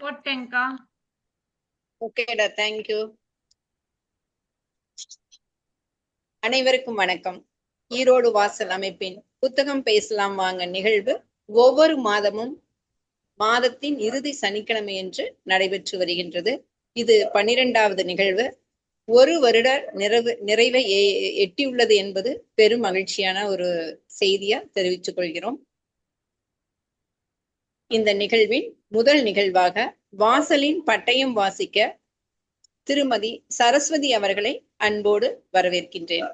போட்டேன்க்கா. ஓகேடா, தேங்க்யூ. அனைவருக்கும் வணக்கம். ஈரோடு வாசல் அமைப்பின் புத்தகம் பேசலாம் வாங்க நிகழ்வு ஒவ்வொரு மாதத்தின் இறுதி சனிக்கிழமையன்று நடைபெற்று வருகின்றது. இது 12வது நிகழ்வு. ஒரு வருட நிறைவை எட்டியுள்ளது என்பது பெரும் மகிழ்ச்சியான ஒரு செய்தியா தெரிவித்துக் கொள்கிறோம். இந்த நிகழ்வின் முதல் நிகழ்வாக வாசலின் பட்டயம் வாசிக்க திருமதி சரஸ்வதி அவர்களை அன்போடு வரவேற்கின்றேன்.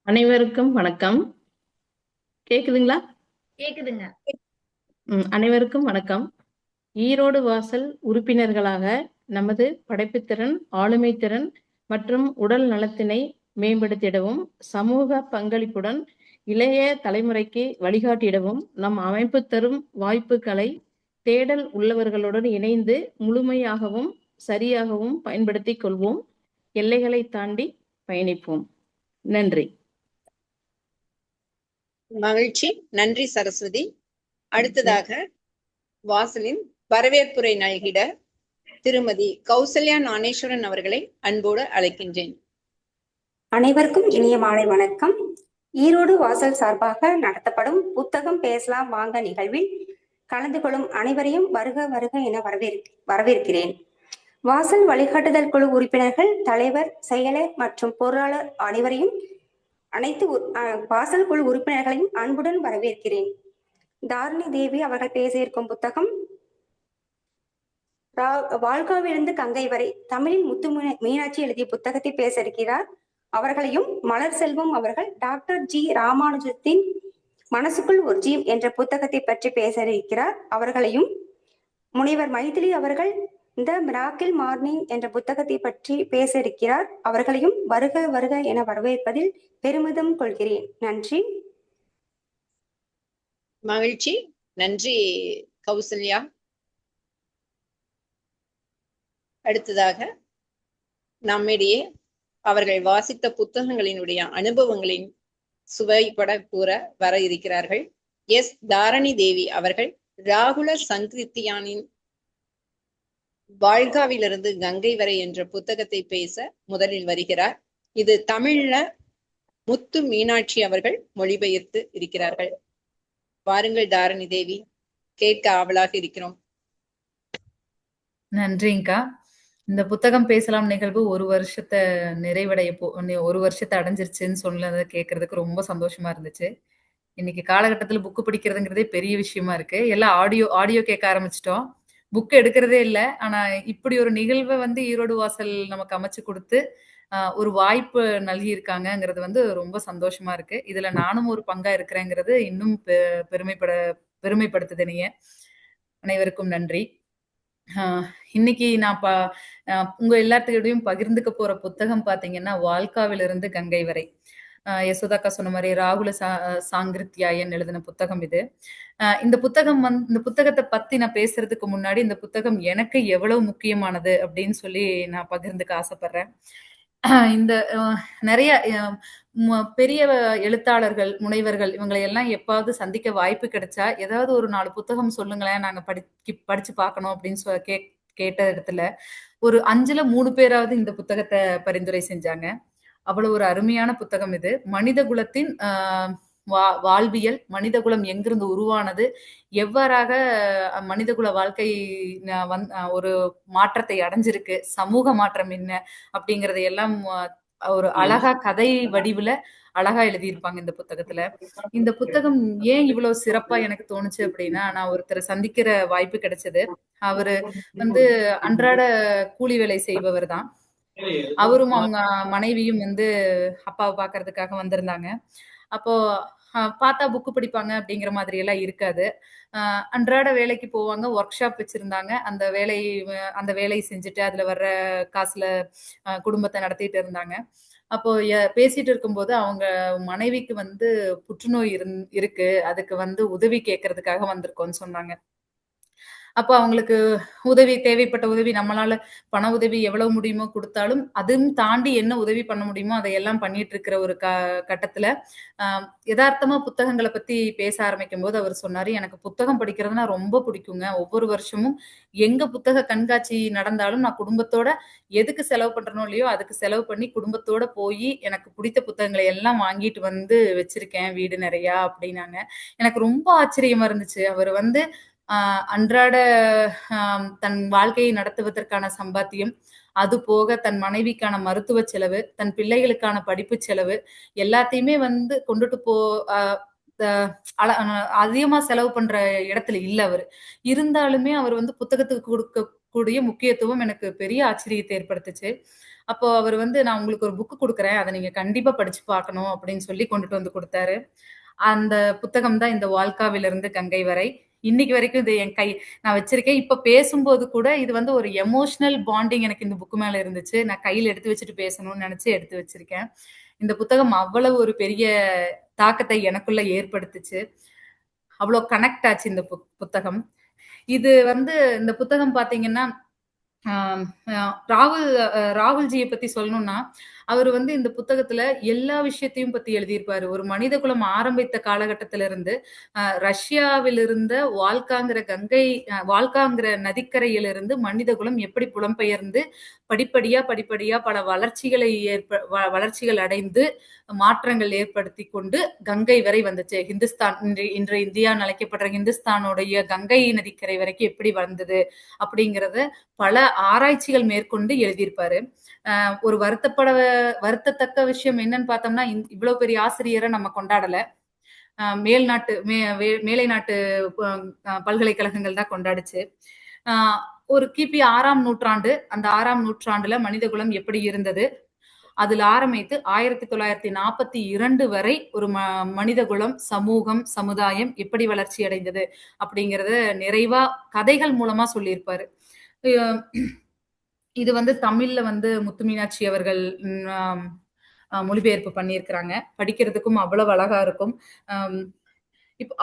அனைவருக்கும் வணக்கம். கேக்குதுங்களா? கேக்குதுங்க. அனைவருக்கும் வணக்கம். ஈரோடு வாசல் உறுப்பினர்களாக நமது படைப்புத்திறன், ஆளுமை திறன் மற்றும் உடல் நலத்தினை மேம்படுத்திடவும், சமூக பங்களிப்புடன் இளைய தலைமுறைக்கு வழிகாட்டிடவும் நம் அமைப்பு தரும் வாய்ப்புகளை தேடல் உள்ளவர்களுடன் இணைந்து முழுமையாகவும் சரியாகவும் பயன்படுத்திக் கொள்வோம். எல்லைகளை தாண்டி பயணிப்போம். நன்றி. மகிழ்ச்சி. நன்றி சரஸ்வதி. அடுத்ததாக வாசலின் வரவேற்புரை நல்கிட திருமதி கௌசல்யா ஞானேஸ்வரன் அவர்களை அன்போடு அழைக்கின்றேன். அனைவருக்கும் இனிய மாலை வணக்கம். ஈரோடு வாசல் சார்பாக நடத்தப்படும் புத்தகம் பேசலாம் வாங்க நிகழ்வில் கலந்து கொள்ளும் அனைவரையும் வருக வருக என வரவேற்கிறேன். வாசல் வழிகாட்டுதல் குழு உறுப்பினர்கள், தலைவர், செயலர் மற்றும் பொருளாளர் அனைத்து வாசல் குழு உறுப்பினர்களையும் அன்புடன் வரவேற்கிறேன். தாரணி தேவி அவர்கள் பேச இருக்கும் புத்தகம் வாழ்காவிலிருந்து கங்கை வரை, தமிழில் முத்து மீனாட்சி எழுதிய புத்தகத்தை பேச இருக்கிறார். அவர்களையும் மலர் செல்வம் அவர்கள் டாக்டர் ஜி ராமானுஜத்தின் மனசுக்குள் ஒரு ஜீவ் என்ற புத்தகத்தை பற்றி பேச இருக்கிறார். அவர்களையும் முனைவர் மைதிலி அவர்கள் இந்த மிராக்கிள் மார்னிங் என்ற புத்தகத்தை பற்றி பேச இருக்கிறார். அவர்களையும் வருக வருக என வரவேற்பதில் பெருமிதம் கொள்கிறேன். நன்றி. மகிழ்ச்சி. நன்றி கௌசல்யா. அடுத்ததாக நம்மிடையே அவர்கள் வாசித்த புத்தகங்களினுடைய அனுபவங்களின் சுவைப்பட கூற வர இருக்கிறார்கள். எஸ் தாரணி தேவி அவர்கள் ராகுல சங்கிருத்தியானின் வாழ்காவிலிருந்து கங்கை வரை என்ற புத்தகத்தை பேச முதலில் வருகிறார். இது தமிழ்ல முத்து மீனாட்சி அவர்கள் மொழிபெயர்த்து இருக்கிறார்கள். வாருங்கள் தாரணி தேவி, கேட்க ஆவலாக இருக்கிறோம். நன்றிங்கா. இந்த புத்தகம் பேசலாம் நிகழ்வு ஒரு வருஷத்தை ஒரு வருஷத்தை அடைஞ்சிருச்சுன்னு சொன்னதை கேட்கறதுக்கு ரொம்ப சந்தோஷமா இருந்துச்சு. இன்னைக்கு காலகட்டத்தில் புக்கு பிடிக்கிறதுங்கிறதே பெரிய விஷயமா இருக்கு. எல்லாம் ஆடியோ கேட்க ஆரம்பிச்சிட்டோம். புக் எடுக்கிறதே இல்லை. ஆனா இப்படி ஒரு நிகழ்வை ஈரோடு வாசல் நமக்கு அமைச்சு கொடுத்து ஒரு வாய்ப்பு நல்கி இருக்காங்கிறது ரொம்ப சந்தோஷமா இருக்கு. இதுல நானும் ஒரு பங்கா இருக்கிறேங்கிறது இன்னும் பெருமைப்படுத்துது நீங்க. அனைவருக்கும் நன்றி. இன்னைக்கு நான் உங்க எல்லாத்துக்கிட்டையும் பகிர்ந்துக்க போற புத்தகம் பாத்தீங்கன்னா வாழ்காவிலிருந்து கங்கை வரை. யசோதாக்கா சொன்ன மாதிரி ராகுல சாங்கிருத்தியாயன் எழுதின புத்தகம் இது. இந்த புத்தகத்தை பத்தி நான் பேசுறதுக்கு முன்னாடி இந்த புத்தகம் எனக்கு எவ்வளவு முக்கியமானது அப்படின்னு சொல்லி நான் பகிர்ந்துக்க ஆசைப்படுறேன். இந்த நிறைய பெரிய எழுத்தாளர்கள், முனைவர்கள் இவங்களை எல்லாம் எப்பாவது சந்திக்க வாய்ப்பு கிடைச்சா ஏதாவது ஒரு 4 புத்தகம் சொல்லுங்களேன், நாங்க படிச்சு பார்க்கணும் அப்படின்னு கேட்ட இடத்துல ஒரு 5ல 3 பேராவது இந்த புத்தகத்தை பரிந்துரை செஞ்சாங்க. அவ்வளவு ஒரு அருமையான புத்தகம் இது. மனித குலத்தின் வாழ்வியல், மனிதகுலம் எங்கிருந்து உருவானது, எவ்வாறாக மனிதகுல வாழ்க்கை ஒரு மாற்றத்தை அடைஞ்சிருக்கு, சமூக மாற்றம் என்ன அப்படிங்கறத எல்லாம் ஒரு அழகா கதை வடிவுல அழகா எழுதியிருப்பாங்க இந்த புத்தகத்துல. இந்த புத்தகம் ஏன் இவ்வளவு சிறப்பா எனக்கு தோணுச்சு அப்படின்னா, நான் ஒருத்தரை சந்திக்கிற வாய்ப்பு கிடைச்சது. அவரு அன்றாட கூலி வேலை செய்பவர் தான். அவரும் அவங்க மனைவியும் அப்பாவை பாக்குறதுக்காக வந்திருந்தாங்க. அப்போ பார்த்தா புக்கு படிப்பாங்க அப்படிங்கிற மாதிரி எல்லாம் இருக்காது. அன்றாட வேலைக்கு போவாங்க. ஒர்க் ஷாப் வச்சிருந்தாங்க. அந்த வேலையை செஞ்சுட்டு அதுல வர்ற காசுல குடும்பத்தை நடத்திட்டு இருந்தாங்க. அப்போ பேசிட்டு இருக்கும்போது அவங்க மனைவிக்கு புற்றுநோய் இருக்கு, அதுக்கு உதவி கேட்கறதுக்காக வந்திருக்கோம்னு சொன்னாங்க. அப்போ அவங்களுக்கு உதவி தேவைப்பட்ட உதவி நம்மளால பண உதவி எவ்வளவு முடியுமோ கொடுத்தாலும் அதுவும் தாண்டி என்ன உதவி பண்ண முடியுமோ அதையெல்லாம் பண்ணிட்டு இருக்கிற ஒரு கட்டத்துல யதார்த்தமா புத்தகங்களை பத்தி பேச ஆரம்பிக்கும் போது அவர் சொன்னாரு, எனக்கு புத்தகம் படிக்கிறதுனா ரொம்ப பிடிக்குங்க. ஒவ்வொரு வருஷமும் எங்க புத்தக கண்காட்சி நடந்தாலும் நான் குடும்பத்தோட எதுக்கு செலவு பண்றனோ இல்லையோ அதுக்கு செலவு பண்ணி குடும்பத்தோட போய் எனக்கு பிடித்த புத்தகங்களை எல்லாம் வாங்கிட்டு வந்து வச்சிருக்கேன் வீடு நிறையா அப்படின்னாங்க. எனக்கு ரொம்ப ஆச்சரியமா இருந்துச்சு. அவர் வந்து அன்றாட தன் வாழ்க்கையை நடத்துவதற்கான சம்பாத்தியம், அது போக தன் மனைவிக்கான மருத்துவ செலவு, தன் பிள்ளைகளுக்கான படிப்பு செலவு எல்லாத்தையுமே வந்து கொண்டுட்டு அதிகமா செலவு பண்ற இடத்துல இல்ல அவரு. இருந்தாலுமே அவர் வந்து புத்தகத்துக்கு கொடுக்கக்கூடிய முக்கியத்துவம் எனக்கு பெரிய ஆச்சரியத்தை ஏற்படுத்துச்சு. அப்போ அவர் வந்து, நான் உங்களுக்கு ஒரு புக்கு கொடுக்குறேன், அதை நீங்க கண்டிப்பா படிச்சு பார்க்கணும் அப்படின்னு சொல்லி கொண்டுட்டு வந்து கொடுத்தாரு. அந்த புத்தகம் தான் இந்த வால்காவிலிருந்து கங்கை வரை. இன்னைக்கு வரைக்கும் இது என் நான் வச்சிருக்கேன். இப்ப பேசும்போது கூட இது வந்து ஒரு எமோஷனல் பாண்டிங் எனக்கு இந்த புக்கு மேல இருந்துச்சு. நான் கையில எடுத்து வச்சுட்டு பேசணும்னு நினைச்சு எடுத்து வச்சிருக்கேன். இந்த புத்தகம் அவ்வளவு ஒரு பெரிய தாக்கத்தை எனக்குள்ள ஏற்படுத்துச்சு. அவ்வளவு கனெக்ட் ஆச்சு இந்த புத்தகம். இது வந்து இந்த புத்தகம் பாத்தீங்கன்னா ராகுல்ஜியை பத்தி சொல்லணும்னா, அவர் வந்து இந்த புத்தகத்துல எல்லா விஷயத்தையும் பத்தி எழுதியிருப்பாரு. ஒரு மனித குலம் ஆரம்பித்த காலகட்டத்தில இருந்து ரஷ்யாவில் இருந்த வால்காங்கிற நதிக்கரையிலிருந்து மனித குலம் எப்படி புலம்பெயர்ந்து படிப்படியா பல வளர்ச்சிகள் அடைந்து மாற்றங்கள் ஏற்படுத்தி கொண்டு கங்கை வரை வந்துச்சு. ஹிந்துஸ்தான் இன்று இந்தியான்னு அழைக்கப்படுற ஹிந்துஸ்தானுடைய கங்கை நதிக்கரை வரைக்கும் எப்படி வந்தது அப்படிங்கிறத பல ஆராய்ச்சிகள் மேற்கொண்டு எழுதியிருப்பாரு. ஒரு வருத்தத்தக்க விஷயம் என்னன்னு பார்த்தோம்னா, இவ்வளவு பெரிய ஆசிரியரை நம்ம கொண்டாடல. மேலை நாட்டு பல்கலைக்கழகங்கள் தான் கொண்டாடுச்சு. ஒரு கிபி 6ஆம் நூற்றாண்டு, அந்த 6ஆம் நூற்றாண்டுல மனிதகுலம் எப்படி இருந்தது, அதுல ஆரம்பித்து 1942 வரை ஒரு மனிதகுலம், சமூகம், சமுதாயம் எப்படி வளர்ச்சி அடைந்தது அப்படிங்கறத நிறைவா கதைகள் மூலமா சொல்லியிருப்பாரு. இது வந்து தமிழ்ல வந்து முத்து மீனாட்சி அவர்கள் மொழிபெயர்ப்பு பண்ணியிருக்கிறாங்க. படிக்கிறதுக்கும் அவ்வளவு அழகா இருக்கும். இப்ப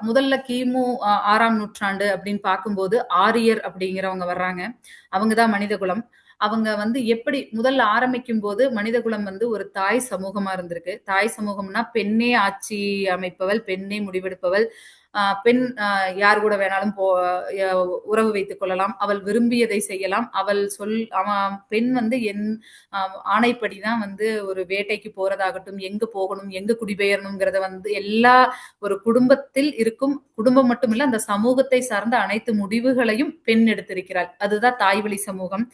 முதல்ல கிமு 6ஆம் நூற்றாண்டு அப்படின்னு பார்க்கும்போது ஆரியர் அப்படிங்கிறவங்க வர்றாங்க. அவங்கதான் மனிதகுலம். அவங்க வந்து எப்படி முதல்ல ஆரம்பிக்கும் போது மனிதகுலம் வந்து ஒரு தாய் சமூகமா இருந்திருக்கு. தாய் சமூகம்னா பெண்ணே ஆட்சி அமைப்பவள், பெண்ணே முடிவெடுப்பவள், பெண் யார் கூட வேணாலும் உறவு வைத்துக் கொள்ளலாம், அவள் விரும்பியதை செய்யலாம், பெண் வந்து ஆணைப்படிதான் வந்து ஒரு வேட்டைக்கு போறதாகட்டும், எங்க போகணும், எங்க குடிபெயரணுங்கிறத வந்து எல்லா ஒரு குடும்பத்தில் இருக்கும், குடும்பம் மட்டுமில்ல அந்த சமூகத்தை சார்ந்த அனைத்து முடிவுகளையும் பெண் எடுத்திருக்கிறாள். அதுதான் தாய்வழி சமூகம்.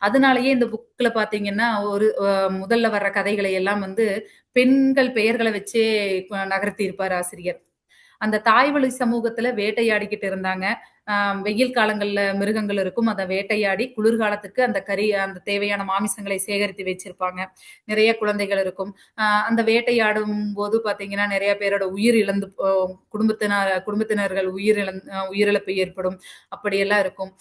அதனாலயே இந்த புக்ல பாத்தீங்கன்னா ஒரு முதல்ல வர்ற கதைகளை எல்லாம் வந்து பெண்கள் பெயர்களை வச்சே நகர்த்தி இருப்பார் ஆசிரியர். அந்த தாய்வழி சமூகத்துல வேட்டையாடிக்கிட்டு இருந்தாங்க. வெயில் காலங்கள்ல மிருகங்கள் இருக்கும், அதை வேட்டையாடி குளிர்காலத்துக்கு அந்த தேவையான மாமிசங்களை சேகரித்து வச்சிருப்பாங்க. நிறைய குழந்தைகள் இருக்கும். அந்த போது பாத்தீங்கன்னா நிறைய பேரோட உயிர் இழந்து குடும்பத்தினர்கள் உயிரிழப்பு ஏற்படும். அப்படியெல்லாம் இருக்கும்.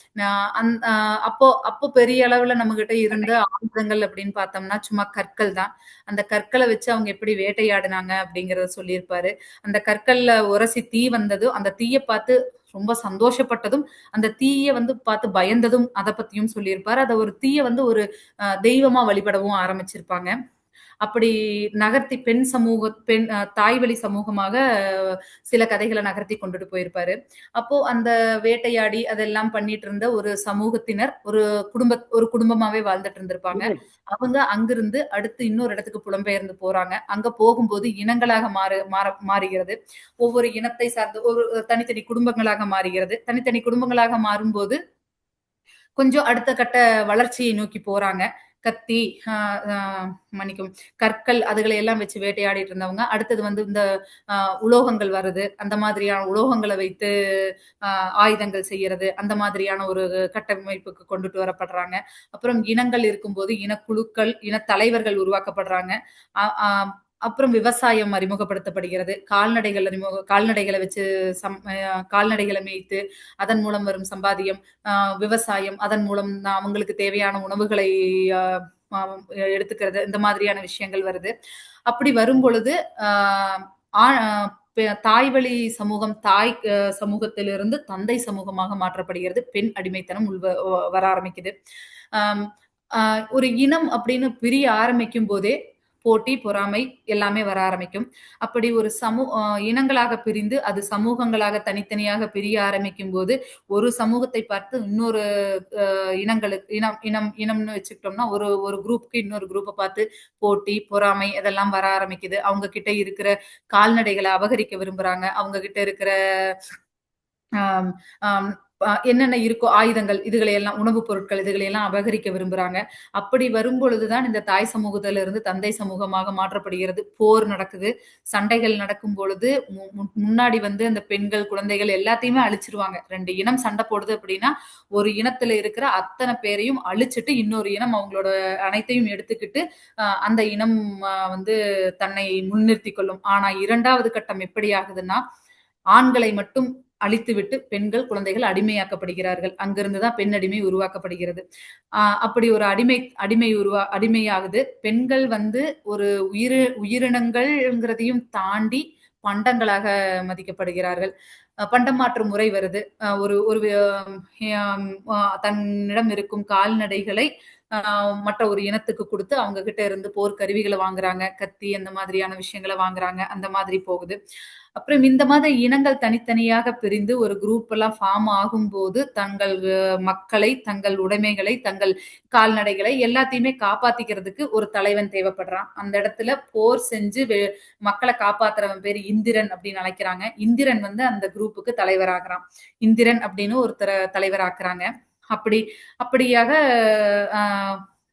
அப்போ பெரிய அளவுல நம்ம கிட்ட இருந்த ஆயுதங்கள் அப்படின்னு பார்த்தோம்னா சும்மா கற்கள் தான். அந்த கற்களை வச்சு அவங்க எப்படி வேட்டையாடினாங்க அப்படிங்கறத சொல்லியிருப்பாரு. அந்த கற்கள்ல உரசி தீ வந்ததும், அந்த தீயை பார்த்து ரொம்ப சந்தோஷப்பட்டதும், அந்த தீய வந்து பார்த்து பயந்ததும் அதை பத்தியும் சொல்லியிருப்பாரு. அதை ஒரு தீய வந்து ஒரு தெய்வமா வழிபடவும் ஆரம்பிச்சிருப்பாங்க. அப்படி நகர்த்தி தாய்வழி சமூகமாக சில கதைகளை நகர்த்தி கொண்டுட்டு போயிருப்பாரு. அப்போ அந்த வேட்டையாடி அதெல்லாம் பண்ணிட்டு இருந்த ஒரு சமூகத்தினர் ஒரு குடும்பமாவே வாழ்ந்துட்டு இருந்திருப்பாங்க. அவங்க அங்கிருந்து அடுத்து இன்னொரு இடத்துக்கு புலம்பெயர்ந்து போறாங்க. அங்க போகும்போது இனங்களாக மாறுகிறது. ஒவ்வொரு இனத்தை சார்ந்த ஒரு தனித்தனி குடும்பங்களாக மாறுகிறது. தனித்தனி குடும்பங்களாக மாறும்போது கொஞ்சம் அடுத்த கட்ட வளர்ச்சியை நோக்கி போறாங்க. கத்தி மன்னிக்கும் கற்கள் அதுகளை எல்லாம் வச்சு வேட்டையாடிட்டு இருந்தவங்க அடுத்தது வந்து இந்த உலோகங்கள் வருது, அந்த மாதிரியான உலோகங்களை வைத்து ஆயுதங்கள் செய்யறது, அந்த மாதிரியான ஒரு கட்டமைப்புக்கு கொண்டுட்டு வரப்படுறாங்க. அப்புறம் இனங்கள் இருக்கும்போது இனக்குழுக்கள், இன தலைவர்கள் உருவாக்கப்படுறாங்க. அப்புறம் விவசாயம் அறிமுகப்படுத்தப்படுகிறது. கால்நடைகளை வச்சு கால்நடைகளை மேய்த்து அதன் மூலம் வரும் சம்பாதியம், விவசாயம், அதன் மூலம் அவங்களுக்கு தேவையான உணவுகளை எடுத்துக்கிறது, இந்த மாதிரியான விஷயங்கள் வருது. அப்படி வரும் பொழுது தாய்வழி சமூகம், தாய் சமூகத்திலிருந்து தந்தை சமூகமாக மாற்றப்படுகிறது. பெண் அடிமைத்தனம் வர ஆரம்பிக்குது. ஆம், ஒரு இனம் அப்படின்னு பிரிய ஆரம்பிக்கும் போதே போட்டி, பொறாமை எல்லாமே வர ஆரம்பிக்கும். அப்படி ஒரு இனங்களாக பிரிந்து அது சமூகங்களாக தனித்தனியாக பிரிய ஆரம்பிக்கும் போது ஒரு சமூகத்தை பார்த்து இன்னொரு இனம்னு வச்சுக்கிட்டோம்னா ஒரு ஒரு குரூப்புக்கு இன்னொரு குரூப்பை பார்த்து போட்டி, பொறாமை இதெல்லாம் வர ஆரம்பிக்குது. அவங்க கிட்ட இருக்கிற கால்நடைகளை அபகரிக்க விரும்புறாங்க. அவங்க கிட்ட இருக்கிற ஆம், ஆம், என்னென்ன இருக்கோ ஆயுதங்கள், இதுகளை எல்லாம், உணவுப் பொருட்கள் இதுகளை எல்லாம் அபகரிக்க விரும்புறாங்க. அப்படி வரும் பொழுதுதான் இந்த தாய் சமூகத்திலிருந்து தந்தை சமூகமாக மாற்றப்படுகிறது. போர் நடக்குது. சண்டைகள் நடக்கும் பொழுது முன்னாடி வந்து அந்த பெண்கள், குழந்தைகள் எல்லாத்தையுமே அழிச்சிருவாங்க. 2 இனம் சண்டை போடுது அப்படின்னா ஒரு இனத்துல இருக்கிற அத்தனை பேரையும் அழிச்சிட்டு இன்னொரு இனம் அவங்களோட அனைத்தையும் எடுத்துக்கிட்டு அந்த இனம் வந்து தன்னை முன்னிறுத்திக் கொள்ளும். ஆனா 2வது கட்டம் எப்படி ஆகுதுன்னா, ஆண்களை மட்டும் அழித்துவிட்டு பெண்கள், குழந்தைகள் அடிமையாக்கப்படுகிறார்கள். அங்கிருந்துதான் பெண் அடிமை உருவாக்கப்படுகிறது. அப்படி ஒரு அடிமையாகுது. பெண்கள் வந்து ஒரு உயிரினங்கள்ங்கிறதையும் தாண்டி பண்டங்களாக மதிக்கப்படுகிறார்கள். பண்டம் மாற்று முறை வருது. ஒரு ஒரு தன்னிடம் இருக்கும் கால்நடைகளை மற்ற ஒரு இனத்துக்கு கொடுத்து அவங்க கிட்ட இருந்து போர் கருவிகளை வாங்குறாங்க, கத்தி அந்த மாதிரியான விஷயங்களை வாங்குறாங்க. அந்த மாதிரி போகுது. அப்புறம் இந்த மாதிரி இனங்கள் தனித்தனியாக பிரிந்து ஒரு குரூப் எல்லாம் ஃபார்ம் ஆகும்போது தங்கள் மக்களை, தங்கள் உடைமைகளை, தங்கள் கால்நடைகளை எல்லாத்தையுமே காப்பாத்திக்கிறதுக்கு ஒரு தலைவன் தேவைப்படுறான். அந்த இடத்துல போர் செஞ்சு மக்களை காப்பாத்துறவன் பேரு இந்திரன் அப்படின்னு அழைக்கிறாங்க. இந்திரன் வந்து அந்த குரூப்புக்கு தலைவராகிறான். இந்திரன் அப்படின்னு ஒருத்தர தலைவராக்குறாங்க. அப்படியாக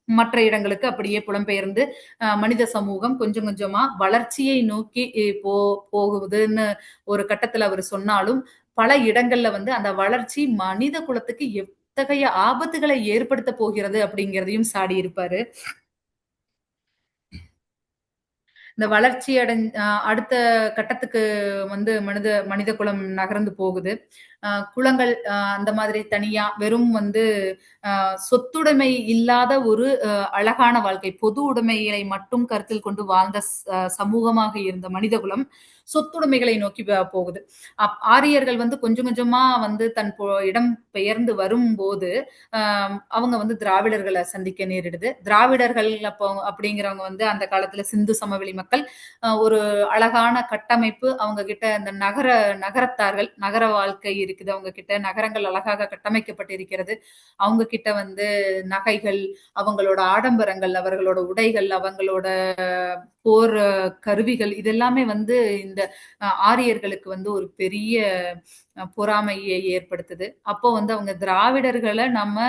மற்ற இடங்களுக்கு அப்படியே புலம்பெயர்ந்து மனித சமூகம் கொஞ்சம் கொஞ்சமா வளர்ச்சியை நோக்கி போகுதுன்னு ஒரு கட்டத்துல அவர் சொன்னாலும் பல இடங்கள்ல வந்து அந்த வளர்ச்சி மனித குலத்துக்கு எத்தகைய ஆபத்துகளை ஏற்படுத்த போகிறது அப்படிங்கிறதையும் சாடி இருப்பாரு. இந்த வளர்ச்சி அடுத்த கட்டத்துக்கு வந்து மனித குலம் நகர்ந்து போகுது. குளங்கள் அந்த மாதிரி தனியா வெறும் வந்து சொத்துடைமை இல்லாத ஒரு அழகான வாழ்க்கை, பொது உடைமைகளை மட்டும் கருத்தில் கொண்டு வாழ்ந்த சமூகமாக இருந்த மனிதகுலம் சொத்துடைமைகளை நோக்கி போகுது. ஆரியர்கள் வந்து கொஞ்சம் கொஞ்சமா வந்து தன் இடம் பெயர்ந்து வரும்போது அவங்க வந்து திராவிடர்களை சந்திக்க நேரிடுது. திராவிடர்கள் அப்படிங்கிறவங்க வந்து அந்த காலத்துல சிந்து சமவெளி மக்கள் ஒரு அழகான கட்டமைப்பு, அவங்க கிட்ட அந்த நகரத்தார்கள், நகர வாழ்க்கை இருக்குது, அவங்க கிட்ட நகரங்கள் அழகாக கட்டமைக்கப்பட்டிருக்கிறது. அவங்க கிட்ட வந்து நகைகள், அவங்களோட ஆடம்பரங்கள், அவர்களோட உடைகள், அவங்களோட போர் கருவிகள் இதெல்லாமே வந்து இந்த ஆரியர்களுக்கு வந்து ஒரு பெரிய பொறாமையை ஏற்படுத்துது. அப்போ வந்து அவங்க திராவிடர்களை நம்ம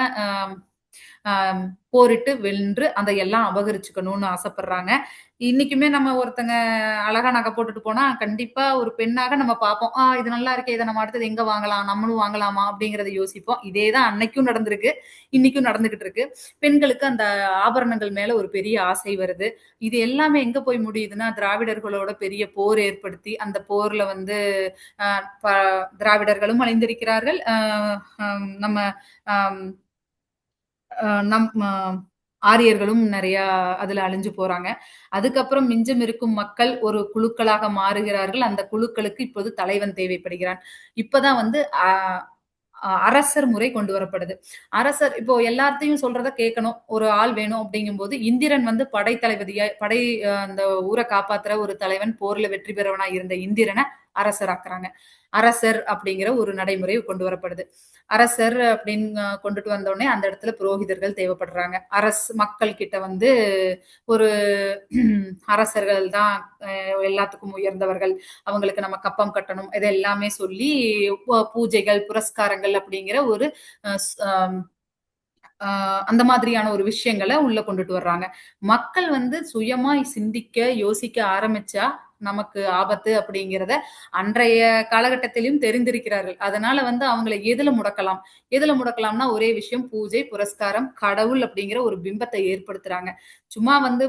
போரிட்டு வென்று அதை எல்லாம் அபகரிச்சுக்கணும்னு ஆசைப்படுறாங்க. இன்னைக்குமே நம்ம ஒருத்தங்க அழகா நகை போட்டுட்டு போனா கண்டிப்பா ஒரு பெண்ணாக நம்ம பார்ப்போம். இது நல்லா இருக்கே, இதை நம்ம அடுத்தது எங்க வாங்கலாம், நம்மளும் வாங்கலாமா அப்படிங்கறத யோசிப்போம். இதேதான் அன்னைக்கும் நடந்திருக்கு, இன்னைக்கும் நடந்துகிட்டு இருக்கு. பெண்களுக்கு அந்த ஆபரணங்கள் மேல ஒரு பெரிய ஆசை வருது. இது எல்லாமே எங்க போய் முடியுதுன்னா திராவிடர்களோட பெரிய போர் ஏற்படுத்தி அந்த போர்ல வந்து திராவிடர்களும் அழிந்திருக்கிறார்கள். நம்ம ஆரியர்களும் நிறைய அதுல அழிஞ்சு போறாங்க. அதுக்கப்புறம் மிஞ்சம் இருக்கும் மக்கள் ஒரு குழுக்களாக மாறுகிறார்கள். அந்த குழுக்களுக்கு இப்போது தலைவன் தேவைப்படுகிறான். இப்பதான் வந்து அரசர் முறை கொண்டு வரப்படுது. அரசர் இப்போ எல்லாத்தையும் சொல்றத கேட்கணும், ஒரு ஆள் வேணும் அப்படிங்கும் போது இந்திரன் வந்து அந்த ஊரை காப்பாத்துற ஒரு தலைவன், போர்ல வெற்றி பெறவனா இருந்த இந்திரனை அரசராக்குறாங்க. அரசர் அப்படிங்கிற ஒரு நடைமுறை கொண்டு வரப்படுது. அரசர் அப்படின்னு கொண்டுட்டு வந்தோடனே அந்த இடத்துல புரோகிதர்கள் தேவைப்படுறாங்க. மக்கள் கிட்ட வந்து ஒரு அரசர்கள் தான் எல்லாத்துக்கும் உயர்ந்தவர்கள், அவங்களுக்கு நம்ம கப்பம் கட்டணும், இதை எல்லாமே சொல்லி பூஜைகள், புரஸ்காரங்கள் அப்படிங்கிற ஒரு அந்த மாதிரியான ஒரு விஷயங்களை உள்ள கொண்டுட்டு வர்றாங்க. மக்கள் வந்து சுயமா சிந்திக்க, யோசிக்க ஆரம்பிச்சா நமக்கு ஆபத்து அப்படிங்கிறத அன்றைய காலகட்டத்திலும் தெரிந்திருக்கிறார்கள். அதனால வந்து அவங்களை எதுல முடக்கலாம்னா ஒரே விஷயம், பூஜை, புரஸ்காரம், கடவுள் அப்படிங்கிற ஒரு பிம்பத்தை ஏற்படுத்துறாங்க. சும்மா வந்து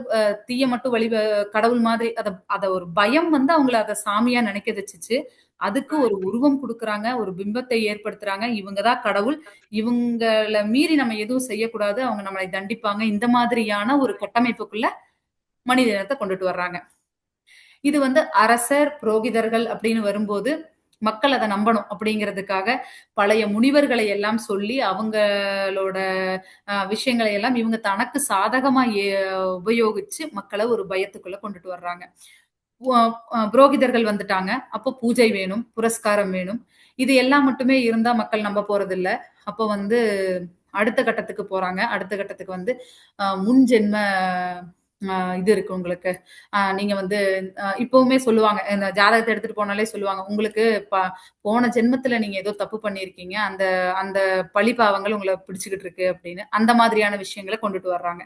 தீய மட்டும் கடவுள் மாதிரி அத ஒரு பயம் வந்து அவங்களை அதை சாமியா நினைக்க வச்சுச்சு. அதுக்கு ஒரு உருவம் கொடுக்கறாங்க, ஒரு பிம்பத்தை ஏற்படுத்துறாங்க. இவங்கதான் கடவுள், இவங்களை மீறி நம்ம எதுவும் செய்யக்கூடாது, அவங்க நம்மளை தண்டிப்பாங்க. இந்த மாதிரியான ஒரு கட்டமைப்புக்குள்ள மனித இனத்தை கொண்டுட்டு வர்றாங்க. இது வந்து அரசர் புரோகிதர்கள் அப்படின்னு வரும்போது மக்கள் அதை நம்பணும் அப்படிங்கிறதுக்காக பழைய முனிவர்களை எல்லாம் சொல்லி அவங்களோட விஷயங்களை எல்லாம் இவங்க தனக்கு சாதகமா உபயோகிச்சு மக்களை ஒரு பயத்துக்குள்ள கொண்டுட்டு வர்றாங்க. புரோகிதர்கள் வந்துட்டாங்க, அப்போ பூஜை வேணும், புரஸ்காரம் வேணும். இது எல்லாம் மட்டுமே இருந்தா மக்கள் நம்ப போறது இல்ல. அப்போ வந்து அடுத்த கட்டத்துக்கு போறாங்க. அடுத்த கட்டத்துக்கு வந்து முன் ஜென்ம இது இருக்கு உங்களுக்கு. நீங்க வந்து இப்பவுமே சொல்லுவாங்க, இந்த ஜாதகத்தை எடுத்துட்டு போனாலே சொல்லுவாங்க, உங்களுக்கு போன ஜென்மத்துல நீங்க ஏதோ தப்பு பண்ணியிருக்கீங்க, அந்த அந்த பழி பாவங்கள் உங்களை பிடிச்சுக்கிட்டு இருக்கு அப்படின்னு. அந்த மாதிரியான விஷயங்களை கொண்டுட்டு வர்றாங்க.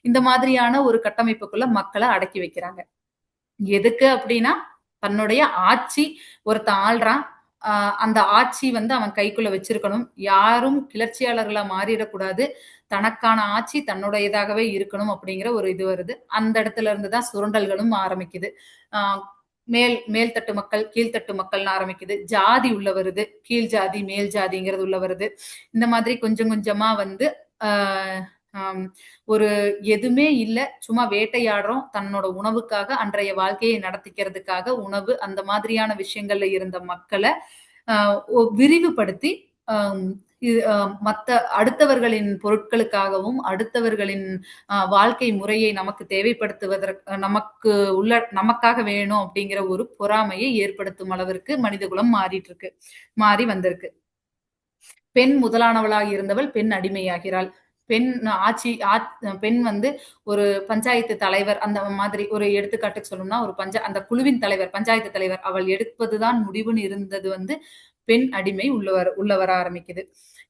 இந்த மாதிரியான ஒரு கட்டமைப்புக்குள்ள மக்களை அடக்கி வைக்கிறாங்க. எதுக்கு அப்படின்னா, தன்னுடைய ஆட்சி ஒருத்தன் ஆள்றான். அந்த ஆட்சி வந்து அவன் கைக்குள்ள வச்சிருக்கணும். யாரும் கிளர்ச்சியாளர்களா மாறிடக்கூடாது. தனக்கான ஆட்சி தன்னுடையதாகவே இருக்கணும் அப்படிங்கிற ஒரு இது வருது. அந்த இடத்துல இருந்து தான் சுரண்டல்களும் ஆரம்பிக்குது. ஆ மேல்தட்டு மக்கள், கீழ்த்தட்டு மக்கள்னு ஆரம்பிக்குது. ஜாதி உள்ள வருது. கீழ் ஜாதி, மேல் ஜாதிங்கிறது உள்ள வருது. இந்த மாதிரி கொஞ்சம் கொஞ்சமா வந்து ஆ ஆம், ஒரு எதுவுமே இல்ல, சும்மா வேட்டையாடுறோம் தன்னோட உணவுக்காக, அன்றைய வாழ்க்கையை நடத்திக்கிறதுக்காக உணவு, அந்த மாதிரியான விஷயங்கள்ல இருந்த மக்களை விரிவுபடுத்தி மத்த அடுத்தவர்களின் பொருட்களுக்காகவும் அடுத்தவர்களின் வாழ்க்கை முறையை நமக்கு தேவைப்படுத்துவதற்கு நமக்காக வேணும் அப்படிங்கிற ஒரு பொறாமையை ஏற்படுத்தும் அளவிற்கு மனிதகுலம் மாறி வந்திருக்கு. பெண் முதலானவளாக இருந்தவள் பெண் அடிமையாகிறாள். பெண் வந்து ஒரு பஞ்சாயத்து தலைவர், அந்த மாதிரி ஒரு எடுத்துக்காட்டுக்கு சொல்லணும்னா ஒரு அந்த குழுவின் தலைவர், பஞ்சாயத்து தலைவர், அவள் எடுப்பதுதான் முடிவுன்னு இருந்தது வந்து பெண் அடிமை உள்ள வர ஆரம்பிக்குது.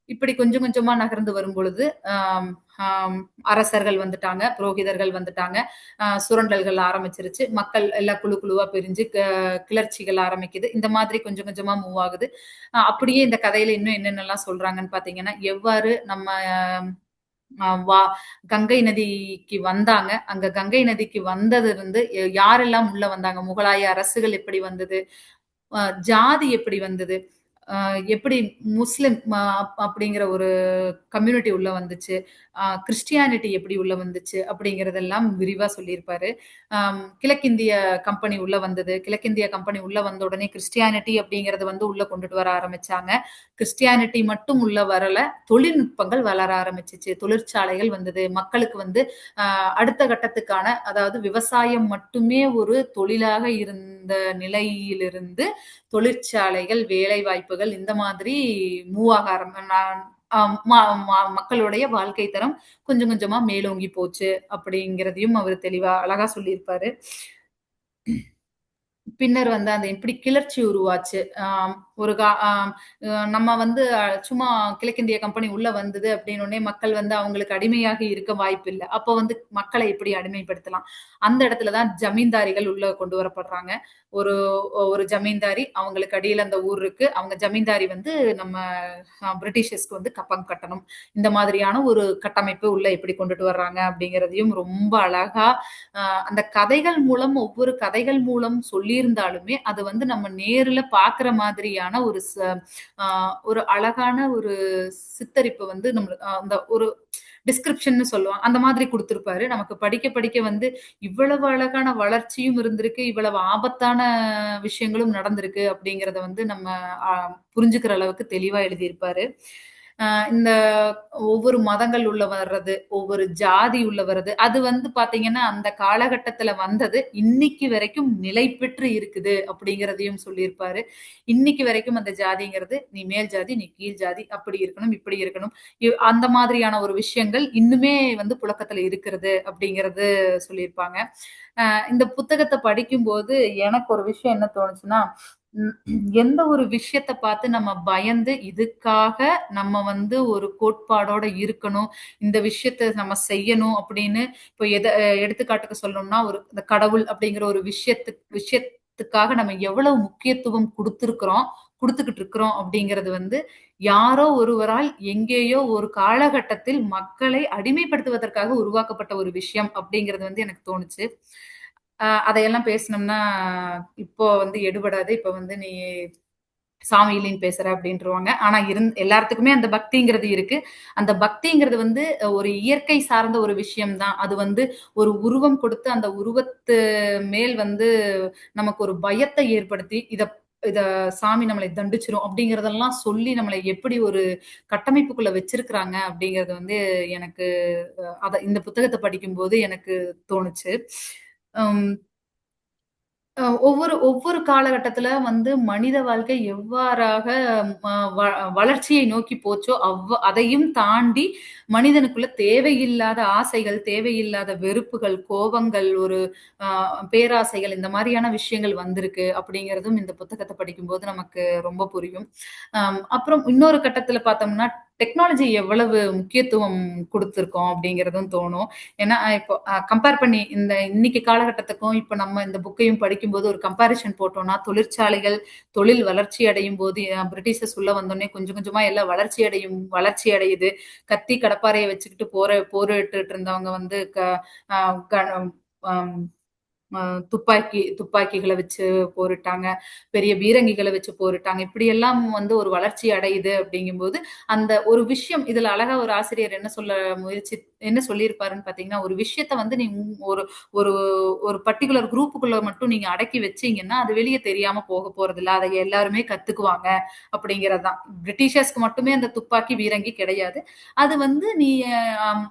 இப்படி கொஞ்சம் கொஞ்சமா நகர்ந்து வரும் பொழுது அரசர்கள் வந்துட்டாங்க, புரோகிதர்கள் வந்துட்டாங்க, சுரண்டல்கள் ஆரம்பிச்சிருச்சு, மக்கள் எல்லாம் குழு குழுவா பிரிஞ்சு கிளர்ச்சிகள் ஆரம்பிக்குது. இந்த மாதிரி கொஞ்சம் கொஞ்சமா மூவ் ஆகுது. அப்படியே இந்த கதையில இன்னும் என்னென்னலாம் சொல்றாங்கன்னு பாத்தீங்கன்னா, எவ்வாறு நம்ம கங்கை நதிக்கு வந்தாங்க. அங்க கங்கை நதிக்கு வந்தது இருந்து யாரெல்லாம் உள்ள வந்தாங்க, முகலாய அரசுகள் எப்படி வந்தது, ஜாதி எப்படி வந்தது, எப்படி முஸ்லிம் அப்படிங்கிற ஒரு கம்யூனிட்டி உள்ள வந்துச்சு, கிறிஸ்டியானிட்டி எப்படி உள்ள வந்துச்சு அப்படிங்கறதெல்லாம் விரிவா சொல்லியிருப்பாரு. கிழக்கிந்திய கம்பெனி உள்ள வந்தது. கிழக்கிந்திய கம்பெனி உள்ள வந்த உடனே கிறிஸ்டியானிட்டி அப்படிங்கறது வந்து உள்ள கொண்டுட்டு வர ஆரம்பிச்சாங்க. கிறிஸ்டியானிட்டி மட்டும் உள்ள வரல, தொழில்நுட்பங்கள் வளர ஆரம்பிச்சிச்சு, தொழிற்சாலைகள் வந்தது. மக்களுக்கு வந்து அடுத்த கட்டத்துக்கான, அதாவது விவசாயம் மட்டுமே ஒரு தொழிலாக இருந்த நிலையிலிருந்து தொழிற்சாலைகள், வேலை வாய்ப்புகள், இந்த மாதிரி மூவ் ஆக மக்களுடைய வாழ்க்கை தரம் கொஞ்சம் கொஞ்சமா மேலோங்கி போச்சு அப்படிங்கிறதையும் அவர் தெளிவா அழகா சொல்லியிருப்பாரு. பின்னர் வந்து அந்த எப்படி கிளர்ச்சி உருவாச்சு. ஒரு நம்ம வந்து சும்மா கிழக்கிந்திய கம்பெனி உள்ள வந்தது அப்படின்னு மக்கள் வந்து அவங்களுக்கு அடிமையாக இருக்க வாய்ப்பு இல்லை. அப்போ வந்து மக்களை எப்படி அடிமைப்படுத்தலாம், அந்த இடத்துலதான் ஜமீன்தாரிகள் உள்ள கொண்டு வரப்படுறாங்க. ஒரு ஒரு ஜமீன்தாரி, அவங்களுக்கு அடியில் அந்த ஊர் இருக்கு, அவங்க ஜமீன்தாரி வந்து நம்ம பிரிட்டிஷர்ஸ்க்கு வந்து கப்பம் கட்டணும். இந்த மாதிரியான ஒரு கட்டமைப்பு உள்ள எப்படி கொண்டுட்டு வர்றாங்க அப்படிங்கிறதையும் ரொம்ப அழகா அந்த கதைகள் மூலம், ஒவ்வொரு கதைகள் மூலம் சொல்லியிருந்தாலுமே அது வந்து நம்ம நேர்ல பாக்குற மாதிரியான ஒரு அழகான ஒரு சித்தரிப்பு வந்து நம்ம அந்த ஒரு டிஸ்கிரிப்ஷன் சொல்லுவாங்க, அந்த மாதிரி கொடுத்திருப்பாரு. நமக்கு படிக்க படிக்க வந்து இவ்வளவு அழகான வளர்ச்சியும் இருந்திருக்கு, இவ்வளவு ஆபத்தான விஷயங்களும் நடந்திருக்கு அப்படிங்கறத வந்து நம்ம புரிஞ்சுக்கிற அளவுக்கு தெளிவா எழுதியிருப்பாரு. இந்த ஒவ்வொரு மதங்கள் உள்ள வர்றது, ஒவ்வொரு ஜாதி உள்ள வர்றது, அது வந்து பாத்தீங்கன்னா அந்த காலகட்டத்துல வந்தது இன்னைக்கு வரைக்கும் நிலை பெற்று இருக்குது அப்படிங்கிறதையும் சொல்லியிருப்பாரு. இன்னைக்கு வரைக்கும் அந்த ஜாதிங்கிறது, நீ மேல் ஜாதி, நீ கீழ் ஜாதி, அப்படி இருக்கணும், இப்படி இருக்கணும், அந்த மாதிரியான ஒரு விஷயங்கள் இன்னுமே வந்து புழக்கத்துல இருக்கிறது அப்படிங்கிறது சொல்லியிருப்பாங்க. இந்த புத்தகத்தை படிக்கும்போது எனக்கு ஒரு விஷயம் என்ன தோணுச்சுன்னா, எந்த ஒரு விஷயத்த பார்த்து நம்ம பயந்து இதுக்காக நம்ம வந்து ஒரு கோட்பாடோட இருக்கணும், இந்த விஷயத்த நம்ம செய்யணும் அப்படின்னு, இப்போ எடுத்துக்காட்டுக்கு சொல்லணும்னா ஒரு இந்த கடவுள் அப்படிங்கிற ஒரு விஷயத்துக்காக நம்ம எவ்வளவு முக்கியத்துவம் கொடுத்துக்கிட்டு இருக்கிறோம் அப்படிங்கிறது வந்து யாரோ ஒருவரால் எங்கேயோ ஒரு காலகட்டத்தில் மக்களை அடிமைப்படுத்துவதற்காக உருவாக்கப்பட்ட ஒரு விஷயம் அப்படிங்கிறது வந்து எனக்கு தோணுச்சு. அதையெல்லாம் பேசணும்னா இப்போ வந்து எடுபடாது. இப்ப வந்து நீ சாமி இல்லைன்னு பேசுற அப்படின்ட்டுருவாங்க. ஆனா எல்லாத்துக்குமே அந்த பக்திங்கிறது இருக்கு. அந்த பக்திங்கிறது வந்து ஒரு இயற்கை சார்ந்த ஒரு விஷயம் தான். அது வந்து ஒரு உருவம் கொடுத்து அந்த உருவத்து மேல் வந்து நமக்கு ஒரு பயத்தை ஏற்படுத்தி இத இத சாமி நம்மளை தண்டிச்சிரும் அப்படிங்கிறதெல்லாம் சொல்லி நம்மளை எப்படி ஒரு கட்டமைப்புக்குள்ள வச்சிருக்கிறாங்க அப்படிங்கிறது வந்து எனக்கு இந்த புத்தகத்தை படிக்கும்போது எனக்கு தோணுச்சு. உம் ஒவ்வொரு ஒவ்வொரு காலகட்டத்துல வந்து மனித வாழ்க்கை எவ்வாறாக வளர்ச்சியை நோக்கி போச்சோ, அதையும் தாண்டி மனிதனுக்குள்ள தேவையில்லாத ஆசைகள், தேவையில்லாத வெறுப்புகள், கோபங்கள், ஒரு பேராசைகள் இந்த மாதிரியான விஷயங்கள் வந்திருக்கு அப்படிங்கிறதும் இந்த புத்தகத்தை படிக்கும்போது நமக்கு ரொம்ப புரியும். அப்புறம் இன்னொரு கட்டத்துல பார்த்தோம்னா, டெக்னாலஜி எவ்வளவு முக்கியத்துவம் குடுத்திருக்கோம் அப்படிங்கிறதும் தோணும். ஏன்னா இப்போ கம்பேர் பண்ணி இன்னைக்கு காலகட்டத்துக்கும் இப்ப நம்ம இந்த புக்கையும் படிக்கும்போது ஒரு கம்பாரிசன் போட்டோம்னா, தொழிற்சாலைகள் தொழில் வளர்ச்சி அடையும் போது பிரிட்டிஷர்ஸ் உள்ள வந்தோடனே கொஞ்சம் கொஞ்சமா எல்லாம் வளர்ச்சி அடையுது. கத்தி கடப்பாரைய வச்சுக்கிட்டு போரிட்டுட்டு இருந்தவங்க வந்து அ க அம் துப்பாக்கிகளை வச்சு போரிட்டாங்க. பெரிய பீரங்கிகளை வச்சு போரிட்டாங்க. இப்படியெல்லாம் வந்து ஒரு வளர்ச்சி அடையுது அப்படிங்கும்போது, அந்த ஒரு விஷயம் இதுல அழகா ஒரு ஆசிரியர் என்ன சொல்லியிருப்பாருன்னு பார்த்தீங்கன்னா, ஒரு விஷயத்த வந்து நீங்க ஒரு ஒரு ஒரு பர்ட்டிகுலர் குரூப்புக்குள்ள மட்டும் நீங்க அடக்கி வச்சீங்கன்னா, அது வெளிய தெரியாம போக போறதில்ல. அதை எல்லாருமே கத்துக்குவாங்க அப்படிங்கிறது தான். பிரிட்டிஷர்ஸ்க்கு மட்டுமே அந்த துப்பாக்கி, பீரங்கி கிடையாது. அது வந்து நீ அம்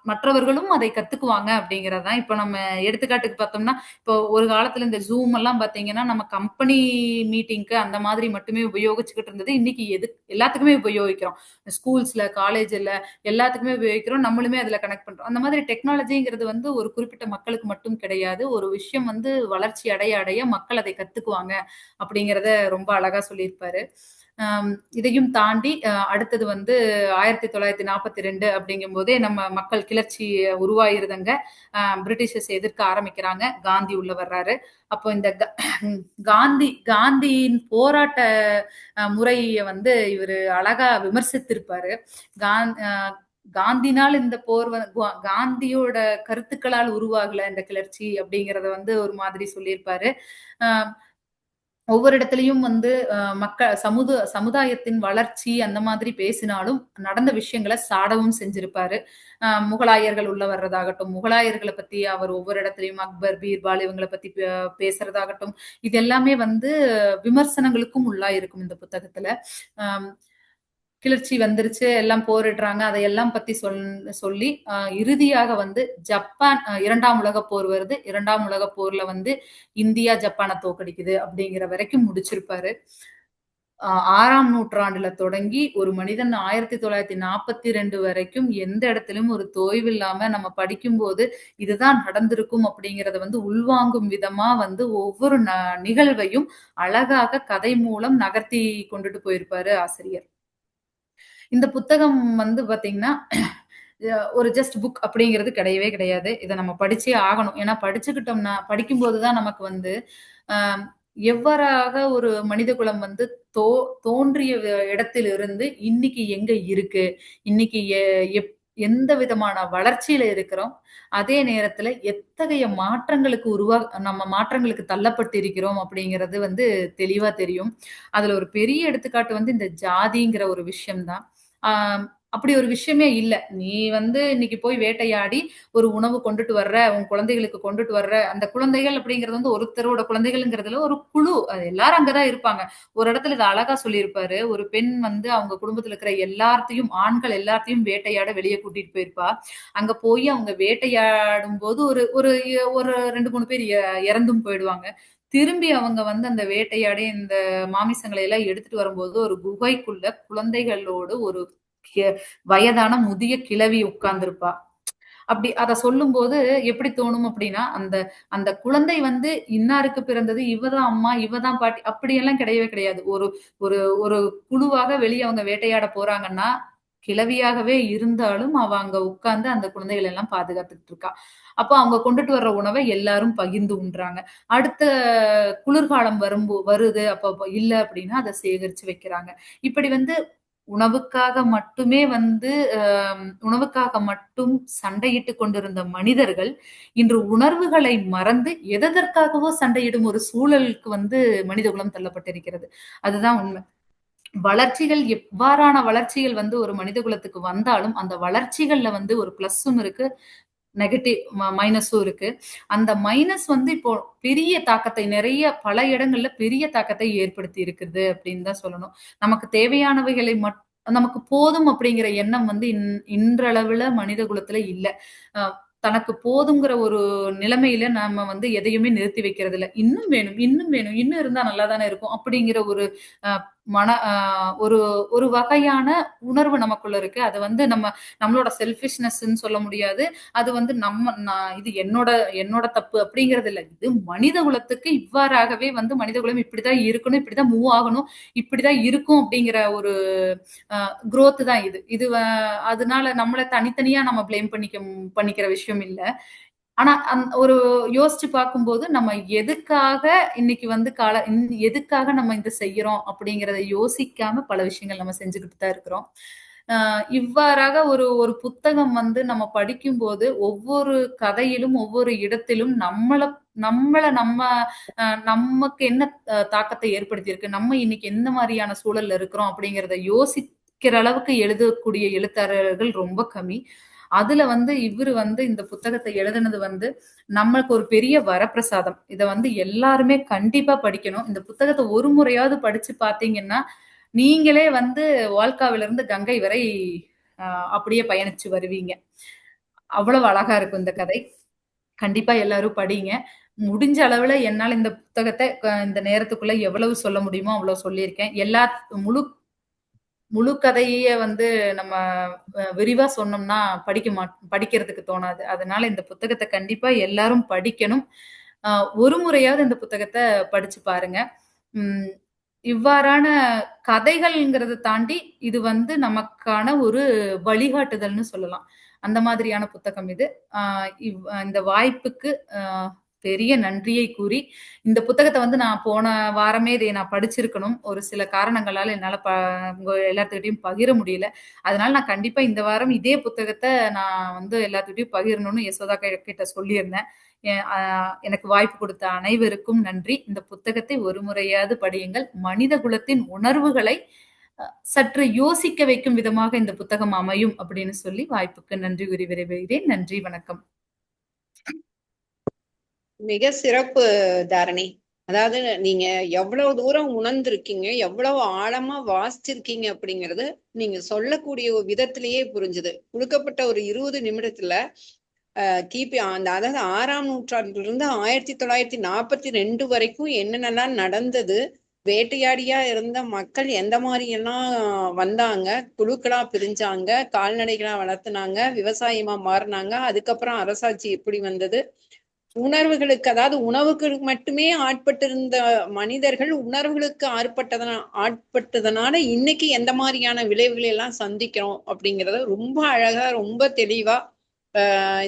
மற்றவர்களும் அதை கத்துக்குவாங்க அப்படிங்கிறது தான். இப்ப நம்ம எடுத்துக்காட்டுக்கு பார்த்தோம்னா, இப்போ ஒரு காலத்துல இந்த Zoom எல்லாம் பார்த்தீங்கன்னா, நம்ம கம்பெனி மீட்டிங்க்கு அந்த மாதிரி மட்டுமே உபயோகிச்சுக்கிட்டு இருந்தது. இன்னைக்கு எல்லாத்துக்குமே உபயோகிக்கிறோம். ஸ்கூல்ஸ்ல, காலேஜ்ல எல்லாத்துக்குமே உபயோகிக்கிறோம். நம்மளுமே அதுல கனெக்ட் பண்றோம். அந்த மாதிரி டெக்னாலஜிங்கிறது வந்து ஒரு குறிப்பிட்ட மக்களுக்கு மட்டும் கிடையாது. ஒரு விஷயம் வந்து வளர்ச்சி அடைய அடைய மக்கள் அதை கத்துக்குவாங்க அப்படிங்கிறத ரொம்ப அழகா சொல்லியிருப்பாரு. இதையும் தாண்டி அடுத்தது வந்து 1942 அப்படிங்கும்போதே நம்ம மக்கள் கிளர்ச்சி உருவாயிருதுங்க. பிரிட்டிஷர்ஸ் எதிர்க்க ஆரம்பிக்கிறாங்க. காந்தி உள்ள வர்றாரு. அப்போ இந்த காந்தியின் போராட்ட முறைய வந்து இவரு அழகா விமர்சித்திருப்பாரு. காந் அ காந்தினால் இந்த போர் காந்தியோட கருத்துக்களால் உருவாகல இந்த கிளர்ச்சி அப்படிங்கிறத வந்து ஒரு மாதிரி சொல்லியிருப்பாரு. அ ஒவ்வொரு இடத்துலயும் வந்து சமுதாயத்தின் வளர்ச்சி அந்த மாதிரி பேசினாலும், நடந்த விஷயங்கள சாடவும் செஞ்சிருப்பாரு. முகலாயர்கள் உள்ள வர்றதாகட்டும், முகலாயர்கள பத்தி அவர் ஒவ்வொரு இடத்துலயும் அக்பர், பீர்பால் இவங்கள பத்தி பேசுறதாகட்டும், இது எல்லாமே வந்து விமர்சனங்களுக்கும் உள்ளாயிருக்கும் இந்த புத்தகத்துல. அம் கிளர்ச்சி வந்துருச்சு, எல்லாம் போரிடுறாங்க. அதையெல்லாம் பத்தி சொல்லி இறுதியாக வந்து ஜப்பான் 2ஆம் உலகப் போர் வருது. 2ஆம் உலகப் போர்ல வந்து இந்தியா ஜப்பான தோற்கடிக்குது அப்படிங்கிற வரைக்கும் முடிச்சிருப்பாரு. 6ஆம் நூற்றாண்டுல தொடங்கி ஒரு மனிதன் 1942 வரைக்கும் எந்த இடத்திலும் ஒரு தொய்வில்லாம நம்ம படிக்கும்போது, இதுதான் நடந்திருக்கும் அப்படிங்கிறத வந்து உள்வாங்கும் விதமா வந்து ஒவ்வொரு நிகழ்வையும் அழகாக கதை மூலம் நகர்த்தி கொண்டுட்டு போயிருப்பாரு ஆசிரியர். இந்த புத்தகம் வந்து பார்த்தீங்கன்னா, ஒரு ஜஸ்ட் புக் அப்படிங்கிறது கிடையவே கிடையாது. இத நம்ம படிச்சே ஆகணும். ஏன்னா படிக்கும்போது தான் நமக்கு வந்து, அ எவ்வாறாக ஒரு மனிதகுலம் வந்து தோ தோன்றிய இடத்திலிருந்து இன்னைக்கு எங்க இருக்கு? இன்னைக்கு எந்த விதமான வளர்ச்சியில இருக்கிறோம்? அதே நேரத்துல எத்தகைய நம்ம மாற்றங்களுக்கு தள்ளப்பட்டிருக்கிறோம் அப்படிங்கிறது வந்து தெளிவா தெரியும். அதுல ஒரு பெரிய எடுத்துக்காட்டு வந்து இந்த ஜாதிங்கிற ஒரு விஷயம் தான். ஆ அப்படி ஒரு விஷயமே இல்ல. நீ வந்து இன்னைக்கு போய் வேட்டையாடி ஒரு உணவு கொண்டுட்டு வர்ற, உன் குழந்தைகளுக்கு கொண்டுட்டு வர்ற, அந்த குழந்தைகள் அப்படிங்கிறது வந்து ஒருத்தரோட குழந்தைகள்ங்கிறதுல ஒரு குழு. அது எல்லாரும் அங்க தான் இருப்பாங்க. ஒரு இடத்துல இத அழகா சொல்லியிருப்பாரு. ஒரு பெண் வந்து அவங்க குடும்பத்துல இருக்கிற ஆண்கள் எல்லாத்தையும் வேட்டையாட வெளிய கூட்டிட்டு போயிருப்பா. அங்க போய் அவங்க வேட்டையாடும்போது ஒரு ஒரு ஒரு 2, 3 பேர் இறந்தும் போயிடுவாங்க. திரும்பி அவங்க வந்து அந்த வேட்டையாடி இந்த மாமிசங்களை எல்லாம் எடுத்துட்டு வரும்போது ஒரு குகைக்குள்ள குழந்தைகளோடு ஒரு கெ- வயதான முதிய கிழவி உட்கார்ந்திருப்பா. அப்படி அத சொல்லும்போது எப்படி தோணும் அப்படின்னா, அந்த அந்த குழந்தை வந்து இன்னாருக்கு பிறந்தது, இவதான் அம்மா, இவதான் பாட்டி அப்படியெல்லாம் கிடையவே கிடையாது. ஒரு ஒரு ஒரு குழுவாக வெளிய அவங்க வேட்டையாட போறாங்கன்னா, கிழவியாகவே இருந்தாலும் அவ அங்க உட்கார்ந்து அந்த குழந்தைகள் எல்லாம் பாதுகாத்துக்கிட்டு இருக்கா. அப்போ அவங்க கொண்டுட்டு வர்ற உணவை எல்லாரும் பகிர்ந்து உண்றாங்க. அடுத்த குளிர்காலம் வருது. அப்ப இல்ல அப்படின்னா அத சேகரிச்சு வைக்கிறாங்க. இப்படி வந்து உணவுக்காக மட்டுமே உணவுக்காக மட்டும் சண்டையிட்டு கொண்டிருந்த மனிதர்கள் இன்று உணர்வுகளை மறந்து எதற்காகவோ சண்டையிடும் ஒரு சூழலுக்கு மனித குலம் தள்ளப்பட்டிருக்கிறது. அதுதான் உண்மை. வளர்ச்சிகள் எவ்வாறான வளர்ச்சிகள் ஒரு மனித குலத்துக்கு வந்தாலும் அந்த வளர்ச்சிகள்ல ஒரு பிளஸும் இருக்கு, நெகட்டிவ் மைனஸும் இருக்கு. அந்த மைனஸ் இப்போ பெரிய தாக்கத்தை பல இடங்கள்ல பெரிய தாக்கத்தை ஏற்படுத்தி இருக்குது அப்படின்னு தான் சொல்லணும். நமக்கு தேவையானவைகளை நமக்கு போதும் அப்படிங்கிற எண்ணம் இன்றளவுல மனித குலத்துல இல்ல. தனக்கு போதுங்கிற ஒரு நிலைமையில நாம எதையுமே நிறுத்தி வைக்கிறது இல்ல. இன்னும் வேணும், இன்னும் வேணும், இன்னும் இருந்தா நல்லா தானே இருக்கும் அப்படிங்கிற ஒரு ஒரு வகையான உணர்வு நமக்குள்ள இருக்கு. அது நம்மளோட செல்ஃபிஷ்னஸ்ன்னு சொல்ல முடியாது. அது இது என்னோட தப்பு அப்படிங்கிறது இல்ல. இது மனித குலத்துக்கு இவ்வாறாகவே மனித குலம் இப்படிதான் இருக்கணும், இப்படிதான் மூவ் ஆகணும், இப்படிதான் இருக்கும் அப்படிங்கிற ஒரு குரோத் தான் இது. அதனால நம்மள தனித்தனியா நம்ம பிளேம் பண்ணிக்கிற விஷயம் இல்ல. ஆனா ஒரு யோசிச்சு பார்க்கும்போது நம்ம எதுக்காக இன்னைக்கு எதுக்காக நம்ம இதை செய்யறோம் அப்படிங்கறத யோசிக்காம பல விஷயங்கள் நம்ம செஞ்சுக்கிட்டு தான் இருக்கிறோம். இவ்வாறாக ஒரு புத்தகம் நம்ம படிக்கும்போது ஒவ்வொரு கதையிலும் ஒவ்வொரு இடத்திலும் நமக்கு என்ன தாக்கத்தை ஏற்படுத்தியிருக்கு, நம்ம இன்னைக்கு என்ன மாதிரியான சூழல்ல இருக்கிறோம் அப்படிங்கறத யோசிக்கிற அளவுக்கு எழுதக்கூடிய எழுத்தாளர்கள் ரொம்ப கம்மி. அதுல இவரு இந்த புத்தகத்தை எழுதுனது நம்மளுக்கு ஒரு பெரிய வரப்பிரசாதம். இத எல்லாருமே கண்டிப்பா படிக்கணும். இந்த புத்தகத்தை ஒரு முறையாவது படிச்சு பாத்தீங்கன்னா நீங்களே வால்காவிலிருந்து கங்கை வரை அப்படியே பயணிச்சு வருவீங்க. அவ்வளவு அழகா இருக்கும் இந்த கதை. கண்டிப்பா எல்லாரும் படிங்க. முடிஞ்ச அளவுல என்னால இந்த புத்தகத்தை இந்த நேரத்துக்குள்ள எவ்வளவு சொல்ல முடியுமோ அவ்வளவு சொல்லியிருக்கேன். முழு கதைய நம்ம விரிவா சொன்னோம்னா படிக்கிறதுக்கு தோணாது. அதனால இந்த புத்தகத்தை கண்டிப்பா எல்லாரும் படிக்கணும். ஒரு முறையாவது இந்த புத்தகத்தை படிச்சு பாருங்க. இவ்வாறான கதைகள்ங்கிறத தாண்டி இது நமக்கான ஒரு வழிகாட்டுதல்னு சொல்லலாம். அந்த மாதிரியான புத்தகம் இது. இந்த வாய்ப்புக்கு பெரிய நன்றியை கூறி, இந்த புத்தகத்தை நான் போன வாரமே இதை நான் படிச்சிருக்கணும். ஒரு சில காரணங்களால என்னால உங்க எல்லாத்துக்கிட்டையும் பகிர முடியல. அதனால நான் கண்டிப்பா இந்த வாரம் இதே புத்தகத்தை நான் எல்லாத்துக்கிட்டையும் பகிரணும்னு யசோதா கிட்ட சொல்லியிருந்தேன். எனக்கு வாய்ப்பு கொடுத்த அனைவருக்கும் நன்றி. இந்த புத்தகத்தை ஒரு முறையாவது படியுங்கள். மனித குலத்தின் உணர்வுகளை சற்று யோசிக்க வைக்கும் விதமாக இந்த புத்தகம் அமையும் அப்படின்னு சொல்லி வாய்ப்புக்கு நன்றி கூறி விரைவுகிறேன். நன்றி, வணக்கம். மிக சிறப்பு தாரணி. அதாவது நீங்க எவ்வளவு தூரம் உணர்ந்திருக்கீங்க, எவ்வளவு ஆழமா வாசிச்சிருக்கீங்க அப்படிங்கிறது நீங்க சொல்லக்கூடிய விதத்திலேயே புரிஞ்சுது. கொடுக்கப்பட்ட ஒரு 20 நிமிடத்துல கிபி அதாவது 6ஆம் நூற்றாண்டிலிருந்து 1942 வரைக்கும் என்னென்னலாம் நடந்தது, வேட்டையாடியா இருந்த மக்கள் எந்த மாதிரி எல்லாம் வந்தாங்க, குழுக்களா பிரிஞ்சாங்க, கால்நடைகளா வளர்த்துனாங்க, விவசாயமா மாறினாங்க, அதுக்கப்புறம் அரசாட்சி எப்படி வந்தது, உணர்வுகளுக்கு அதாவது உணவுக்கு மட்டுமே ஆட்பட்டிருந்த மனிதர்கள் உணர்வுகளுக்கு ஆட்பட்டதனால இன்னைக்கு எந்த மாதிரியான விளைவுகளை எல்லாம் சந்திக்கிறோம் அப்படிங்கறத ரொம்ப அழகா ரொம்ப தெளிவா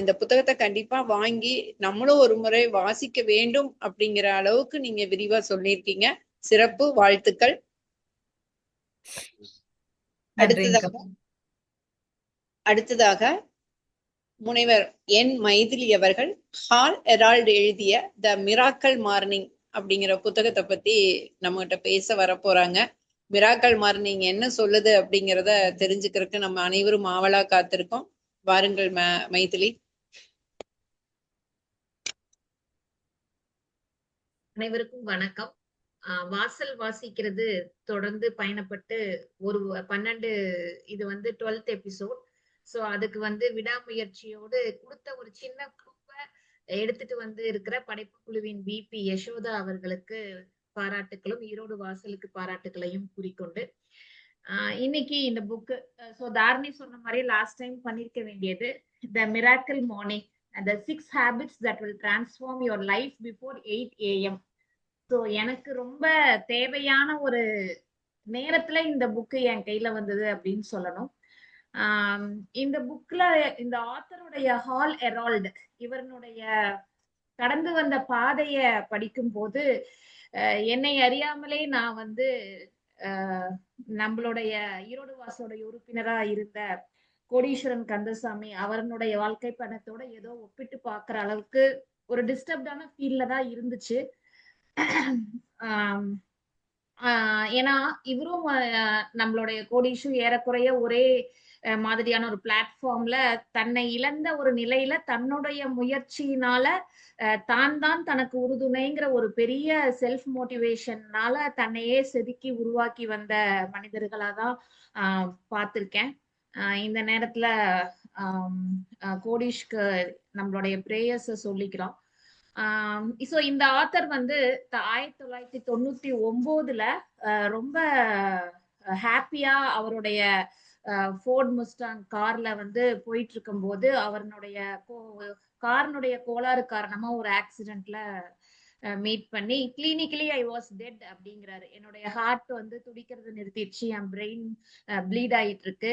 இந்த புத்தகத்தை கண்டிப்பா வாங்கி நம்மளும் ஒரு முறை வாசிக்க வேண்டும் அப்படிங்கிற அளவுக்கு நீங்க விரிவா சொல்லியிருக்கீங்க. சிறப்பு, வாழ்த்துக்கள். அடுத்ததாக முனைவர் என் மைதிலி அவர்கள் ஹால் ஹெரால்டு எழுதிய த மிராக்கல் மார்னிங் அப்படிங்கிற புத்தகத்தை பத்தி நம்ம கிட்ட பேச வர போறாங்க. மிராக்கல் மார்னிங் என்ன சொல்லுது அப்படிங்கிறத தெரிஞ்சுக்கிறதுக்கு நம்ம அனைவரும் ஆவலா காத்திருக்கோம். வாருங்கள் மைதிலி. அனைவருக்கும் வணக்கம். வாசல் வாசிக்கிறது தொடர்ந்து பயணப்பட்டு ஒரு 12 இது 12th எபிசோட். சோ அதுக்கு விடாமுயற்சியோடு கொடுத்த ஒரு சின்ன குரூப்பை எடுத்துட்டு இருக்கிற படைப்பு குழுவின் பிபி யசோதா அவர்களுக்கு பாராட்டுக்களும் ஈரோடு வாசலுக்கு பாராட்டுக்களையும் கூறிக்கொண்டு இன்னைக்கு இந்த புக்கு தாரணி சொன்ன மாதிரி லாஸ்ட் டைம் பண்ணிருக்க வேண்டியது த miracle morning and the 6 habits that will transform your life before 8 AM. So எனக்கு ரொம்ப தேவையான ஒரு நேரத்துல இந்த புக்கு என் கையில வந்தது அப்படின்னு சொல்லணும். இந்த புக்ல இந்த ஆத்தருடைய ஹால் ஹெரால்டு இவருடைய கடந்து வந்த பாதைய படிக்கும் போது என்னை அறியாமலே நான் நம்மளுடைய ஈரோடு வாசலுடைய உறுப்பினரா இருந்த கோடீஸ்வரன் கந்தசாமி அவருடைய வாழ்க்கை பயணத்தோட ஏதோ ஒப்பிட்டு பாக்குற அளவுக்கு ஒரு டிஸ்டர்ப்டான ஃபீல்ல தான் இருந்துச்சு. ஏன்னா இவரும் நம்மளுடைய கோடீஷு ஏறக்குறைய ஒரே மாதிரியான ஒரு பிளாட்ஃபார்ம்ல தன்னை இழந்த ஒரு நிலையில தன்னுடைய முயற்சியினால தான் தனக்கு உறுதுணைங்கிற ஒரு பெரிய செல்ஃப் மோட்டிவேஷன்னால தன்னையே செதுக்கி உருவாக்கி வந்த மனிதர்களா தான் பார்த்திருக்கேன். இந்த நேரத்துல கோடீஷ்க்கு நம்மளுடைய பிரேயர்ஸ சொல்லிக்கிறோம். சோ இந்த ஆத்தர் வந்து 1999 ரொம்ப ஹாப்பியா அவருடைய ஃபோர்ட் முஸ்டாங் கார்ல வந்து போயிட்டு இருக்கும் போது அவருடைய காரனுடைய கோளாறு காரணமா ஒரு ஆக்சிடென்ட்ல மீட் பண்ணி கிளினிக்கலி ஐ வாஸ் டெட் அப்படிங்கிறாரு. என்னுடைய ஹார்ட் வந்து துடிக்கிறது நிறுத்திடுச்சு, என் பிரெயின் ப்ளீட் ஆயிட்டு இருக்கு,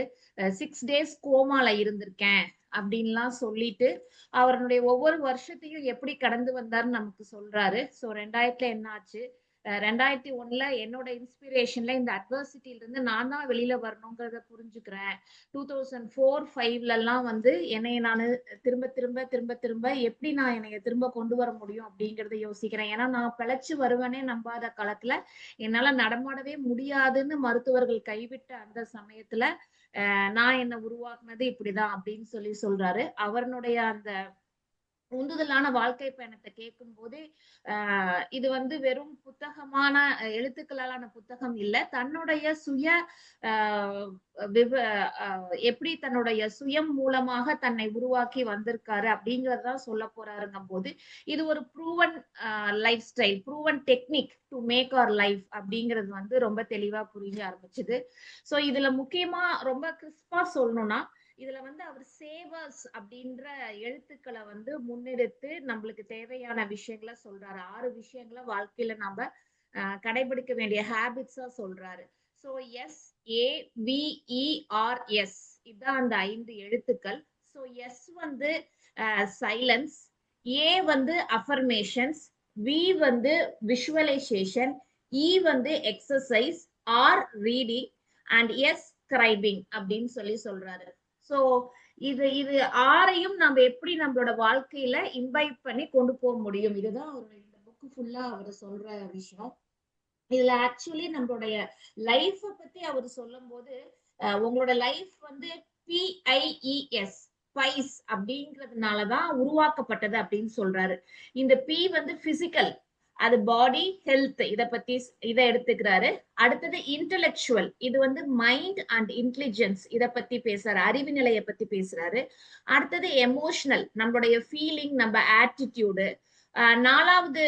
6 days கோமால இருந்திருக்கேன் அப்படின்லாம் சொல்லிட்டு அவருடைய ஒவ்வொரு வருஷத்தையும் எப்படி கடந்து வந்தாருன்னு நமக்கு சொல்றாரு. ஸோ 2000 என்ன ஆச்சு, 2001 என்னோட இன்ஸ்பிரேஷன்ல இந்த அட்வர்சிட்டில இருந்து நான் தான் வெளியில வரணுங்கிறத புரிஞ்சுக்கிறேன். 2004-5 வந்து என்னைய நான் திரும்ப எப்படி நான் என்னைய திரும்ப கொண்டு வர முடியும் அப்படிங்கறத யோசிக்கிறேன். ஏன்னா நான் பிழைச்சு வருவேனே நம்பாத காலத்துல என்னால நடமாடவே முடியாதுன்னு மருத்துவர்கள் கைவிட்ட அந்த சமயத்துல நான் என்ன உருவாக்குனது இப்படிதான் அப்படின்னு சொல்றாரு. அவருடைய அந்த உந்துதலான வாழ்க்கை பயணத்தை கேட்கும் போது இது வந்து வெறும் புத்தகமான எழுத்துக்களாலான புத்தகம் இல்ல, தன்னுடைய சுய எப்படி தன்னுடைய சுயம் மூலமாக தன்னை உருவாக்கி வந்திருக்காரு அப்படிங்கறதான் சொல்ல போறாருங்கும் போது இது ஒரு proven life style, proven technique to make our life அப்படிங்கிறது வந்து ரொம்ப தெளிவா புரிய ஆரம்பிச்சுது. சோ இதுல முக்கியமா ரொம்ப கிறிஸ்பா சொல்லணும்னா இதுல வந்து அவர் சேவர்ஸ் அப்படின்ற எழுத்துக்களை வந்து முன்னிறுத்து நம்மளுக்கு தேவையான விஷயங்களை சொல்றாரு. 6 விஷயங்களை வாழ்க்கையில நாம கடைபிடிக்க வேண்டிய ஹேபிட்ஸா சொல்றாரு. சோ SAVERS இதுதான் அந்த 5 எழுத்துக்கள். சோ எஸ் வந்து சைலன்ஸ், ஏ வந்து அஃபர்மேஷன்ஸ், வி வந்து விஷுவலைசேஷன், இ வந்து exercise, R reading and S scribing அப்படின்னு சொல்றாரு. சோ இது 6ஐயும் நம்ம எப்படி நம்மளோட வாழ்க்கையில இம்பைப் பண்ணி கொண்டு போக முடியும், இதுதான் அவரோட இந்த புக்கு ஃபுல்லா அவர் சொல்ற விஷயம். இதுல ஆக்சுவலி நம்மளுடைய லைஃப பத்தி அவர் சொல்லும் போது உங்களோட லைஃப் வந்து PIES பைஸ் அப்படிங்கிறதுனாலதான் உருவாக்கப்பட்டது அப்படின்னு சொல்றாரு. இந்த பி வந்து பிசிக்கல், அது பாடி ஹெல்த், இதை எடுத்துக்கிறாரு. அடுத்தது இன்டெலெக்சுவல், இது வந்து மைண்ட் அண்ட் இன்டெலிஜென்ஸ், இத பத்தி பேசுறாரு, அறிவு நிலையை பத்தி பேசுறாரு. அடுத்தது எமோஷனல், நம்மளுடைய ஃபீலிங், நம்ம ஆட்டிடியூடு. 4வது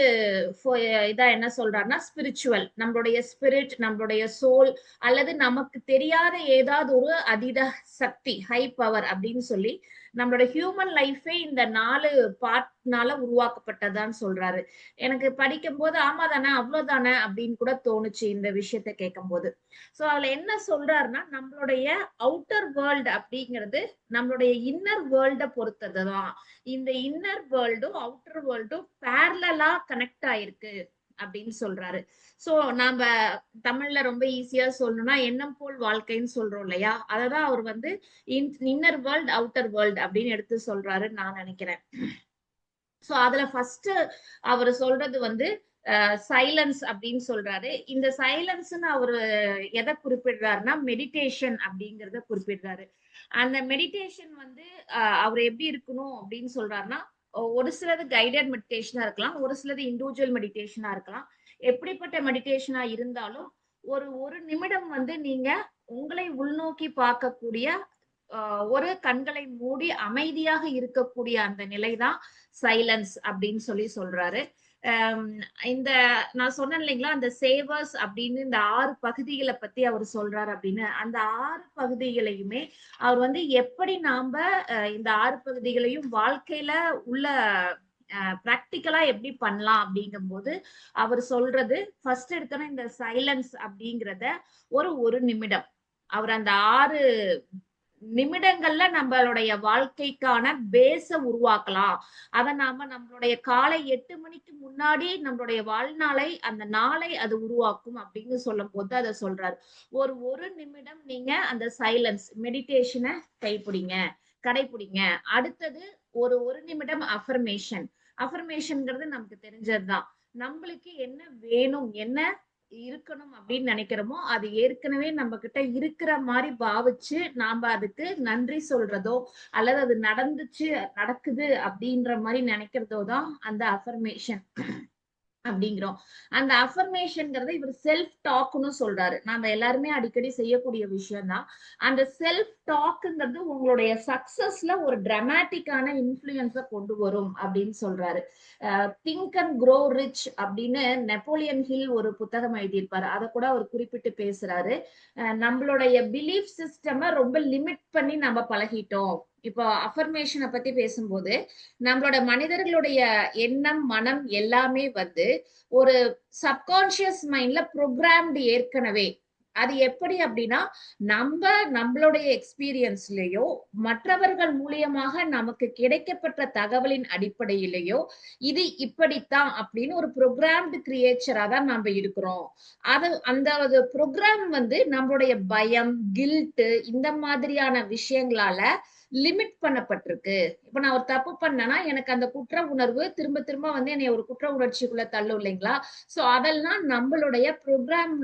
இதா என்ன சொல்றாருன்னா ஸ்பிரிச்சுவல், நம்மளுடைய ஸ்பிரிட், நம்மளுடைய சோல் அல்லது நமக்கு தெரியாத ஏதாவது ஒரு அதீத சக்தி, ஹை பவர் அப்படின்னு சொல்லி நம்மளோட ஹியூமன் லைஃபே இந்த 4 பார்ட்னால உருவாக்கப்பட்டதான்னு சொல்றாரு. எனக்கு படிக்கும் போது ஆமா தானே அவ்வளவுதானே அப்படின்னு கூட தோணுச்சு இந்த விஷயத்த கேட்கும் போது. சோ அதுல என்ன சொல்றாருன்னா நம்மளுடைய அவுட்டர் வேர்ல்டு அப்படிங்கிறது நம்மளுடைய இன்னர் வேர்ல்ட பொறுத்ததுதான். இந்த இன்னர் வேர்ல்டும் அவுட்டர் வேர்ல்டும் பேரலா கனெக்ட் ஆயிருக்கு அப்படின்னு சொல்றாரு. சோ நாம தமிழ்ல ரொம்ப ஈஸியா சொல்லணும்னா எண்ணம் போல் வாழ்க்கைன்னு சொல்றோம் இல்லையா, அததான் அவர் வந்து இன்னர் வேர்ல்ட் அவுட்டர் வேர்ல்ட் அப்படின்னு எடுத்து சொல்றாருன்னு நான் நினைக்கிறேன். சோ அதுல ஃபர்ஸ்ட் அவர் சொல்றது வந்து சைலன்ஸ் அப்படின்னு சொல்றாரு. இந்த சைலன்ஸ்ன்னு அவரு எதை குறிப்பிடுறாருன்னா மெடிடேஷன் அப்படிங்கறத குறிப்பிடுறாரு. அந்த மெடிடேஷன் வந்து அவர் எப்படி இருக்கணும் அப்படின்னு சொல்றாருன்னா ஒரு சிலது கைடட் மெடிடேஷனா இருக்கலாம், ஒரு சிலது இண்டிவிஜுவல் மெடிடேஷனா இருக்கலாம். எப்படிப்பட்ட மெடிடேஷனா இருந்தாலும் ஒரு நிமிடம் வந்து நீங்க உங்களை உள்நோக்கி பார்க்கக்கூடிய ஒரு கண்களை மூடி அமைதியாக இருக்கக்கூடிய அந்த நிலைதான் சைலன்ஸ் அப்படின்னு சொல்றாரு. இந்த நான் சொன்னேன் இல்லைங்களா அந்த சேவர்ஸ் அப்படின்னு இந்த 6 பகுதிகளை பத்தி அவர் சொல்றாரு அப்படின்னு. அந்த 6 பகுதிகளையுமே அவர் வந்து எப்படி நாம இந்த 6 பகுதிகளையும் வாழ்க்கையில உள்ள பிராக்டிக்கலா எப்படி பண்ணலாம் அப்படிங்கும் போது அவர் சொல்றது ஃபர்ஸ்ட் எடுத்தோன்னா இந்த சைலன்ஸ் அப்படிங்கிறத ஒரு நிமிடம் அவர் அந்த 6 நிமிடங்கள்ல நம்மளுடைய வாழ்க்கைக்கான பேஸ உருவாக்கலாம். அத நாம நம்மளுடைய காலை 8 மணிக்கு முன்னாடி நம்மளுடைய வாழ்நாளை அந்த நாளை அது உருவாக்கும் அப்படின்னு சொல்லும் போது அதை சொல்றாரு. ஒரு நிமிடம் நீங்க அந்த சைலன்ஸ் மெடிடேஷனை கடைபிடிங்க. அடுத்தது ஒரு நிமிடம் அஃபர்மேஷன்ங்கிறது நமக்கு தெரிஞ்சதுதான். நம்மளுக்கு என்ன வேணும், என்ன இருக்கணும் அப்படின்னு நினைக்கிறோமோ அது ஏற்கனவே நம்ம கிட்ட இருக்கிற மாதிரி பாவிச்சு நாம அதுக்கு நன்றி சொல்றதோ அல்லது அது நடக்குது அப்படின்ற மாதிரி நினைக்கிறதோ தான் அந்த அஃபர்மேஷன் அப்படிங்கிறோம். அந்த அஃபர்மேஷன்ங்கிறத இவர் செல்ஃப் டாக்னு சொல்றாரு. நாம எல்லாருமே அடிக்கடி செய்யக்கூடிய விஷயம் தான். அந்த செல்ஃப் டாக்ங்கிறது உங்களுடைய சக்சஸ்ல ஒரு டிராமாட்டிக்கான இன்ஃப்ளூயன்ஸ கொண்டு வரும் அப்படின்னு சொல்றாரு. திங்க் அண்ட் க்ரோ ரிச் அப்படின்னு நெப்போலியன் ஹில் ஒரு புத்தகம் எழுதியிருப்பாரு. அதை கூட அவர் குறிப்பிட்டு பேசுறாரு. நம்மளுடைய பிலீஃப் சிஸ்டமை ரொம்ப லிமிட் பண்ணி நம்ம பழகிட்டோம். இப்போ அஃபர்மேஷனை பத்தி பேசும்போது நம்மளோட மனிதர்களுடைய எண்ணம் மனம் எல்லாமே வந்து ஒரு சப்கான்சியஸ் மைண்ட்ல ப்ரோக்ராம்டு ஏற்கனவே. அது எப்படி அப்படின்னா நம்மளுடைய எக்ஸ்பீரியன்ஸ்லயோ மற்றவர்கள் மூலியமாக நமக்கு கிடைக்கப்பட்ட தகவலின் அடிப்படையிலேயோ இது இப்படித்தான் அப்படின்னு ஒரு ப்ரோக்ராம்டு கிரியேச்சரா தான் நம்ம இருக்கிறோம். அந்த ப்ரோக்ராம் வந்து நம்மளுடைய பயம், கில்ட் இந்த மாதிரியான விஷயங்களால லிமிட் பண்ணப்பட்டிருக்கு. இப்ப நான் ஒரு தப்பு பண்ணேன்னா எனக்கு அந்த குற்ற உணர்வு திரும்ப திரும்ப வந்து என்னை ஒரு குற்ற உணர்ச்சிக்குள்ள தள்ளும் இல்லைங்களா? சோ அதெல்லாம் நம்மளுடைய ப்ரோக்ராம்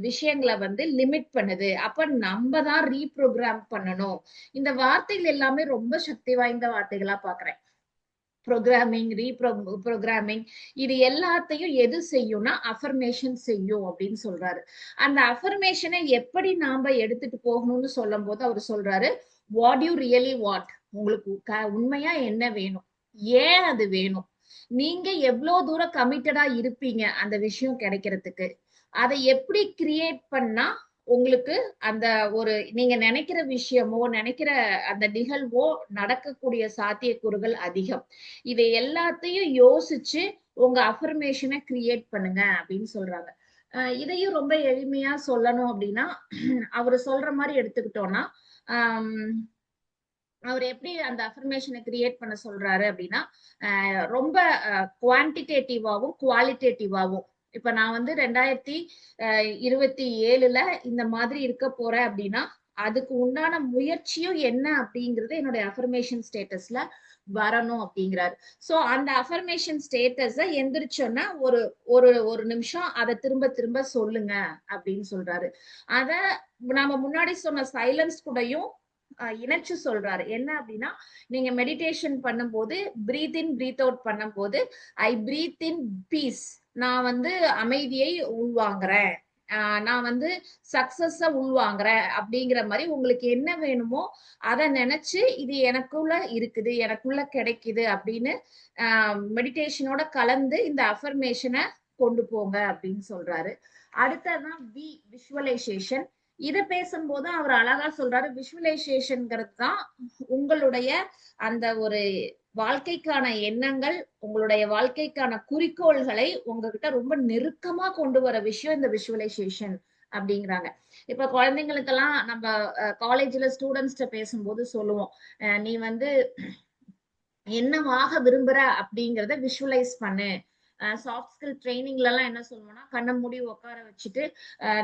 விஷயங்களை வந்து லிமிட் பண்ணுது. அப்ப நம்ம தான் ரீப்ரோக்ராம் பண்ணணும். இந்த வார்த்தைகள் எல்லாமே ரொம்ப சக்தி வாய்ந்த வார்த்தைகளா பாக்குறேன். ப்ரோக்ராமிங், ரீப்ரோக்ராமிங் இது எல்லாத்தையும் எது செய்யும்னா அஃபர்மேஷன் செய்யும் அப்படின்னு சொல்றாரு. அந்த அஃபர்மேஷனை எப்படி நாம எடுத்துட்டு போகணும்னு சொல்லும் போது அவர் சொல்றாரு, வாட் யூ ரியலி வாண்ட், உங்களுக்கு உண்மையா என்ன வேணும், ஏன் அது வேணும், நீங்க எவ்வளவு தூரம் கமிட்டடா இருப்பீங்க அந்த விஷயம் கிடைக்கிறதுக்கு, அதை எப்படி கிரியேட் பண்ணா உங்களுக்கு அந்த ஒரு நீங்க நினைக்கிற விஷயமோ நினைக்கிற அந்த நிகழ்வோ நடக்கக்கூடிய சாத்தியக்கூறுகள் அதிகம். இதை எல்லாத்தையும் யோசிச்சு உங்க அஃபர்மேஷனை கிரியேட் பண்ணுங்க அப்படின்னு சொல்றாங்க. இதையும் ரொம்ப எளிமையா சொல்லணும் அப்படின்னா அவரு சொல்ற மாதிரி எடுத்துக்கிட்டோம்னா அவர் எப்படி அந்த அஃபர்மேஷனை கிரியேட் பண்ண சொல்றாரு அப்படின்னா ரொம்ப குவான்டிடேட்டிவாவும் குவாலிட்டேட்டிவாவும். இப்ப நான் வந்து 2027 இந்த மாதிரி இருக்க போறேன் அப்படின்னா அதுக்கு உண்டான முயற்சியும் என்ன அப்படிங்கறது என்னுடைய அஃபர்மேஷன் ஸ்டேட்டஸ்ல வரணும் அப்படிங்கிறாரு. சோ அந்த அஃபர்மேஷன் ஸ்டேட்டஸ எந்திரிச்சோன்னா ஒரு நிமிஷம் அதை திரும்ப திரும்ப சொல்லுங்க அப்படின்னு சொல்றாரு. அத நாம முன்னாடி சொன்ன சைலன்ஸ் கூடயும் இணைச்சு சொல்றாரு. என்ன அப்படின்னா நீங்க மெடிடேஷன் பண்ணும்போது பிரீத் இன் பிரீத் அவுட் பண்ணும்போது ஐ பிரீத் இன் பீஸ், நான் வந்து அமைதியை உள்வாங்குறேன், நான் வந்து சக்சஸ உள்வாங்குறேன் அப்படிங்கிற மாதிரி உங்களுக்கு என்ன வேணுமோ அதை நினைச்சு இது எனக்குள்ள இருக்குது, எனக்குள்ள கிடைக்குது அப்படின்னு மெடிடேஷனோட கலந்து இந்த அஃபர்மேஷனை கொண்டு போங்க அப்படின்னு சொல்றாரு. அடுத்ததான் விஷுவலைசேஷன். இது பேசும்போது அவர் அழகா சொல்றாரு, விஷுவலைசேஷன்ங்கிறது தான் உங்களுடைய அந்த ஒரு வாழ்க்கைக்கான எண்ணங்கள், உங்களுடைய வாழ்க்கைக்கான குறிக்கோள்களை உங்ககிட்ட ரொம்ப நெருக்கமா கொண்டு வர விஷயம் இந்த விஷுவலைசேஷன் அப்படிங்கிறாங்க. இப்ப குழந்தைங்களுக்கெல்லாம் நம்ம காலேஜ்ல ஸ்டூடெண்ட்ஸ்ட பேசும்போது சொல்லுவோம், நீ வந்து என்னவாக விரும்புற அப்படிங்கிறத விஷுவலைஸ் பண்ணு. சாஃப்ட் ஸ்கில் ட்ரைனிங்ல எல்லாம் என்ன சொல்லுவோம்னா கண்ணை மூடி உட்கார வச்சுட்டு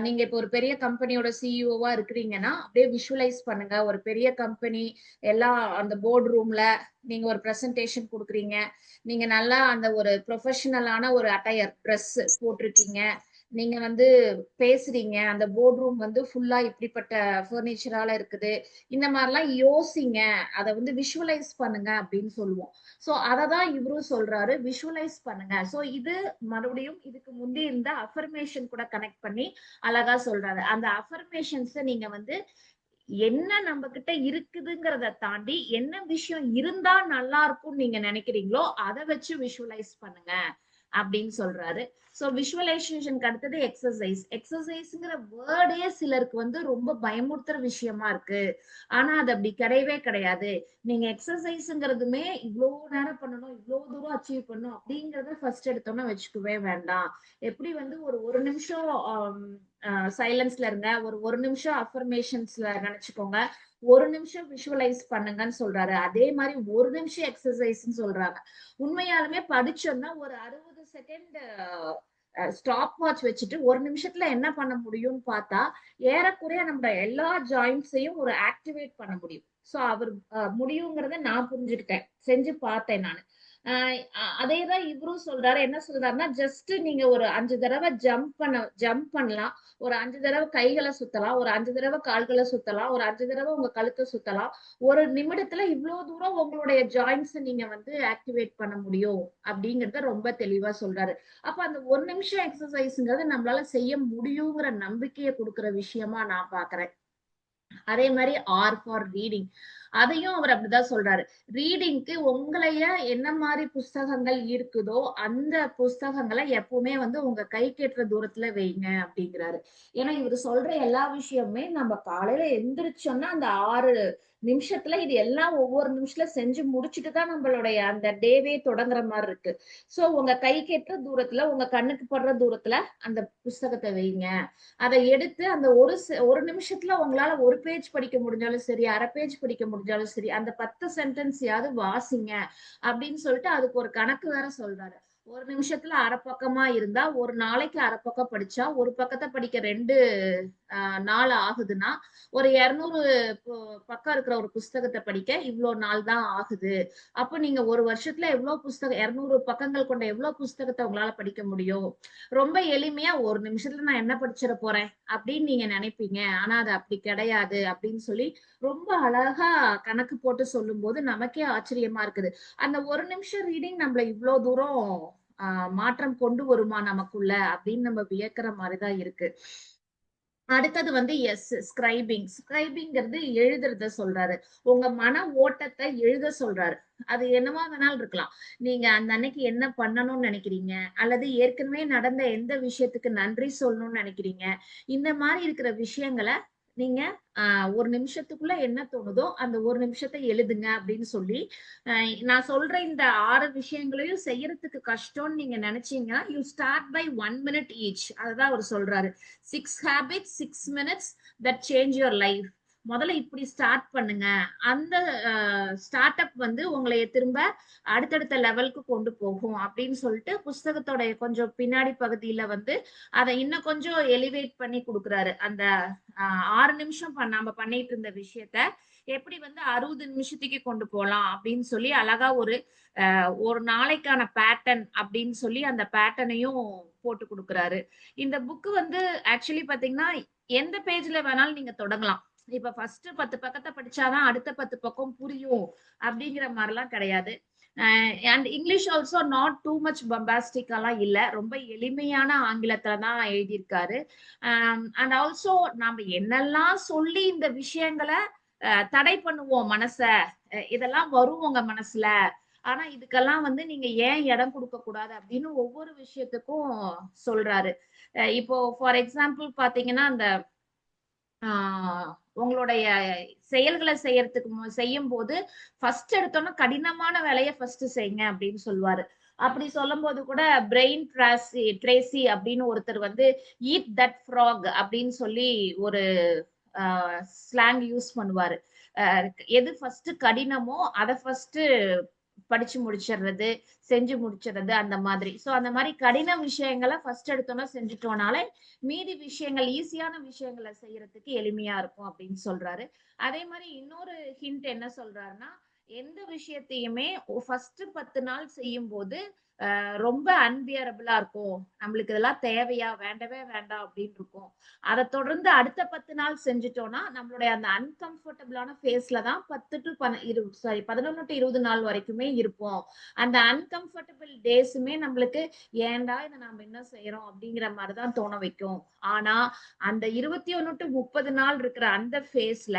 நீங்க இப்போ ஒரு பெரிய கம்பெனியோட சிஇஓவா இருக்கிறீங்கன்னா அப்படியே விஷுவலைஸ் பண்ணுங்க. ஒரு பெரிய கம்பெனி எல்லாம் அந்த போர்டு ரூம்ல நீங்க ஒரு பிரசன்டேஷன் கொடுக்குறீங்க, நீங்க நல்லா அந்த ஒரு ப்ரொஃபஷனலான ஒரு அட்டையர் ட்ரெஸ் போட்டிருக்கீங்க, நீங்க வந்து பேசுறீங்க, அந்த போர்ட் ரூம் வந்து ஃபுல்லா இப்படிப்பட்ட ஃபர்னிச்சரால இருக்குது, இந்த மாதிரிலாம் யோசிங்க, அதை வந்து விஷுவலைஸ் பண்ணுங்க அப்படின்னு சொல்லுவோம். சோ அததான் இவரும் சொல்றாரு, விஷுவலைஸ் பண்ணுங்க. சோ இது மறுபடியும் இதுக்கு முந்தி இருந்த அஃபர்மேஷன் கூட கனெக்ட் பண்ணி அழகா சொல்றாரு. அந்த அஃபர்மேஷன்ஸ நீங்க வந்து என்ன நம்ம கிட்ட இருக்குதுங்கிறத தாண்டி என்ன விஷயம் இருந்தா நல்லா இருக்கும்னு நீங்க நினைக்கிறீங்களோ அதை வச்சு விஷுவலைஸ் பண்ணுங்க அப்படின்னு சொல்றாரு. சோ விஷுவலைசேஷனுக்கு அடுத்தது எக்ஸசைஸ்ங்கிற வேர்டே சிலருக்கு வந்து ரொம்ப பயமுறுத்துற விஷயமா இருக்கு. ஆனா அது அப்படி கிடையவே கிடையாது. நீங்க எக்ஸசைஸ்ங்கிறதுமே இவ்வளவு நேரம் பண்ணணும், இவ்வளவு தூரம் அச்சீவ் பண்ணணும் அப்படிங்கறத ஃபர்ஸ்ட் எடுத்தோம்னா வச்சுக்கவே வேண்டாம். எப்படி வந்து ஒரு நிமிஷம் சைலன்ஸ்ல இருங்க, ஒரு நிமிஷம் அஃபர்மேஷன்ஸ்ல நினைச்சுக்கோங்க, 1 நிமிஷம் விஷுவலைஸ் பண்ணுங்கன்னு சொல்றாரு. அதே மாதிரி 1 நிமிஷம் எக்ஸசைஸ்ன்னு சொல்றாங்க. உண்மையாலுமே படிச்சோம்னா ஒரு 60 செகண்ட் ஸ்டாப் வாட்ச் வச்சுட்டு 1 நிமிஷத்துல என்ன பண்ண முடியும்னு பார்த்தா ஏறக்குறைய நம்ம எல்லா ஜாயிண்ட்ஸையும் ஒரு ஆக்டிவேட் பண்ண முடியும். சோ அவர் முடியுங்கிறத நான் புரிஞ்சுக்கிட்டேன், செஞ்சு பார்த்தேன் நான். அதேதான் இவரும் சொல்றாரு. என்ன சொல்றாருன்னா, ஜஸ்ட் நீங்க ஒரு 5 தடவை ஜம்ப் பண்ணலாம், ஒரு 5 தடவை கைகளை சுத்தலாம், ஒரு 5 தடவை கால்களை சுத்தலாம், ஒரு 5 தடவை உங்க கழுத்தை சுத்தலாம். ஒரு நிமிடத்துல இவ்வளவு தூரம் உங்களுடைய ஜாயிண்ட்ஸ் நீங்க வந்து ஆக்டிவேட் பண்ண முடியும் அப்படிங்கறத ரொம்ப தெளிவா சொல்றாரு. அப்ப அந்த 1 நிமிஷம் எக்ஸசைஸ்ங்கிறது நம்மளால செய்ய முடியுங்கிற நம்பிக்கையை கொடுக்கிற விஷயமா நான் பாக்குறேன். அதே மாதிரி ஆர் ஃபார் ரீடிங், அதையும் அவர் அப்படிதான் சொல்றாரு. ரீடிங்க்கு உங்களைய என்ன மாதிரி புஸ்தகங்கள் இருக்குதோ அந்த புஸ்தகங்களை எப்பவுமே வந்து உங்க கை கெட்டுற தூரத்துல வைங்க அப்படிங்கிறாரு. ஏன்னா இவர் சொல்ற எல்லா விஷயமுமே நம்ம காலையில எந்திரிச்சோம்னா அந்த 6 நிமிஷத்துல இது எல்லாம் ஒவ்வொரு நிமிஷத்துல செஞ்சு முடிச்சுட்டு தான் நம்மளுடைய அந்த டேவே தொடங்குற மாதிரி இருக்கு. சோ உங்க கை கெட்டுற தூரத்துல, உங்க கண்ணுக்கு படுற தூரத்துல அந்த புஸ்தகத்தை வைங்க. அதை எடுத்து அந்த ஒரு நிமிஷத்துல உங்களால ஒரு பேஜ் படிக்க முடிஞ்சாலும் சரி, அரை பேஜ் படிக்க முடிஞ்சாலும் சரி, அந்த 10 சென்டென்ஸையாவது வாசிங்க அப்படின்னு சொல்லிட்டு அதுக்கு ஒரு கணக்கு வேற சொல்றாரு. ஒரு நிமிஷத்துல அரை பக்கமா இருந்தா ஒரு நாளைக்கு அரை பக்கம் படிச்சா ஒரு பக்கத்தை படிக்க 2 நாள் ஆகுதுன்னா ஒரு 200 பக்கம் இருக்கிற ஒரு புஸ்தகத்தை படிக்க இவ்வளவு நாள் தான் ஆகுது. அப்ப நீங்க ஒரு வருஷத்துல எவ்வளவு புஸ்தகம், 200 பக்கங்கள் கொண்ட எவ்வளவு புஸ்தகத்தை உங்களால படிக்க முடியும்? ரொம்ப எளிமையா ஒரு நிமிஷத்துல நான் என்ன படிச்சிட போறேன் அப்படின்னு நீங்க நினைப்பீங்க. ஆனா அது அப்படி கிடையாது அப்படின்னு சொல்லி ரொம்ப அழகா கணக்கு போட்டு சொல்லும் போது நமக்கே ஆச்சரியமா இருக்குது. அந்த 1 நிமிஷம் ரீடிங் நம்மள இவ்வளவு தூரம் மாற்றம் கொண்டு வருமா நமக்குள்ள அப்படின்னு நம்ம வியக்கிற மாதிரிதான் இருக்கு. அடுத்தது வந்து ஸ்கிரைபிங்கிறது எழுதுறத சொல்றாரு. உங்க மன ஓட்டத்தை எழுத சொல்றாரு. அது என்னவா வேணாலும் இருக்கலாம். நீங்க அந்த அன்னைக்கு என்ன பண்ணணும்னு நினைக்கிறீங்க, அல்லது ஏற்கனவே நடந்த எந்த விஷயத்துக்கு நன்றி சொல்லணும்னு நினைக்கிறீங்க, இந்த மாதிரி இருக்கிற விஷயங்களை நீங்க ஒரு நிமிஷத்துக்குள்ள என்ன தோணுதோ அந்த ஒரு நிமிஷத்தை எழுதுங்க அப்படின்னு சொல்லி, நான் சொல்ற இந்த 6 விஷயங்களையும் செய்யறதுக்கு கஷ்டம்னு நீங்க நினைச்சீங்கன்னா you start by 1 minute each. அதுதான் அவர் சொல்றாரு. 6 habits 6 minutes that change your life. முதல்ல இப்படி ஸ்டார்ட் பண்ணுங்க. அந்த ஸ்டார்ட் அப் வந்து உங்களை திரும்ப அடுத்தடுத்த லெவலுக்கு கொண்டு போகும் அப்படின்னு சொல்லிட்டு புஸ்தகத்தோட கொஞ்சம் பின்னாடி பகுதியில வந்து அதை இன்னும் கொஞ்சம் எலிவேட் பண்ணி கொடுக்குறாரு. அந்த 6 நிமிஷம் நம்ம பண்ணிட்டு இருந்த விஷயத்த எப்படி வந்து 60 நிமிஷத்துக்கு கொண்டு போலாம் அப்படின்னு சொல்லி அழகா ஒரு நாளைக்கான பேட்டர்ன் அப்படின்னு சொல்லி அந்த பேட்டர்னையும் போட்டு கொடுக்குறாரு. இந்த புக்கு வந்து ஆக்சுவலி பாத்தீங்கன்னா எந்த பேஜ்ல வேணாலும் நீங்க தொடங்கலாம். இப்ப ஃபர்ஸ்ட் 10 பக்கத்தை படிச்சாதான் அடுத்த 10 பக்கம் புரியும் அப்படிங்கிற மாதிரிலாம் கிடையாது. And English also not too much பம்பாஸ்டிக்காலாம் இல்ல, ரொம்ப எளிமையான ஆங்கிலத்துலதான் எழுதியிருக்காரு. அண்ட் ஆல்சோ நாம என்னெல்லாம் சொல்லி இந்த விஷயங்களை தடை பண்ணுவோம் மனச, இதெல்லாம் வரும் உங்க மனசுல, ஆனா இதுக்கெல்லாம் வந்து நீங்க ஏன் இடம் கொடுக்க கூடாது அப்படின்னு ஒவ்வொரு விஷயத்துக்கும் சொல்றாரு. இப்போ ஃபார் எக்ஸாம்பிள் பாத்தீங்கன்னா அந்த உங்களுடைய செயல்களை செய்யும் போது ஃபர்ஸ்ட் எடுத்தோம்னா கடினமான வேலையை ஃபர்ஸ்ட் செய்யுங்க அப்படின்னு சொல்லுவாரு. அப்படி சொல்லும் போது கூட பிரெயின் ட்ரேசி அப்படின்னு ஒருத்தர் வந்து ஈட் தட் ஃப்ராக் அப்படின்னு சொல்லி ஒரு ஸ்லாங் யூஸ் பண்ணுவாரு. எது ஃபர்ஸ்ட் கடினமோ அதை ஃபர்ஸ்ட் படிச்சு முடிச்சிடுறது, செஞ்சு முடிச்சிடுறது, அந்த மாதிரி. சோ அந்த மாதிரி கடின விஷயங்களை ஃபர்ஸ்ட் எடுத்தோம்னா செஞ்சுட்டோம்னாலே மீதி விஷயங்கள், ஈஸியான விஷயங்களை செய்யறதுக்கு எளிமையா இருக்கும் அப்படின்னு சொல்றாரு. அதே மாதிரி இன்னொரு ஹிண்ட் என்ன சொல்றாருன்னா, எந்த விஷயத்தையுமே ஃபர்ஸ்ட் 10 நாள் செய்யும் போது ரொம்ப அன்பியரபிளா இருக்கும், நம்மளுக்கு இதெல்லாம் தேவையா, வேண்டவே வேண்டாம் அப்படின்னு இருக்கும். அதை தொடர்ந்து அடுத்த 10 நாள் செஞ்சுட்டோம்னா நம்மளுடைய அந்த அன்கம்ஃபர்டபுளான ஃபேஸ்ல தான் 11 to 20 நாள் வரைக்குமே இருப்போம். அந்த அன்கம்ஃபர்டபுள் டேஸுமே நம்மளுக்கு ஏன்டா இதை நம்ம என்ன செய்யறோம் அப்படிங்கிற மாதிரிதான் தோண வைக்கும். ஆனா அந்த 21 to 30 நாள் இருக்கிற அந்த ஃபேஸ்ல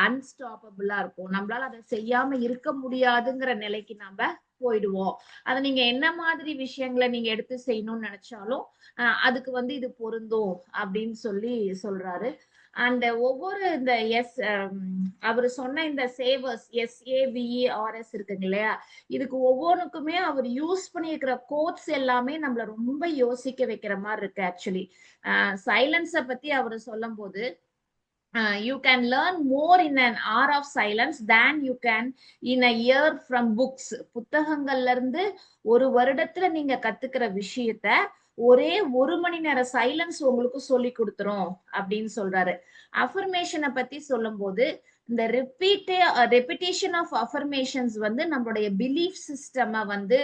அன்ஸ்டாப்பபிளா இருக்கும். நம்மளால அதை செய்யாம இருக்க முடியாதுங்கிற நிலைக்கு நாம போயிடுவோம். அதை நீங்க என்ன மாதிரி விஷயங்களை நீங்க எடுத்து செய்யணும்னு நினைச்சாலும் அதுக்கு வந்து இது பொருந்தும் அப்படின்னு சொல்லி சொல்றாரு. அண்ட் ஒவ்வொரு இந்த அவர் சொன்ன இந்த சேவர்ஸ் SAVERS இருக்குங்க இல்லையா, இதுக்கு ஒவ்வொன்றுக்குமே அவர் யூஸ் பண்ணியிருக்கிற கோட்ஸ் எல்லாமே நம்மள ரொம்ப யோசிக்க வைக்கிற மாதிரி இருக்கு. ஆக்சுவலி சைலன்ஸை பத்தி அவர் சொல்லும் போது you can learn more in an hour of silence than you can in a year from books. புத்தகங்கள்ல இருந்து ஒரு வருடத்துல நீங்க கத்துக்கிற விஷயத்த ஒரே 1 மணி நேர சைலன்ஸ் உங்களுக்கு சொல்லி கொடுத்துரும் அப்படின்னு சொல்றாரு. அஃபர்மேஷனை பத்தி சொல்லும் போது இந்த ரெப்பிட்டேஷன் ஆஃப் அஃபர்மேஷன்ஸ் வந்து நம்மளுடைய பிலீஃப் சிஸ்டம் வந்து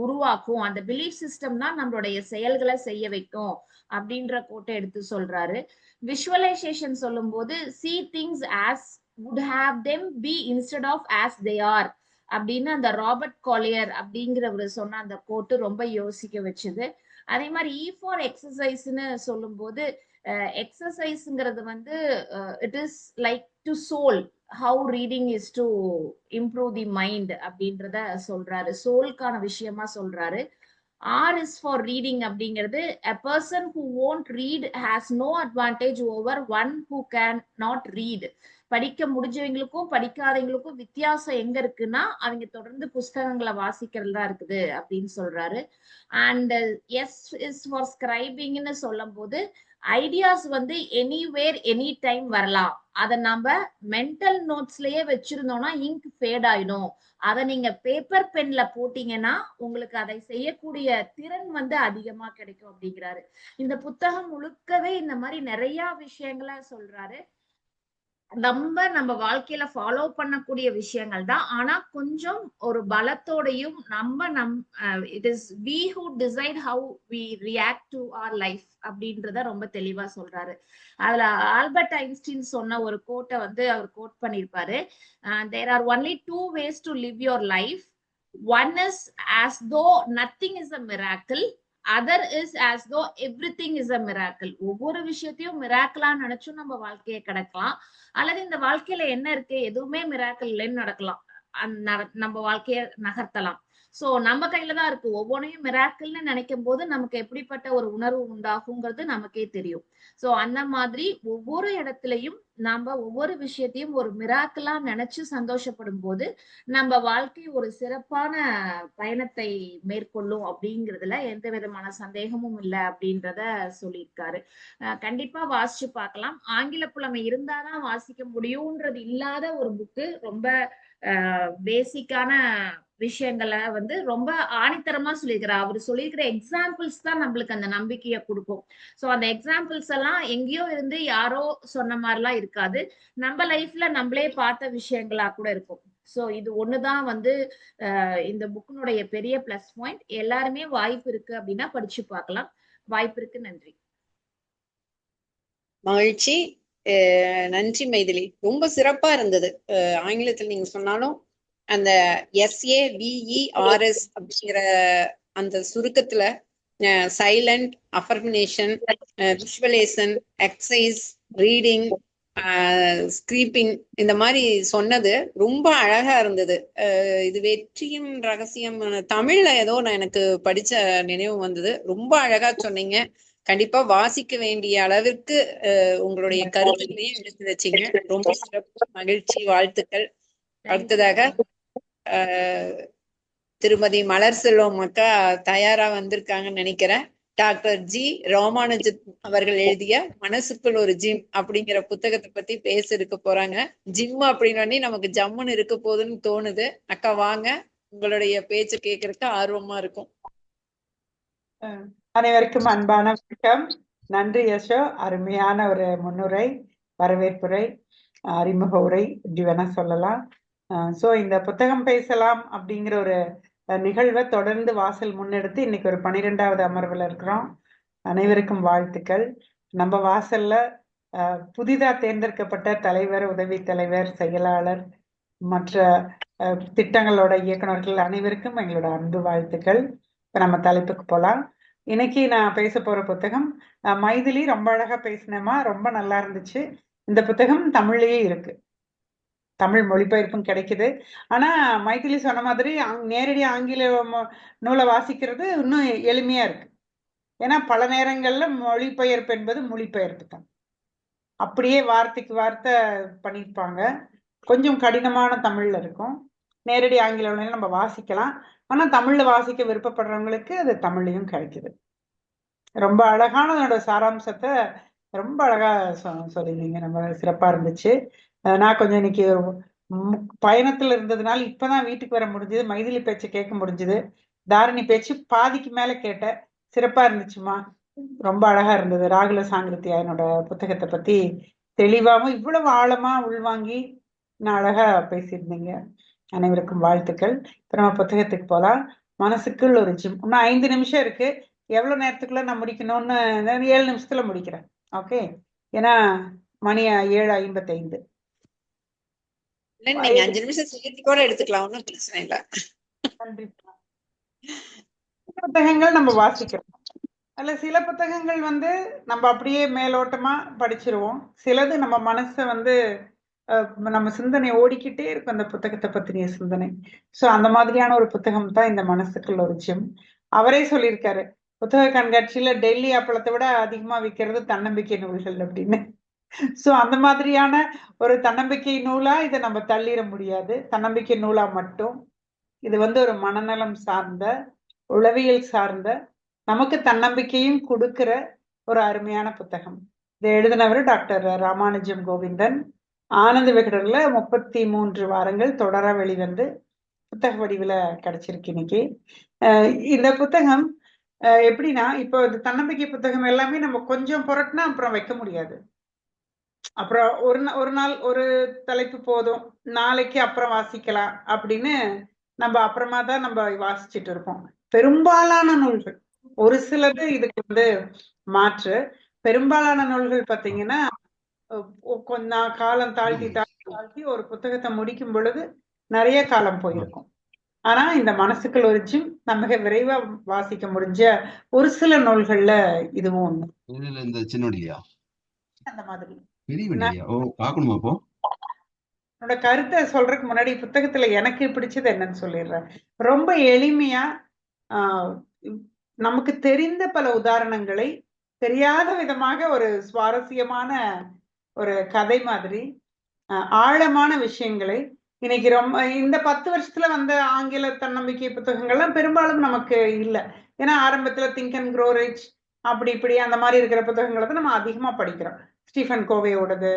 உருவாக்கும். அந்த பிலீஃப் சிஸ்டம் தான் நம்மளுடைய செயல்களை செய்ய வைக்கும் அப்படின்ற கோட்டை எடுத்து சொல்றாரு. விஷுவலைசேஷன் சொல்லும் போது see things as would have them be instead of as they are அப்படின்னு அந்த ராபர்ட் காலியர் அப்படிங்கிறவர் சொன்ன அந்த கோட்டு ரொம்ப யோசிக்க வச்சுது. அதே மாதிரி E for எக்ஸசைஸ்ன்னு சொல்லும் போது எக்ஸசைஸ்ங்கிறது வந்து it is like to soul, how reading is to improve the mind அப்படின்றத சொல்றாரு. சோல்கான விஷயமா சொல்றாரு. R is for reading அப்படிங்கிறது a person who won't read has no advantage over one who can not read. படிக்க முடிஞ்சவங்களுக்கும் படிக்காதவங்களுக்கும் வித்தியாசம் எங்க இருக்குன்னா அவங்க தொடர்ந்து புஸ்தகங்களை வாசிக்கிறதா இருக்குது அப்படின்னு சொல்றாரு. அண்ட் S is for scribingன்னு சொல்லும் போது ஐடியாஸ் வந்து எனிவேர் எனி டைம் வரலாம். அதை நம்ம மென்டல் நோட்ஸ்லயே வச்சிருந்தோம்னா இங்க் ஃபேட் ஆயிடும். அதை நீங்க பேப்பர் பென்ல போட்டீங்கன்னா உங்களுக்கு அதை செய்யக்கூடிய திறன் வந்து அதிகமா கிடைக்கும் அப்படிங்கிறாரு. இந்த புத்தகம் முழுக்கவே இந்த மாதிரி நிறைய விஷயங்களை சொல்றாரு. நம்ம வாழ்க்கையில ஃபாலோ பண்ணக்கூடிய விஷயங்கள் தான். ஆனா கொஞ்சம் ஒரு பலத்தோடையும் it is we who decide how we react to our life அப்படின்றத ரொம்ப தெளிவா சொல்றாரு. அதுல ஆல்பர்ட் ஐன்ஸ்டீன் சொன்ன ஒரு கோட்டை வந்து அவர் கோட் பண்ணிருப்பாரு. there are only 2 ways to live your life. One is as though nothing is a miracle. Other is as though everything is a miracle. ஒவ்வொரு விஷயத்தையும் மிராக்கிளா நினைச்சும் நம்ம வாழ்க்கையை கடக்கலாம். அல்லது இந்த வாழ்க்கையில என்ன இருக்கு, எதுவுமே மிராக்கிள் இல்லைன்னு நடக்கலாம், நம்ம வாழ்க்கைய நகர்த்தலாம். சோ நம்ம கையில தான் இருக்கு. ஒவ்வொன்றையும் மிராக்கிள்னு நினைக்கும் போது நமக்கு எப்படிப்பட்ட ஒரு உணர்வு உண்டாகுங்கிறது நமக்கே தெரியும். சோ அந்த மாதிரி ஒவ்வொரு இடத்துலயும் நாம ஒவ்வொரு விஷயத்தையும் ஒரு மிராக்கிளா நினைச்சு சந்தோஷப்படும் போது நம்ம வாழ்க்கை ஒரு சிறப்பான பயணத்தை மேற்கொள்ளும் அப்படிங்கிறதுல எந்த விதமான சந்தேகமும் இல்லை அப்படின்றத சொல்லியிருக்காரு. கண்டிப்பா வாசிச்சு பார்க்கலாம். ஆங்கில புலமை இருந்தாதான் வாசிக்க முடியும்ன்றது இல்லாத ஒரு புக்கு. ரொம்ப பேசிக்கான விஷயங்களை வந்து ரொம்ப ஆணித்தரமா சொல்லியிருக்கிறார். அவர் சொல்லியிருக்கிற எக்ஸாம்பிள்ஸ் தான் நம்மளுக்கு அந்த நம்பிக்கையை கொடுக்கும். சோ அந்த எக்ஸாம்பிள்ஸ் எல்லாம் எங்கேயோ இருந்து யாரோ சொன்ன மாதிரிலாம் இருக்காது, நம்ம லைஃப்ல நம்மளே பார்த்த விஷயங்களா கூட இருக்கும். சோ இது ஒண்ணுதான் வந்து இந்த புக்கினுடைய பெரிய பிளஸ் பாயிண்ட். எல்லாருமே வாய்ப்பு இருக்கு அப்படின்னா படிச்சு பார்க்கலாம். வாய்ப்பு இருக்கு. நன்றி. மகிழ்ச்சி. நன்றி மைதிலி, ரொம்ப சிறப்பா இருந்தது. ஆங்கிலத்தில் நீங்க சொன்னாலும் அந்த SAVERS அப்படிங்கிற அந்த சுருக்கத்துல சைலண்ட், அஃபர்மினேஷன், விஷுவலேஷன், எக்ஸசைஸ், ரீடிங், ஸ்கிரீப்பிங் இந்த மாதிரி சொன்னது ரொம்ப அழகா இருந்தது. இது வெற்றியின் ரகசியம் தமிழ்ல ஏதோ நான் எனக்கு படிச்ச நினைவு வந்தது. ரொம்ப அழகா சொன்னீங்க. கண்டிப்பா வாசிக்க வேண்டிய அளவிற்கு உங்களுடைய கருத்துக்களையும் எடுத்து வச்சீங்க. ரொம்ப சிறப்பு, மகிழ்ச்சி, வாழ்த்துக்கள். அடுத்ததாக திருமதி மலர் செல்வம் அக்கா தயாரா வந்திருக்காங்கன்னு நினைக்கிறேன். டாக்டர் ஜி ராமானுஜன் அவர்கள் எழுதிய மனசுக்குள் ஒரு ஜிம் அப்படிங்கிற புத்தகத்தை பத்தி பேச இருக்க போறாங்க. ஜிம் அப்படின்னு நமக்கு ஜம்முன்னு இருக்க போகுதுன்னு தோணுது. அக்கா வாங்க, உங்களுடைய பேச்சு கேட்கறதுக்கு ஆர்வமா இருக்கும். அனைவருக்கும் அன்பான வணக்கம். நன்றி யசோ. அருமையான ஒரு முன்னுரை, வரவேற்புரை, அறிமுக உரை இப்படி வேணா சொல்லலாம். சோ இந்த புத்தகம் பேசலாம் அப்படிங்கிற ஒரு நிகழ்வை தொடர்ந்து வாசல் முன்னெடுத்து இன்னைக்கு ஒரு 12வது அமர்வுல இருக்கிறோம். அனைவருக்கும் வாழ்த்துக்கள். நம்ம வாசல்ல புதிதா தேர்ந்தெடுக்கப்பட்ட தலைவர், உதவி தலைவர், செயலாளர், மற்ற திட்டங்களோட இயக்குநர்கள் அனைவருக்கும் எங்களோட அன்பு வாழ்த்துக்கள். இப்ப நம்ம தலைப்புக்கு போலாம். இன்னைக்கு நான் பேச போற புத்தகம் மைதிலி ரொம்ப அழகா பேசினேமா, ரொம்ப நல்லா இருந்துச்சு. இந்த புத்தகம் தமிழ்லயே இருக்கு, தமிழ் மொழிபெயர்ப்பும் கிடைக்குது. ஆனா மைதிலி சொன்ன மாதிரி நேரடி ஆங்கில நூலை வாசிக்கிறது இன்னும் எளிமையா இருக்கு. ஏன்னா பல நேரங்கள்ல மொழிபெயர்ப்பு என்பது மொழிபெயர்ப்பு தான், அப்படியே வார்த்தைக்கு வார்த்தை பண்ணியிருப்பாங்க. கொஞ்சம் கடினமான தமிழ்ல இருக்கும். நேரடி ஆங்கில நூலை நம்ம வாசிக்கலாம், ஆனா தமிழ்ல வாசிக்க விருப்பப்படுறவங்களுக்கு அது தமிழ்லையும் கிடைக்குது. ரொம்ப அழகான அதோட சாராம்சத்தை ரொம்ப அழகா சொல்லிருந்தீங்க. நம்ம சிறப்பா இருந்துச்சு. நான் கொஞ்சம் இன்னைக்கு பயணத்துல இருந்ததுனால இப்பதான் வீட்டுக்கு வர முடிஞ்சது. மைதிலி பேச்சு கேட்க முடிஞ்சது. தாரணி பேச்சு பாதிக்கு மேல கேட்டேன். சிறப்பா இருந்துச்சுமா. ரொம்ப அழகா இருந்தது. ராகுல சாங்கிருத்தியாயனோட புத்தகத்தை பத்தி தெளிவாகவும் இவ்வளவு ஆழமா உள்வாங்கி நான் அழகா பேசியிருந்தீங்க. அனைவருக்கும் வாழ்த்துக்கள். இப்ப நம்ம புத்தகத்துக்கு போலாம். மனசுக்குள் ஒரு ஜிம். இன்னும் 5 நிமிஷம் இருக்கு. எவ்வளவு நேரத்துக்குள்ள நான் முடிக்கணும்னு 7 நிமிஷத்துல முடிக்கிறேன். ஓகே, ஏன்னா மணி 7:55. இல்ல, நீங்க 5 நிமிஷம் சேர்த்து கூட எடுத்துக்கலாம், ஒன்றும் பிரச்சனை இல்லை. கண்டிப்பா புத்தகங்கள் நம்ம வாசிக்கிறோம். அதுல சில புத்தகங்கள் வந்து நம்ம அப்படியே மேலோட்டமா படிச்சிருவோம். சிலது நம்ம மனசை வந்து நம்ம சிந்தனை ஓடிக்கிட்டே இருக்கும், அந்த புத்தகத்தை பத்தினிய சிந்தனை. சோ அந்த மாதிரியான ஒரு புத்தகம் தான் இந்த மனசுக்குள்ள ஒரு ஜிம். அவரே சொல்லியிருக்காரு, புத்தக கண்காட்சியில டெல்லி அப்பளத்தை விட அதிகமா விற்கிறது தன்னம்பிக்கை நூல்கள் அப்படின்னு. சோ அந்த மாதிரியான ஒரு தன்னம்பிக்கை நூலா இதை நம்ம தள்ளிட முடியாது. தன்னம்பிக்கை நூலா மட்டும் இது வந்து ஒரு மனநலம் சார்ந்த, உளவியல் சார்ந்த, நமக்கு தன்னம்பிக்கையும் கொடுக்கிற ஒரு அருமையான புத்தகம். இதை எழுதினவர் டாக்டர் ராமானுஜம் கோவிந்தன். ஆனந்த விகடன்ல 33 வாரங்கள் தொடர வெளிவந்து புத்தக வடிவுல கிடைச்சிருக்கு இன்னைக்கு. இந்த புத்தகம் எப்படின்னா, இப்போ இந்த தன்னம்பிக்கை புத்தகம் எல்லாமே நம்ம கொஞ்சம் புரட்டினா அப்புறம் வைக்க முடியாது. அப்புறம் ஒரு நாள் ஒரு தலைப்பு போதும், நாளைக்கு அப்புறம் வாசிக்கலாம் அப்படின்னு நம்ம அப்புறமா தான் நம்ம வாசிச்சுட்டு இருப்போம். பெரும்பாலான நூல்கள், ஒரு சிலது இதுக்கு வந்து மாற்று. பெரும்பாலான நூல்கள் பாத்தீங்கன்னா கொஞ்சம் காலம் தாழ்த்தி ஒரு புத்தகத்தை முடிக்கும் பொழுது நிறைய காலம் போயிருக்கும். ஆனா இந்த மனசுக்குள் ஒரு ஜிம் நமக்கு விரைவா வாசிக்க முடிஞ்ச ஒரு சில நூல்கள்ல இதுவும் ஒண்ணு. இந்த சின்னோடியா அந்த மாதிரி என்னோட கருத்தை சொல்றதுக்கு முன்னாடி புத்தகத்துல எனக்கு பிடிச்சது என்னன்னு சொல்லிடுறேன். ரொம்ப எளிமையா நமக்கு தெரிந்த பல உதாரணங்களை தெரியாத விதமாக ஒரு சுவாரஸ்யமான ஒரு கதை மாதிரி ஆழமான விஷயங்களை இன்னைக்கு ரொம்ப இந்த 10 வருஷத்துல வந்த ஆங்கில தன்னம்பிக்கை புத்தகங்கள்லாம் பெரும்பாலும் நமக்கு இல்லை. ஏன்னா ஆரம்பத்துல திங்க் அண்ட் க்ரோ ரிச் அப்படி இப்படி அந்த மாதிரி இருக்கிற புத்தகங்களை தான் நம்ம அதிகமா படிக்கிறோம். ஸ்டீஃபன் கோவேயோடது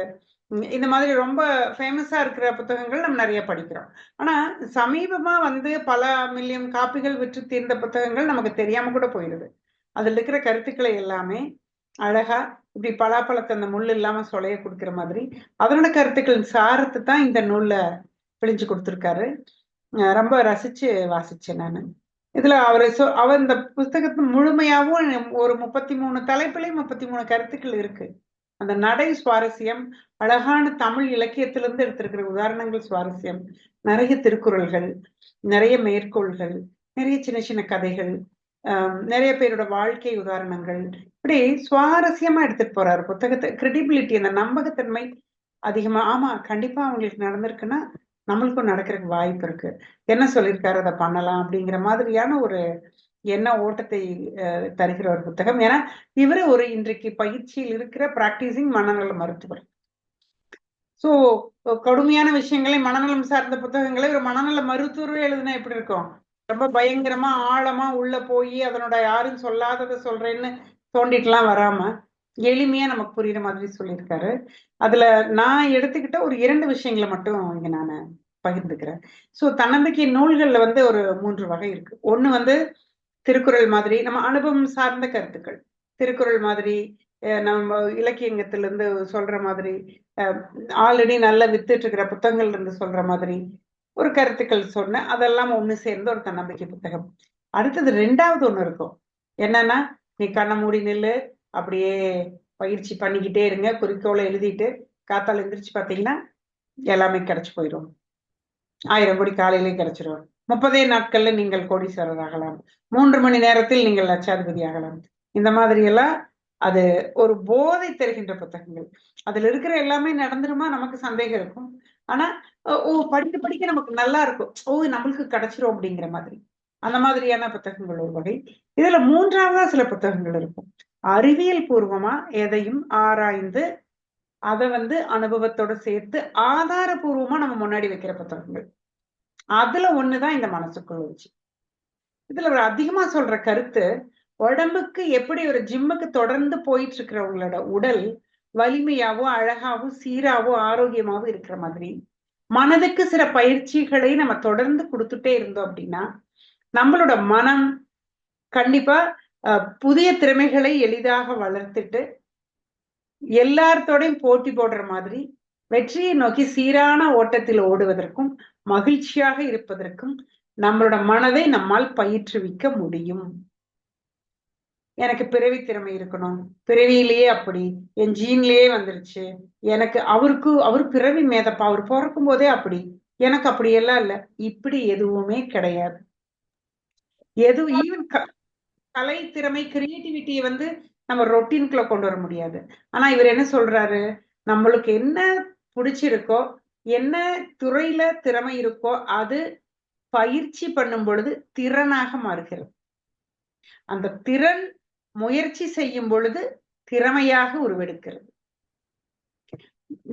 இந்த மாதிரி ரொம்ப ஃபேமஸா இருக்கிற புத்தகங்கள் நம்ம நிறைய படிக்கிறோம். ஆனா சமீபமா வந்து பல மில்லியன் காப்பிகள் விற்று தீர்ந்த புத்தகங்கள் நமக்கு தெரியாம கூட போயிடுது. அதுல இருக்கிற கருத்துக்களை எல்லாமே அழகா இப்படி பலாப்பழத்தை அந்த முள் இல்லாம சொலைய கொடுக்குற மாதிரி அதனோட கருத்துக்கள் சாரத்தை தான் இந்த நூல்ல பிழிஞ்சு கொடுத்துருக்காரு. ரொம்ப ரசிச்சு வாசிச்சேன் நான். இதுல அவர் இந்த புத்தகத்தை முழுமையாவும் ஒரு 33 தலைப்புலயும் 33 கருத்துக்கள் இருக்கு. அந்த நடை சுவாரஸ்யம், அழகான தமிழ் இலக்கியத்திலிருந்து எடுத்திருக்கிற உதாரணங்கள் சுவாரஸ்யம், நிறைய திருக்குறள்கள், நிறைய மேற்கோள்கள், நிறைய சின்ன சின்ன கதைகள், நிறைய பேரோட வாழ்க்கை உதாரணங்கள், இப்படி சுவாரஸ்யமா எடுத்துட்டு போறாரு புத்தகத்தை. கிரெடிபிலிட்டி, அந்த நம்பகத்தன்மை அதிகமா. ஆமா, கண்டிப்பா அவங்களுக்கு நடந்திருக்குன்னா நம்மளுக்கும் நடக்கிறதுக்கு வாய்ப்பு இருக்கு. என்ன சொல்லியிருக்காரு, அதை பண்ணலாம் அப்படிங்கிற மாதிரியான ஒரு எண்ண ஓட்டத்தை தருகிற ஒரு புத்தகம். ஏன்னா இவரு ஒரு இன்றைக்கு பயிற்சியில் இருக்கிற பிராக்டிசிங் மனநல மருத்துவர். சோ கடுமையான விஷயங்களை, மனநலம் சார்ந்த புத்தகங்களை ஒரு மனநல மருத்துவரே எழுதுனா எப்படி இருக்கும்? ரொம்ப பயங்கரமா ஆழமா உள்ள போய் அதனோட யாரும் சொல்லாததை சொல்றேன்னு தோண்டிட்டுலாம் வராம எளிமையா நமக்கு புரியுற மாதிரி சொல்லியிருக்காரு. அதுல நான் எடுத்துக்கிட்ட ஒரு 2 விஷயங்களை மட்டும் இங்க நான் பகிர்ந்துக்கிறேன். சோ தன்னம்பிக்கை நூல்கள்ல வந்து ஒரு 3 வகை இருக்கு. ஒண்ணு வந்து திருக்குறள் மாதிரி நம்ம அனுபவம் சார்ந்த கருத்துக்கள், திருக்குறள் மாதிரி நம்ம இலக்கியத்திலிருந்து சொல்ற மாதிரி, ஆல்ரெடி நல்லா வித்துட்டு இருக்கிற புத்தகங்கள்ல இருந்து சொல்ற மாதிரி ஒரு கருத்துக்கள் சொன்ன அதெல்லாம் ஒண்ணு சேர்ந்து ஒரு தன்னம்பிக்கை புத்தகம். அடுத்தது 2வது ஒண்ணு இருக்கும். என்னன்னா, நீ கண்ணை மூடி நில்லு, அப்படியே பயிற்சி பண்ணிக்கிட்டே இருங்க, குறிக்கோளை எழுதிட்டு காத்தால எந்திரிச்சு பாத்தீங்கன்னா எல்லாமே கிடைச்சு போயிடும். 1000 கோடி காலையிலே கிடைச்சிடும். 30 நாட்கள்ல நீங்கள் கோடீஸ்வரர் ஆகலாம். 3 மணி நேரத்தில் நீங்கள் லட்சாதிபதி ஆகலாம். இந்த மாதிரி எல்லாம் அது ஒரு போதை தருகின்ற புத்தகங்கள். அதுல இருக்கிற எல்லாமே நடந்துருமா நமக்கு சந்தேகம் இருக்கும். ஆனா படிக்க படிக்க நமக்கு நல்லா இருக்கும். நம்மளுக்கு கிடைச்சிரும் அப்படிங்கிற மாதிரி. அந்த மாதிரியான புத்தகங்கள் ஒரு வகை. இதுல 3வதா சில புத்தகங்கள் இருக்கும். அறிவியல் பூர்வமா எதையும் ஆராய்ந்து அதை வந்து அனுபவத்தோட சேர்த்து ஆதாரபூர்வமா நம்ம முன்னாடி வைக்கிற புத்தகங்கள். அதுல ஒண்ணுதான் இந்த மனசுக்குள் வச்சு. இதுல ஒரு அதிகமா சொல்ற கருத்து, உடம்புக்கு எப்படி ஒரு ஜிம்முக்கு தொடர்ந்து போயிட்டு இருக்கிறவங்களோட உடல் வலிமையாவோ அழகாவோ சீராவோ ஆரோக்கியமாவோ இருக்கிற மாதிரி மனதுக்கு சில பயிற்சிகளை நம்ம தொடர்ந்து கொடுத்துட்டே இருந்தோம் அப்படின்னா நம்மளோட மனம் கண்டிப்பா புதிய திறமைகளை எளிதாக வளர்த்துட்டு எல்லார்த்தோடையும் போட்டி போடுற மாதிரி வெற்றியை நோக்கி சீரான ஓட்டத்தில் ஓடுவதற்கும் மகிழ்ச்சியாக இருப்பதற்கும் நம்மளோட மனதை நம்மால் பயிற்றுவிக்க முடியும். எனக்கு பிறவி திறமை இருக்கணும், பிறவியிலேயே அப்படி என் ஜீன்லயே வந்துருச்சு, எனக்கு அவர் பிறவி மேதப்பா, அவர் பிறக்கும் போதே அப்படி, எனக்கு அப்படி எல்லாம் இல்ல. இப்படி எதுவுமே கிடையாது. ஈவன் கலை திறமை கிரியேட்டிவிட்டியை வந்து நம்ம ரொட்டீன்குள்ள கொண்டு வர முடியாது. ஆனா இவர் என்ன சொல்றாரு, நம்மளுக்கு என்ன பிடிச்சிருக்கோ, என்ன துறையில திறமை இருக்கோ அது பயிற்சி பண்ணும் பொழுது திறனாக மாறுகிறது. அந்த திறன் முயற்சி செய்யும் பொழுது திறமையாக உருவெடுக்கிறது.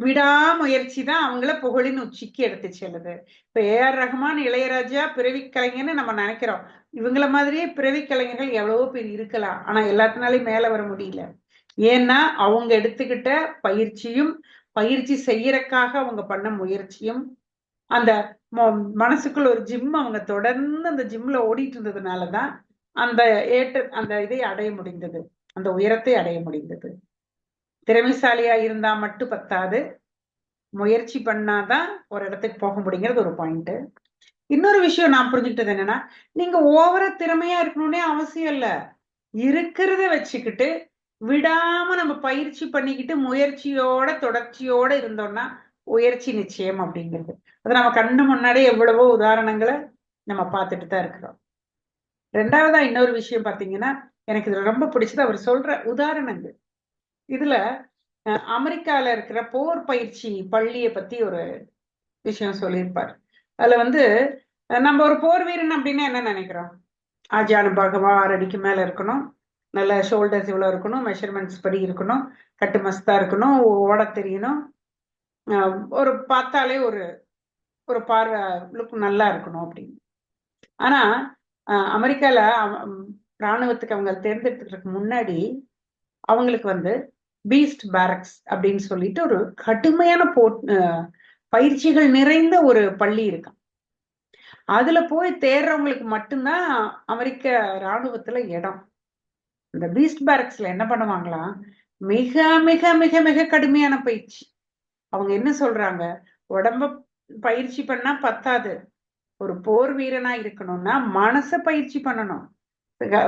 விடாமுயற்சி தான் அவங்கள புகழின் உச்சிக்கு எடுத்து செல்லுது. இப்ப ஏஆர் ரஹ்மான், இளையராஜா பிறவி கலைஞர்னு நம்ம நினைக்கிறோம். இவங்கள மாதிரியே பிறவி கலைஞர்கள் எவ்வளவோ பேர் இருக்கலாம். ஆனா எல்லாத்தினாலையும் மேல வர முடியல. ஏன்னா அவங்க எடுத்துக்கிட்ட பயிற்சியும் பயிற்சி செய்யறதுக்காக அவங்க பண்ண முயற்சியும் அந்த மனசுக்குள்ள ஒரு ஜிம் அவங்க தொடர்ந்து அந்த ஜிம்ல ஓடிட்டு இருந்ததுனாலதான் அந்த அந்த இதை அடைய முடிந்தது, அந்த உயரத்தை அடைய முடிந்தது. திறமைசாலியா இருந்தா மட்டும் பத்தாது, முயற்சி பண்ணாதான் ஒரு இடத்துக்கு போக முடியுங்கிறது ஒரு பாயிண்ட். இன்னொரு விஷயம் நான் புரிஞ்சுக்கிட்டது என்னன்னா, நீங்க ஓவரா திறமையா இருக்கணும்னே அவசியம் இல்ல. இருக்கிறத வச்சுக்கிட்டு விடாம நம்ம பயிற்சி பண்ணிக்கிட்டு முயற்சியோட தொடர்ச்சியோட இருந்தோம்னா உயர்ச்சி நிச்சயம் அப்படிங்கிறது. அது நம்ம கண்ணு முன்னாடி எவ்வளவோ உதாரணங்களை நம்ம பார்த்துட்டு தான் இருக்கிறோம். ரெண்டாவதா இன்னொரு விஷயம் பாத்தீங்கன்னா, எனக்கு இதுல ரொம்ப பிடிச்சது அவர் சொல்ற உதாரணங்கள். இதுல அமெரிக்கால இருக்கிற போர் பயிற்சி பள்ளியை பத்தி ஒரு விஷயம் சொல்லியிருப்பார். அதுல வந்து நம்ம ஒரு போர் வீரன் அப்படின்னா என்ன நினைக்கிறோம்? ஆஜானுபாகமா 6 அடிக்கு மேல இருக்கணும், நல்ல ஷோல்டர்ஸ் இவ்வளவு இருக்கணும், மெஷர்மெண்ட்ஸ் படி இருக்கணும், கட்டு மஸ்தா இருக்கணும், ஓட தெரியணும், ஒரு பார்த்தாலே ஒரு ஒரு பார்வை லுக் நல்லா இருக்கணும் அப்படின்னு. ஆனா அமெரிக்கால ராணுவத்துக்கு அவங்க தேர்ந்தெடுத்துக்கிறதுக்கு முன்னாடி அவங்களுக்கு வந்து பீஸ்ட் பேரக்ஸ் அப்படின்னு சொல்லிட்டு ஒரு கடுமையான பயிற்சிகள் நிறைந்த ஒரு பள்ளி இருக்கான். அதுல போய் தேர்றவங்களுக்கு மட்டும்தான் அமெரிக்க ராணுவத்துல இடம். இந்த பீஸ்ட் பேரக்ஸ்ல என்ன பண்ணுவாங்களாம், மிக மிக மிக மிக கடுமையான பயிற்சி. அவங்க என்ன சொல்றாங்க, உடம்ப பயிற்சி பண்ணா பத்தாது, ஒரு போர் வீரனா இருக்கணும்னா மனச பயிற்சி பண்ணணும்.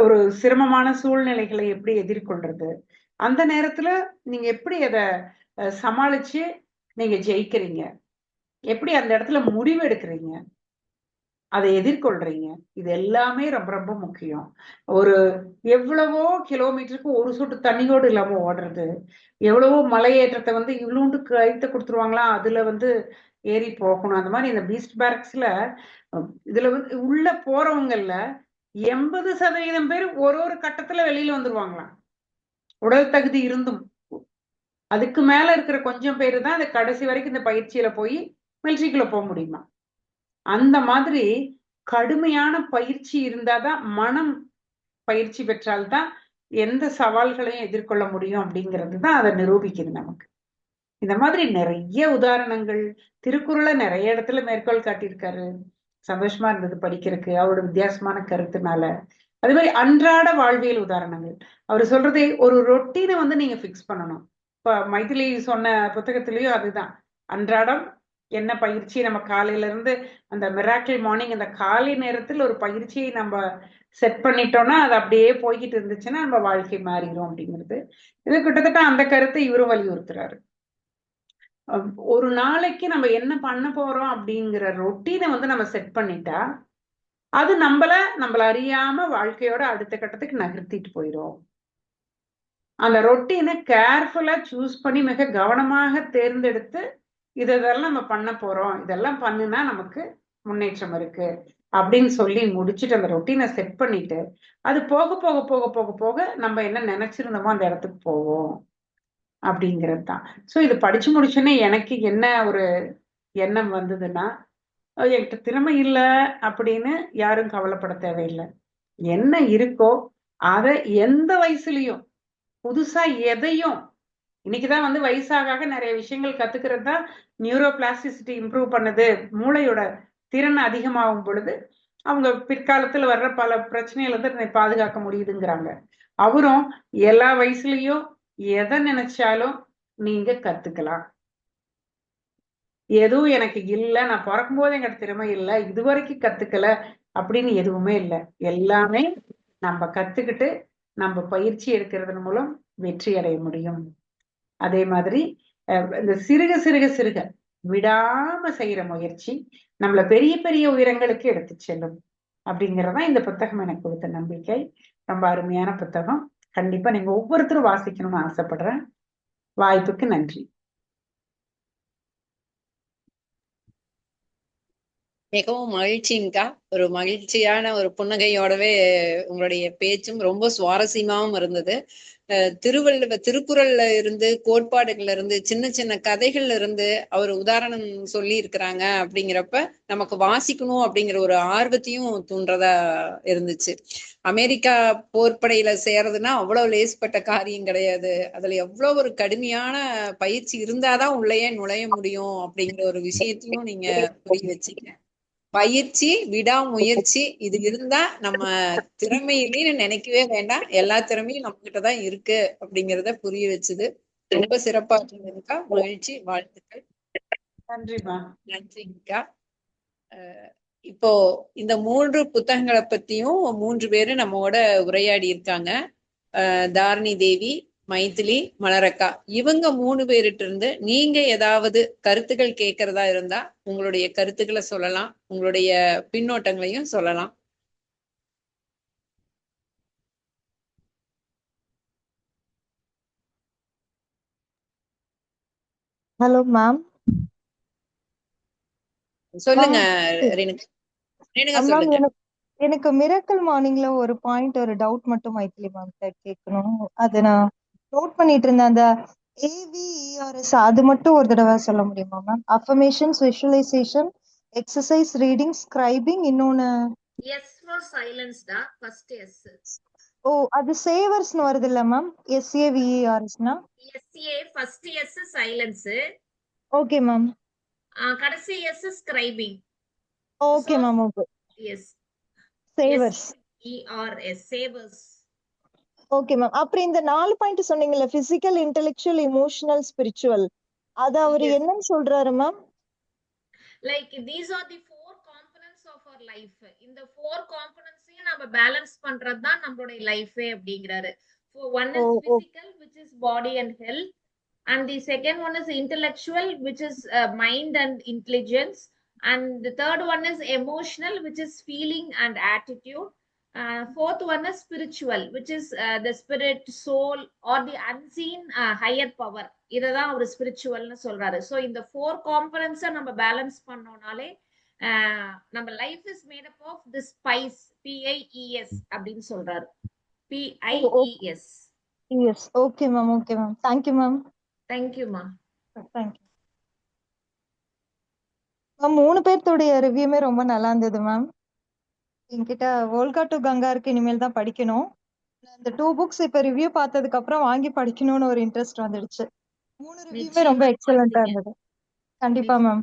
ஒரு சிரமமான சூழ்நிலைகளை எப்படி எதிர்கொள்றது, அந்த நேரத்துல நீங்க எப்படி அதை சமாளிச்சு நீங்க ஜெயிக்கிறீங்க, எப்படி அந்த இடத்துல முடிவு எடுக்கிறீங்க, அதை எதிர்கொள்றீங்க, இது எல்லாமே ரொம்ப ரொம்ப முக்கியம். ஒரு எவ்வளவோ கிலோமீட்டருக்கு ஒரு சொட்டு தண்ணியோடு இல்லாம ஓடுறது, எவ்வளவோ மலையேற்றத்தை வந்து இவ்வளோண்டு கைத்த கொடுத்துருவாங்களா, அதுல வந்து ஏறி போகணும். அந்த மாதிரி இந்த பீஸ்ட் பேரக்ஸ்ல இதுல வந்து உள்ள போறவங்கல்ல 80% பேர் ஒரு கட்டத்துல வெளியில வந்துருவாங்களாம், உடல் தகுதி இருந்தும். அதுக்கு மேல இருக்கிற கொஞ்சம் பேரு தான் அந்த கடைசி வரைக்கும் இந்த பயிற்சியில போய் மிலிட்ரிக்குள்ள போக முடியுமா. அந்த மாதிரி கடுமையான பயிற்சி இருந்தாதான், மனம் பயிற்சி பெற்றால்தான் எந்த சவால்களையும் எதிர்கொள்ள முடியும் அப்படிங்கிறது தான் அதை நிரூபிக்குது நமக்கு. இந்த மாதிரி நிறைய உதாரணங்கள் திருக்குறளை நிறைய இடத்துல மேற்கோள் காட்டியிருக்காரு. சந்தோஷமா இருந்தது படிக்கிறதுக்கு அவரோட வித்தியாசமான கருத்துனால. அதே மாதிரி அன்றாட வாழ்வியல் உதாரணங்கள். அவர் சொல்றதே ஒரு ரொட்டீனை வந்து நீங்க பிக்ஸ் பண்ணணும். இப்ப மைதிலி சொன்ன புத்தகத்திலயும் அதுதான், அன்றாடம் என்ன பயிற்சி நம்ம காலையில இருந்து அந்த மிராக்கிள் மார்னிங் அந்த காலை நேரத்தில் ஒரு பயிற்சியை நம்ம செட் பண்ணிட்டோம்னா அது அப்படியே போய்கிட்டு இருந்துச்சுன்னா நம்ம வாழ்க்கை மாறிடும் அப்படிங்கிறது. இது கிட்டத்தட்ட அந்த கருத்தை இவரும் வலியுறுத்துறாரு. ஒரு நாளைக்கு நம்ம என்ன பண்ண போறோம் அப்படிங்கிற ரொட்டீனை வந்து நம்ம செட் பண்ணிட்டா அது நம்மள அறியாம வாழ்க்கையோட அடுத்த கட்டத்துக்கு நகர்த்திட்டு போயிடும். அந்த ரொட்டீனை கேர்ஃபுல்லா சூஸ் பண்ணி மிக கவனமாக தேர்ந்தெடுத்து இதெல்லாம் நம்ம பண்ண போறோம், இதெல்லாம் பண்ணுனா நமக்கு முன்னேற்றம் இருக்கு அப்படின்னு சொல்லி முடிச்சுட்டு அந்த ரொட்டீனை செட் பண்ணிட்டு அது போக போக போக போக போக நம்ம என்ன நினைச்சிருந்தோமோ அந்த இடத்துக்கு போவோம் அப்படிங்கிறது தான். ஸோ இது படிச்சு முடிச்சோன்னே எனக்கு என்ன ஒரு எண்ணம் வந்ததுன்னா, என்கிட்ட திறமை இல்லை அப்படின்னு யாரும் கவலைப்பட தேவையில்லை. என்ன இருக்கோ அத எந்த வயசுலயும் புதுசா எதையும் இன்னைக்குதான் வந்து வயசாக நிறைய விஷயங்கள் கத்துக்கிறது தான் நியூரோ பிளாஸ்டிசிட்டி இம்ப்ரூவ் பண்ணுது, மூளையோட திறன் அதிகமாகும் பொழுது அவங்க பிற்காலத்துல வர்ற பல பிரச்சனைகளை இருந்து பாதுகாக்க முடியுதுங்கிறாங்க. அவரும் எல்லா வயசுலயும் எதை நினைச்சாலும் நீங்க கத்துக்கலாம். எதுவும் எனக்கு இல்ல, நான் பிறக்கும் போது எங்க திறமை இல்லை, இதுவரைக்கும் கத்துக்கல அப்படின்னு எதுவுமே இல்லை. எல்லாமே நம்ம கத்துக்கிட்டு நம்ம பயிற்சி எடுக்கிறது மூலம் வெற்றி அடைய முடியும். அதே மாதிரி இந்த சிறுக சிறுக சிறுக விடாம செய்யற முயற்சி நம்மள பெரிய பெரிய உயரங்களுக்கு எடுத்து செல்லும் அப்படிங்கறதான் இந்த புத்தகம் எனக்கு கொடுத்த நம்பிக்கை. ரொம்ப அருமையான புத்தகம். கண்டிப்பா நீங்க ஒவ்வொருத்தரும் வாசிக்கணும்னு ஆசைப்படுறேன். வாய்ப்புக்கு நன்றி. மிகவும் மகிழ்ச்சிங்கக்கா. ஒரு மகிழ்ச்சியான ஒரு புன்னகையோடவே உங்களுடைய பேச்சும் ரொம்ப சுவாரஸ்யமாவும் இருந்தது. திருக்குறள்ல இருந்து, கோட்பாடுகள்ல இருந்து, சின்ன சின்ன கதைகள்ல இருந்து அவர் உதாரணம் சொல்லி இருக்கிறாங்க. அப்படிங்கிறப்ப நமக்கு வாசிக்கணும் அப்படிங்கிற ஒரு ஆர்வத்தையும் தூண்டுறதா இருந்துச்சு. அமெரிக்கா போர்ப்படையில சேர்றதுன்னா அவ்வளவு லேஸ்பட்ட காரியம் கிடையாது. அதுல எவ்வளவு ஒரு கடுமையான பயிற்சி இருந்தாதான் உள்ளேயே நுழைய முடியும் அப்படிங்கிற ஒரு விஷயத்தையும் நீங்க புரிய வச்சீங்க. பயிற்சி, விடாமுயற்சி இது இருந்தா நம்ம திறமை இல்லைன்னு நினைக்கவே வேண்டாம். எல்லா திறமையும் நம்ம கிட்டதான் இருக்கு அப்படிங்கிறத புரிய வச்சுது. ரொம்ப சிறப்பா இருந்ததுக்கா. மகிழ்ச்சி, வாழ்த்துக்கள். நன்றிமா. நன்றிங்கக்கா. இப்போ இந்த 3 புத்தகங்களை பத்தியும் 3 பேரும் நம்மோட உரையாடி இருக்காங்க. தாரணி தேவி, மைதிலி, மலரக்கா. இவங்க 3 பேர்கிட்ட இருந்து நீங்க ஏதாவது கருத்துக்கள் கேட்கறதா இருந்தா உங்களுடைய கருத்துக்களை சொல்லலாம், உங்களுடைய பின்னோட்டங்களையும் சொல்லலாம். Hello ma'am. சொல்லுங்க ரேணுகா. மேம் சொல்லுங்க. எனக்கு மிராக்கிள் மார்னிங்ல ஒரு பாயிண்ட், ஒரு டவுட் மட்டும் மைத்திலி மேம் கேட்கணும். அது நான் நோட் பண்ணிட்டு இருந்தேன். அந்த AVERS அது மட்டும் ஒரு தடவை சொல்ல முடியுமா ma'am? Affirmations, visualization, exercise, reading, scribing, இன்னொன்னு S for silence டா, first S. ஓ, அது சேவர்ஸ்னு வருது இல்ல மேம்? SAVERSனா SA first S silence, okay ma'am. கடைசி S scribing. Okay ma'am. Okay. Yes. Savers. SERS savers. Okay ma'am. அப்புறம் இந்த 4 பாயிண்ட் சொன்னீங்கல்ல, பிசிக்கல், இன்டெலெக்சுவல், இமோஷனல், ஸ்பிரிச்சுவல், அது அவர் Yes. என்னன்னு சொல்றாரு ma'am? Like these are the 4 components of our life. இந்த 4 components-ஐயும் நம்ம balance பண்றது தான் நம்மளுடைய லைஃபே அப்படிங்கிறாரு. So one is physical, which is body and health, and the second one is intellectual, which is mind and intelligence, and the third one is emotional, which is feeling and attitude. Fourth one is spiritual, which is the spirit, soul, or the unseen higher power. இததான் அவர் ஸ்பிரிச்சுவல்னு சொல்றாரு. So இந்த 4 காம்பனன்ஸை நம்ம balance பண்ணோம்னாலே நம்ம life is made up of the spies, PIES அப்படின்னு சொல்றாரு. PIES. Yes. Okay ma'am. Okay ma'am. Thank you ma'am. தேங்க்யூமா. Thank you ma'am. 3 பேர்த்தோடைய ரிவ்யூமே ரொம்ப நல்லா இருந்தது மேம். என்கிட்ட வோல்கா டு கங்கா இருக்கு, இனிமேல் தான் படிக்கணும். இந்த 2 புக்ஸ் இப்ப ரிவ்யூ பார்த்ததுக்கு அப்புறம் வாங்கி படிக்கணும்னு ஒரு இன்ட்ரெஸ்ட் வந்துடுச்சு. 3 ரிவ்யூமே ரொம்ப எக்ஸலண்டா இருந்தது. கண்டிப்பா ma'am.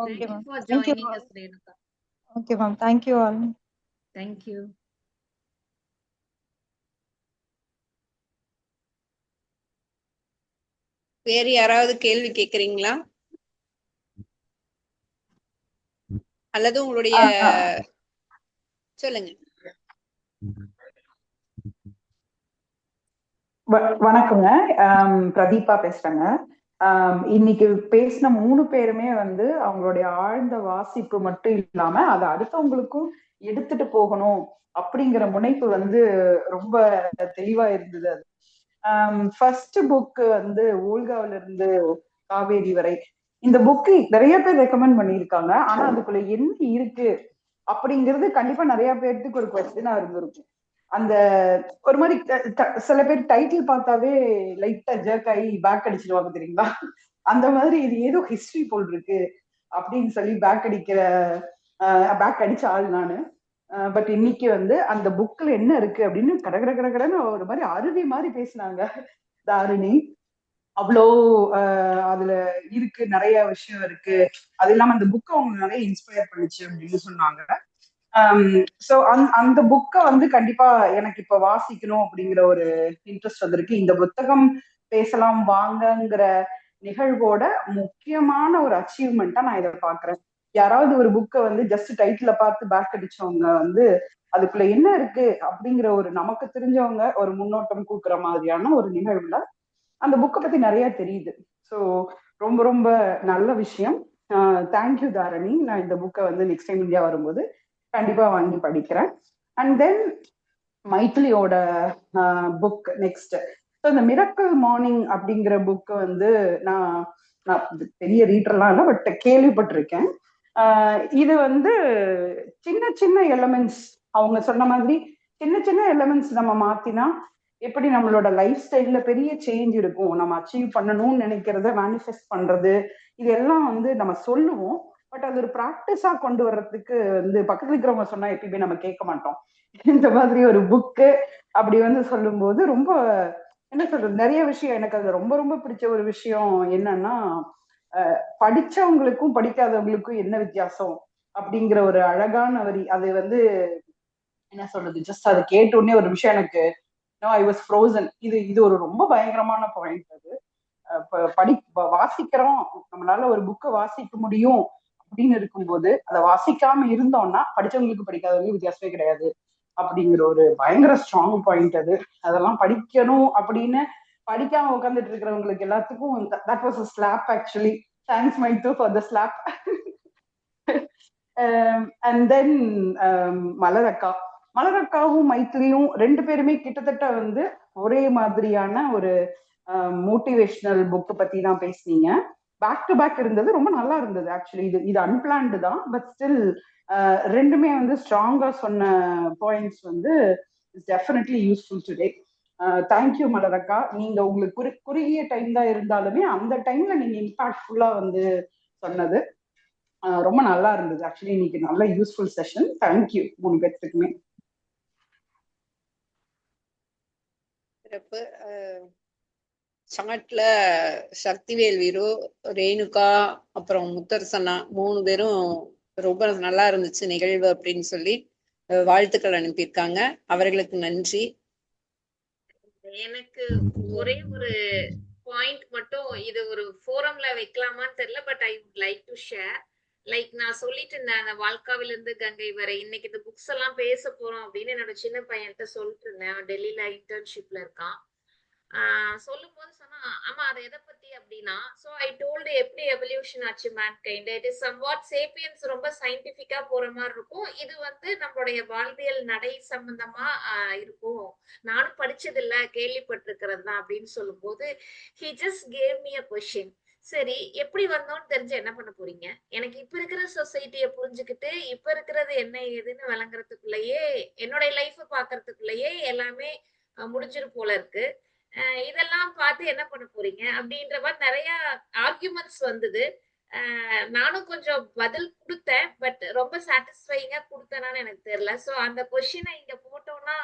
Okay ma'am. Thank you. Okay ma'am. Thank you all. Thank you. வேறு யாராவது கேள்வி கேக்குறீங்களா? அல்லது உங்களுடைய சொல்லுங்க. வணக்கங்க. பிரதீபா பேசுறேங்க. இன்னைக்கு பேசின 3 பேருமே வந்து அவங்களுடைய ஆழ்ந்த வாசிப்பு மட்டும் இல்லாம அதை அடுத்தவங்களுக்கும் எடுத்துட்டு போகணும் அப்படிங்கிற முனைப்பு வந்து ரொம்ப தெளிவா இருந்தது. அது ஃபர்ஸ்ட் புக் வந்து ஓல்காவில இருந்து காவேரி வரை, இந்த புக்கு நிறைய பேர் ரெக்கமெண்ட் பண்ணியிருக்காங்க. ஆனா அதுக்குள்ள என்ன இருக்கு அப்படிங்கிறது கண்டிப்பா நிறைய பேருக்கு ஒரு கொஸ்டினா இருந்திருக்கும். அந்த ஒரு மாதிரி சில பேர் டைட்டில் பார்த்தாவே லைட்டா ஜர்க் ஆகி பேக் அடிச்சிடுவாங்க தெரியுங்களா? அந்த மாதிரி இது ஏதோ ஹிஸ்டரி போல் இருக்கு அப்படின்னு சொல்லி பேக் அடிச்ச ஆள் நானு. பட் இன்னைக்கு வந்து அந்த புக்ல என்ன இருக்கு அப்படின்னு கடகடன்னு ஒரு மாதிரி அருவி மாதிரி பேசினாங்க தாரிணி. அவ்வளோ அதுல இருக்கு, நிறைய விஷயம் இருக்கு. அது இல்லாம அந்த புக்கை அவங்க நிறைய இன்ஸ்பயர் பண்ணுச்சு அப்படின்னு சொன்னாங்க. சோ அந்த புக்கை வந்து கண்டிப்பா எனக்கு இப்ப வாசிக்கணும் அப்படிங்கிற ஒரு இன்ட்ரெஸ்ட் வந்திருக்கு. இந்த புத்தகம் பேசலாம் வாங்கங்கிற நிகழ்வோட முக்கியமான ஒரு அச்சீவ்மெண்டா நான் இதை பாக்குறேன். யாராவது ஒரு புக்கை வந்து ஜஸ்ட் டைட்டில பார்த்து பேக் அடிச்சவங்க வந்து அதுக்குள்ள என்ன இருக்கு அப்படிங்கிற ஒரு நமக்கு தெரிஞ்சவங்க ஒரு முன்னோட்டம் கொடுக்குற மாதிரியான ஒரு நிகழ்வுல அந்த புக்கை பத்தி நிறைய தெரியுது. ஸோ ரொம்ப ரொம்ப நல்ல விஷயம். தேங்க்யூ தாரணி. நான் இந்த புக்கை வந்து நெக்ஸ்ட் டைம் இந்தியா வரும்போது கண்டிப்பா வாங்கி படிக்கிறேன். அண்ட் தென் மைத்திலியோட புக் நெக்ஸ்ட். ஸோ இந்த மிரக்கல் மார்னிங் அப்படிங்கிற புக்கு வந்து நான் பெரிய ரீடர்லாம் இல்லை, பட் கேள்விப்பட்டிருக்கேன். இது வந்து சின்ன சின்ன எலமெண்ட்ஸ், அவங்க சொன்ன மாதிரி சின்ன சின்ன எலமெண்ட்ஸ் நம்ம மாத்தினா எப்படி நம்மளோட லைஃப் ஸ்டைல்ல பெரிய சேஞ்ச் இருக்கும். நம்ம அச்சீவ் பண்ணணும்னு நினைக்கிறத மேனிஃபெஸ்ட் பண்றது, இதெல்லாம் வந்து நம்ம சொல்லுவோம். பட் அது ஒரு ப்ராக்டிஸா கொண்டு வர்றதுக்கு வந்து பக்கத்துல இருக்கிறவங்க சொன்னா எப்பயுமே நம்ம கேட்க மாட்டோம். இந்த மாதிரி ஒரு புக்கு அப்படி வந்து சொல்லும் போது ரொம்ப என்ன சொல்றது, நிறைய விஷயம் எனக்கு அது ரொம்ப ரொம்ப பிடிச்ச ஒரு விஷயம் என்னன்னா, படிச்சவங்களுக்கும் படிக்காதவங்களுக்கும் என்ன வித்தியாசம் அப்படிங்கிற ஒரு அழகான வரி. அது வந்து என்ன சொல்றது, ஜஸ்ட் அதை கேட்ட உடனே ஒரு விஷயம் எனக்கு ஐ வாஸ் ஃப்ரோசன். இது ஒரு ரொம்ப பயங்கரமான பாயிண்ட். அது வாசிக்கிறோம், நம்மளால ஒரு புக்கை வாசிக்க முடியும் அப்படின்னு இருக்கும்போது அதை வாசிக்காம இருந்தோம்னா படிச்சவங்களுக்கு படிக்காதவங்களுக்கு வித்தியாசமே கிடையாது அப்படிங்கிற ஒரு பயங்கர ஸ்ட்ராங் பாயிண்ட் அது. அதெல்லாம் படிக்கணும் அப்படின்னு படிக்காம உட்காந்துட்டு இருக்கிறவங்களுக்கு எல்லாத்துக்கும் that was a slap actually. Thanks Maithu for the slap. And then மலரக்காவும் மைத்திலியும் ரெண்டு பேருமே கிட்டத்தட்ட வந்து ஒரே மாதிரியான ஒரு மோட்டிவேஷனல் புக் பத்தி தான் பேசுனீங்க. பேக் டு பேக் இருந்தது, ரொம்ப நல்லா இருந்தது ஆக்சுவலி. இது அன்பிளான்டு தான், பட் ஸ்டில் ரெண்டுமே வந்து ஸ்ட்ராங்கா சொன்ன பாயிண்ட்ஸ் வந்து டெஃபினெட்லி யூஸ்ஃபுல் டுடே. தேங்க்யூ மலரக்கா. நீங்க உங்களுக்கு குறுகிய டைம் தான் இருந்தாலுமே அந்த டைம்ல நீங்க இம்பாக்ட்ஃபுல்லா வந்து சொன்னது ரொம்ப நல்லா இருந்தது ஆக்சுவலி. இன்னைக்கு நல்ல யூஸ்ஃபுல் செஷன். தேங்க்யூ மூணு பேர்த்துக்குமே. சிறப்பு. சாட்ல சக்திவேல் வீரு, ரேணுகா, அப்புறம் முத்தரசனா மூணு பேரும் ரொம்ப நல்லா இருந்துச்சு நிகழ்வு அப்படின்னு சொல்லி வாழ்த்துக்கள் அனுப்பியிருக்காங்க. அவர்களுக்கு நன்றி. எனக்கு ஒரே ஒரு பாயிண்ட் மட்டும், இது ஒரு ஃபோரம்ல வைக்கலாமான்னு தெரியல, but I would like to share. Like நான் சொல்லிட்டு இருந்தேன், அந்த வாழ்க்காவில இருந்து கங்கை வரை இன்னைக்கு இந்த புக்ஸ் எல்லாம் பேச போறோம் அப்படின்னு என்னோட சின்ன பையன்கிட்ட சொல்லிட்டு இருந்தேன். டெல்லியில இன்டர்ன்ஷிப்ல இருக்கான். சொல்லும் போது சொன்னா, ஆமா அதை எதை பத்தி அப்படின்னா, சோ ஐ டோல்டு எப்படி எவல்யூஷன் ஆச்சு mankind. It is somewhat sapiens ரொம்ப சயின்டிபிக்கா போற மாதிரி இருக்கும். இது வந்து நம்மளுடைய வாழ்வியல் நடை சம்பந்தமா இருக்கும். நானும் படிச்சது இல்ல, கேள்விப்பட்டிருக்கிறது தான் அப்படின்னு சொல்லும் போது he just gave me a question. சரி, எப்படி வந்தோம்னு தெரிஞ்சு என்ன பண்ண போறீங்க? எனக்கு இப்ப இருக்கிற சொசைட்டிய புரிஞ்சுக்கிட்டு இப்ப இருக்கிறது என்ன ஏதுன்னு விளங்குறதுக்குள்ளேயே, என்னுடைய லைஃப் பாக்குறதுக்குள்ளேயே எல்லாமே முடிஞ்சிரும் போல இருக்கு. இதெல்லாம் பார்த்து என்ன பண்ண போறீங்க அப்படின்ற மாதிரி நிறைய ஆர்குமெண்ட்ஸ் வந்தது. நானும் கொஞ்சம் பதில் கொடுத்தேன், பட் ரொம்ப சாட்டிஸ்ஃபைங்கா கொடுத்தேனான்னு எனக்கு தெரியல. சோ அந்த கொஸ்டினை இங்க போட்டோம்னா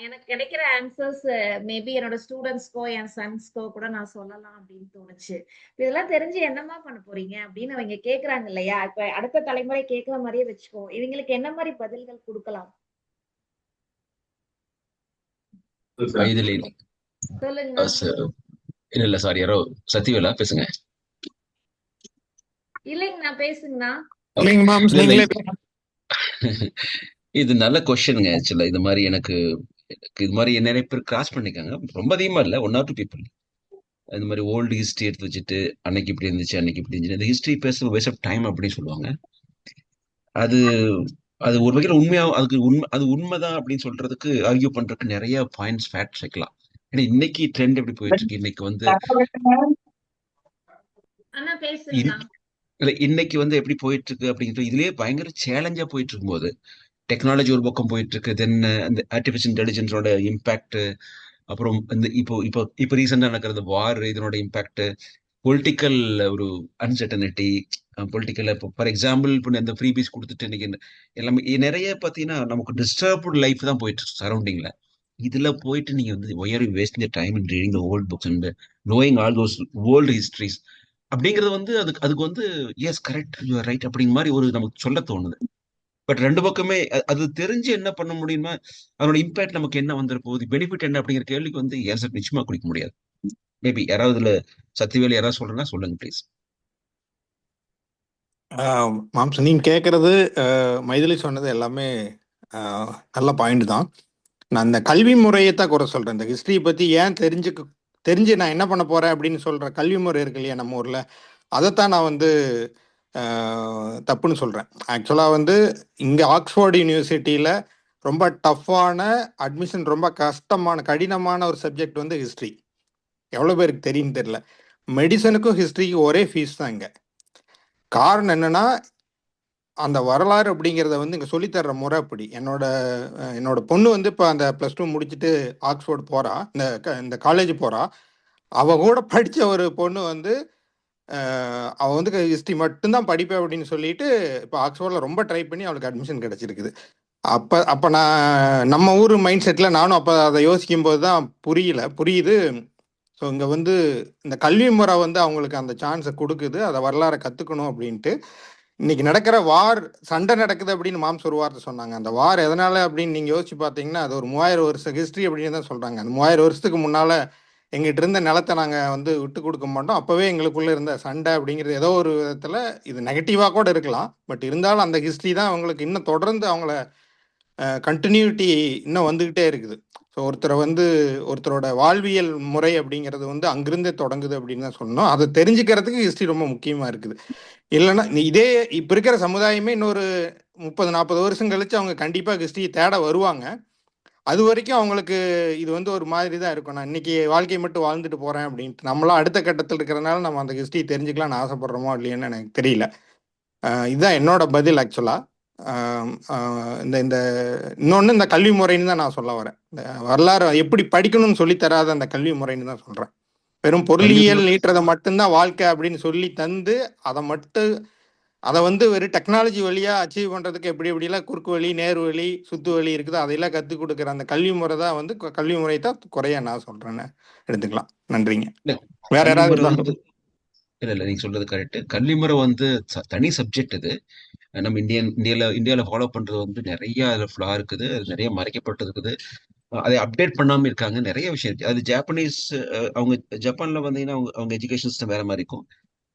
எனக்கு கிடைக்கிற ஆன்சர்ஸ் மேபி என்னோட ஸ்டூடெண்ட்ஸ்க்கோ என் சன்ஸ்க்கோ கூட நான் சொல்லலாம் அப்படின்னு தோணுச்சு. இதெல்லாம் தெரிஞ்சு என்னமா பண்ண போறீங்க அப்படின்னு அவங்க கேக்குறாங்க இல்லையா? இப்ப அடுத்த தலைமுறை கேட்கிற மாதிரியே வச்சுக்கோ, இவங்களுக்கு என்ன மாதிரி பதில்கள் கொடுக்கலாம்? சொல்லுங்க. இல்ல சாரி, யாரோ சத்திவேலா பேசுங்க. இல்லைங்க, நான் பேசுங்கண்ணா. இது நல்ல கொஸ்டினுங்க. ஆக்சுவலா இது மாதிரி எனக்கு இது மாதிரி நிறைய பேர் கிராஸ் பண்ணிக்காங்க. ரொம்ப அதிகமா இல்ல, 1 or 2 people. இந்த மாதிரி ஓல்டு ஹிஸ்டரி எடுத்து வச்சுட்டு அன்னைக்கு இப்படி இருந்துச்சு அன்னைக்கு இப்படி இருந்துச்சு, இந்த ஹிஸ்டரி பேச வேஸ்ட் ஆஃப் டைம் அப்படின்னு சொல்லுவாங்க. அது அது ஒரு வகையில் உண்மையாக அது உண்மைதான் அப்படின்னு சொல்றதுக்கு ஆர்கியூ பண்றதுக்கு நிறைய பாயிண்ட்ஸ் ஃபேக்ட்ஸ் வைக்கலாம். ஏன்னா இன்னைக்கு ட்ரெண்ட் எப்படி போயிட்டு இருக்கு, இன்னைக்கு வந்து இல்ல இன்னைக்கு வந்து எப்படி போயிட்டு இருக்கு அப்படிங்கிறது இதுலயே பயங்கர சேலஞ்சா போயிட்டு இருக்கும்போது, டெக்னாலஜி ஒரு பக்கம் போயிட்டு இருக்கு, தென் அந்த ஆர்டிபிஷியல் இன்டெலிஜென்ஸோட இம்பாக்ட், அப்புறம் இந்த இப்போ ரீசெண்டா நடக்கிற வார் இதனோட இம்பாக்ட், பொலிட்டிக்கல் ஒரு அன்சர்டனிட்டி, பொலிட்டிக்கல். இப்போ ஃபார் எக்ஸாம்பிள் இப்போ இந்த ஃப்ரீ பீஸ் கொடுத்துட்டு இன்னைக்கு எல்லாமே நிறைய பார்த்தீங்கன்னா நமக்கு டிஸ்டர்ப்டு லைஃப் தான் போயிட்டு இருக்கு சரௌண்டிங்ல. இதுல போயிட்டு நீங்க வந்து why are you wasting the time in reading the old books and knowing all those world histories அப்படிங்கிறது வந்து அதுக்கு வந்து yes correct you are right அப்படிங்கிற மாதிரி ஒரு நமக்கு சொல்ல தோணுது. பட் ரெண்டு பக்கமே அது தெரிஞ்சு என்ன பண்ண முடியுமா, அதோட இம்பாக்ட் நமக்கு என்ன வந்துட போகுது, பெனிஃபிட் என்ன அப்படிங்கிற கேள்விக்கு வந்து ஆன்சர் நிச்சயமா கொடுக்க முடியாது. மேபி யாராவது இதுல சத்திவேல் யாராவது சொல்றேன்னா சொல்லுங்க ப்ளீஸ். மாம்சம் நீங்க கேட்கறது மைதிலி சொன்னது எல்லாமே நல்ல பாயிண்ட் தான். நான் அந்த கல்வி முறையை தான் குறை சொல்றேன். இந்த ஹிஸ்டரியை பத்தி ஏன் தெரிஞ்சு நான் என்ன பண்ண போறேன் அப்படின்னு சொல்ற கல்வி முறை இருக்கு இல்லையா நம்ம ஊர்ல, அதைத்தான் நான் வந்து தப்புன்னு சொல்றேன். ஆக்சுவலா வந்து இங்க ஆக்ஸ்போர்ட் யூனிவர்சிட்டியில ரொம்ப டஃப்பான அட்மிஷன், ரொம்ப கடினமான ஒரு சப்ஜெக்ட் வந்து ஹிஸ்டரி. எவ்வளவு பேருக்கு தெரியும் தெரியல. மெடிசனுக்கும் ஹிஸ்டரிக்கும் ஒரே ஃபீஸ் தான் இங்க. காரணம் என்னன்னா அந்த வரலாறு அப்படிங்கிறத வந்து இங்கே சொல்லித்தர்ற முறை அப்படி. என்னோட பொண்ணு வந்து இப்போ அந்த +2 முடிச்சுட்டு ஆக்ஸ்போர்ட் போறா, இந்த காலேஜ் போறா. அவ கூட படித்த ஒரு பொண்ணு வந்து அவள் வந்து ஹிஸ்ட்ரி மட்டும்தான் படிப்பேன் அப்படின்னு சொல்லிட்டு இப்போ ஆக்ஸ்போர்டில் ரொம்ப ட்ரை பண்ணி அவளுக்கு அட்மிஷன் கிடைச்சிருக்குது. அப்போ நம்ம ஊர் மைண்ட் செட்டில் நானும் அப்போ அதை யோசிக்கும் போது தான் புரியுது. ஸோ இங்கே வந்து இந்த கல்வி முறை வந்து அவங்களுக்கு அந்த சான்ஸை கொடுக்குது, அதை வரலாறை கற்றுக்கணும் அப்படின்ட்டு. இன்னைக்கு நடக்கிற சண்டை நடக்குது அப்படின்னு மாம்ஸ் ஒரு வார்த்தை சொன்னாங்க. அந்த வார் எதனால அப்படின்னு நீங்க யோசிச்சு பார்த்தீங்கன்னா அது ஒரு 3000 வருஷம் ஹிஸ்டரி அப்படின்னு தான் சொல்றாங்க. அந்த 3000 வருஷத்துக்கு முன்னால எங்கிட்ட இருந்த நிலத்தை நாங்க வந்து விட்டு கொடுக்க மாட்டோம், அப்பவே எங்களுக்குள்ள இருந்த சண்டை அப்படிங்கிறது ஏதோ ஒரு விதத்துல இது நெகட்டிவா கூட இருக்கலாம். பட் இருந்தாலும் அந்த ஹிஸ்டரி தான் அவங்களுக்கு இன்னும் தொடர்ந்து அவங்கள கண்டினியூட்டி இன்னும் வந்துகிட்டே இருக்குது. ஸோ ஒருத்தரோட வாழ்வியல் முறை அப்படிங்கிறது வந்து அங்கிருந்தே தொடங்குது அப்படின்னு தான் சொல்லணும். அதை தெரிஞ்சுக்கிறதுக்கு ஹிஸ்டரி ரொம்ப முக்கியமா இருக்குது. இல்லைன்னா இதே இப்போ இருக்கிற சமுதாயமே இன்னொரு 30-40 வருஷம் கழிச்சு அவங்க கண்டிப்பாக ஹிஸ்டரியை தேட வருவாங்க. அது வரைக்கும் அவங்களுக்கு இது வந்து ஒரு மாதிரி தான் இருக்கும். நான் இன்னைக்கு வாழ்க்கையை மட்டும் வாழ்ந்துட்டு போறேன் அப்படின்ட்டு. நம்மளாம் அடுத்த கட்டத்தில் இருக்கிறனால நம்ம அந்த ஹிஸ்டரி தெரிஞ்சுக்கலாம்னு ஆசைப்படுறோமோ இல்லையான்னு எனக்கு தெரியல. இதுதான் என்னோட பதில் ஆக்சுவலா. இந்த இன்னொன்று இந்த கல்வி முறைன்னு தான் நான் சொல்ல வரேன். இந்த வரலாறு எப்படி படிக்கணும்னு சொல்லி தராத அந்த கல்வி முறைன்னு தான் சொல்றேன். வெறும் பொருளியல் நீட்டுறதை மட்டும்தான் வாழ்க்கை அப்படின்னு சொல்லி தந்து அதை வந்து வெறும் டெக்னாலஜி வழியா அச்சீவ் பண்றதுக்கு எப்படிலாம் குறுக்கு வழி, நேரு வழி, சுத்து வழி இருக்குதோ அதையெல்லாம் கற்றுக் கொடுக்குற அந்த கல்வி முறை தான் வந்து கல்வி முறை தான் குறைய நான் சொல்றேன்னு எடுத்துக்கலாம். நன்றிங்க. வேற யாராவது? இல்ல நீங்க சொல்றது கரெக்ட். கல்வி முறை வந்து தனி சப்ஜெக்ட். இது நம்ம இந்தியால ஃபாலோ பண்றது வந்து நிறைய அதுல ஃபிளா இருக்குது, அது நிறைய மறைக்கப்பட்டு இருக்குது, அதை அப்டேட் பண்ணாம இருக்காங்க, நிறைய விஷயம் இருக்கு. அது ஜாப்பனீஸ் அவங்க ஜப்பான்ல வந்தீங்கன்னா அவங்க எஜுகேஷன் சிஸ்டம் வேற மாதிரி இருக்கும்.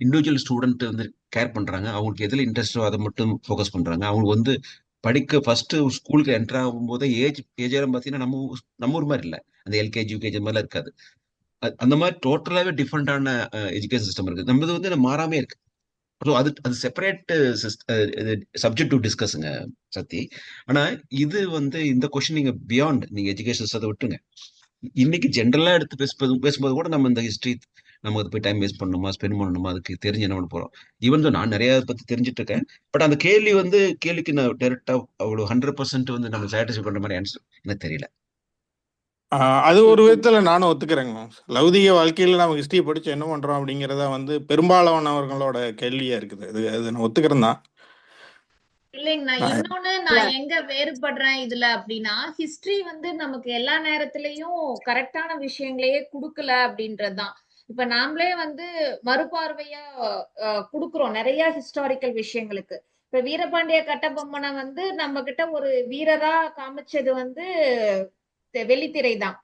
இண்டிவிஜுவல் ஸ்டூடெண்ட் வந்து கேர் பண்றாங்க, அவங்களுக்கு எதுல இன்ட்ரெஸ்டோ அதை மட்டும் ஃபோக்கஸ் பண்றாங்க. அவங்க வந்து படிக்க ஃபர்ஸ்ட் ஸ்கூலுக்கு என்டர் ஆகும் போதே ஏஜ் பார்த்தீங்கன்னா நம்ம ஊர் மாதிரி இல்லை, அந்த எல்கேஜி யூகேஜி மாதிரிலாம் இருக்காது. அந்த மாதிரி டோட்டலாவே டிஃப்ரெண்டான எஜுகேஷன் சிஸ்டம் இருக்கு. நம்மது வந்து மாறாமே இருக்கு. அது செப்பரேட் சப்ஜெக்ட் டு டிஸ்கஸ்ங்க சத்தி. ஆனா இது வந்து இந்த கொஸ்டின் நீங்க பியாண்ட் நீங்க எஜுகேஷன் சிஸ்டத்தை விட்டுங்க. இன்னைக்கு ஜென்ரலா எடுத்து பேசும்போது கூட நம்ம இந்த ஹிஸ்டரி நம்ம அதை போய் டைம் வேஸ்ட் பண்ணணுமா, ஸ்பெண்ட் பண்ணணுமா, அதுக்கு தெரிஞ்சு என்ன பண்ண போறோம். ஈவன் தான் நான் நிறைய பத்தி தெரிஞ்சுட்டு இருக்கேன். பட் அந்த கேள்விக்கு நான் டைரக்டா அவ்வளவு 100% வந்து நம்ம சாட்டிஸ்ஃபை பண்ற மாதிரி ஆன்சர் எனக்கு தெரியல. அது ஒரு விதத்துல நானும் ஒத்துக்கிறேங்க. லௌதிக வாழ்க்கையில நம்ம ஹிஸ்டரி படிச்சு என்ன பண்றோம் அப்படிங்கிறத வந்து பெரும்பாலானவர்களோட கேள்வியா இருக்குது. அது நான் ஒத்துக்கிறேன் தான். இல்லைங்கண்ணா, இன்னொன்னு நான் எங்க வேறுபடுறேன் இதுல அப்படின்னா, ஹிஸ்டரி வந்து நமக்கு எல்லா நேரத்திலயும் கரெக்டான விஷயங்களையே குடுக்கல அப்படின்றதுதான். இப்ப நாமளே வந்து மறுபார்வையா குடுக்குறோம் நிறைய ஹிஸ்டாரிக்கல் விஷயங்களுக்கு. இப்ப வீரபாண்டிய கட்டபொம்மனை வந்து நம்ம கிட்ட ஒரு வீரரா காமிச்சது வந்து வெள்ளித்திரை தான்.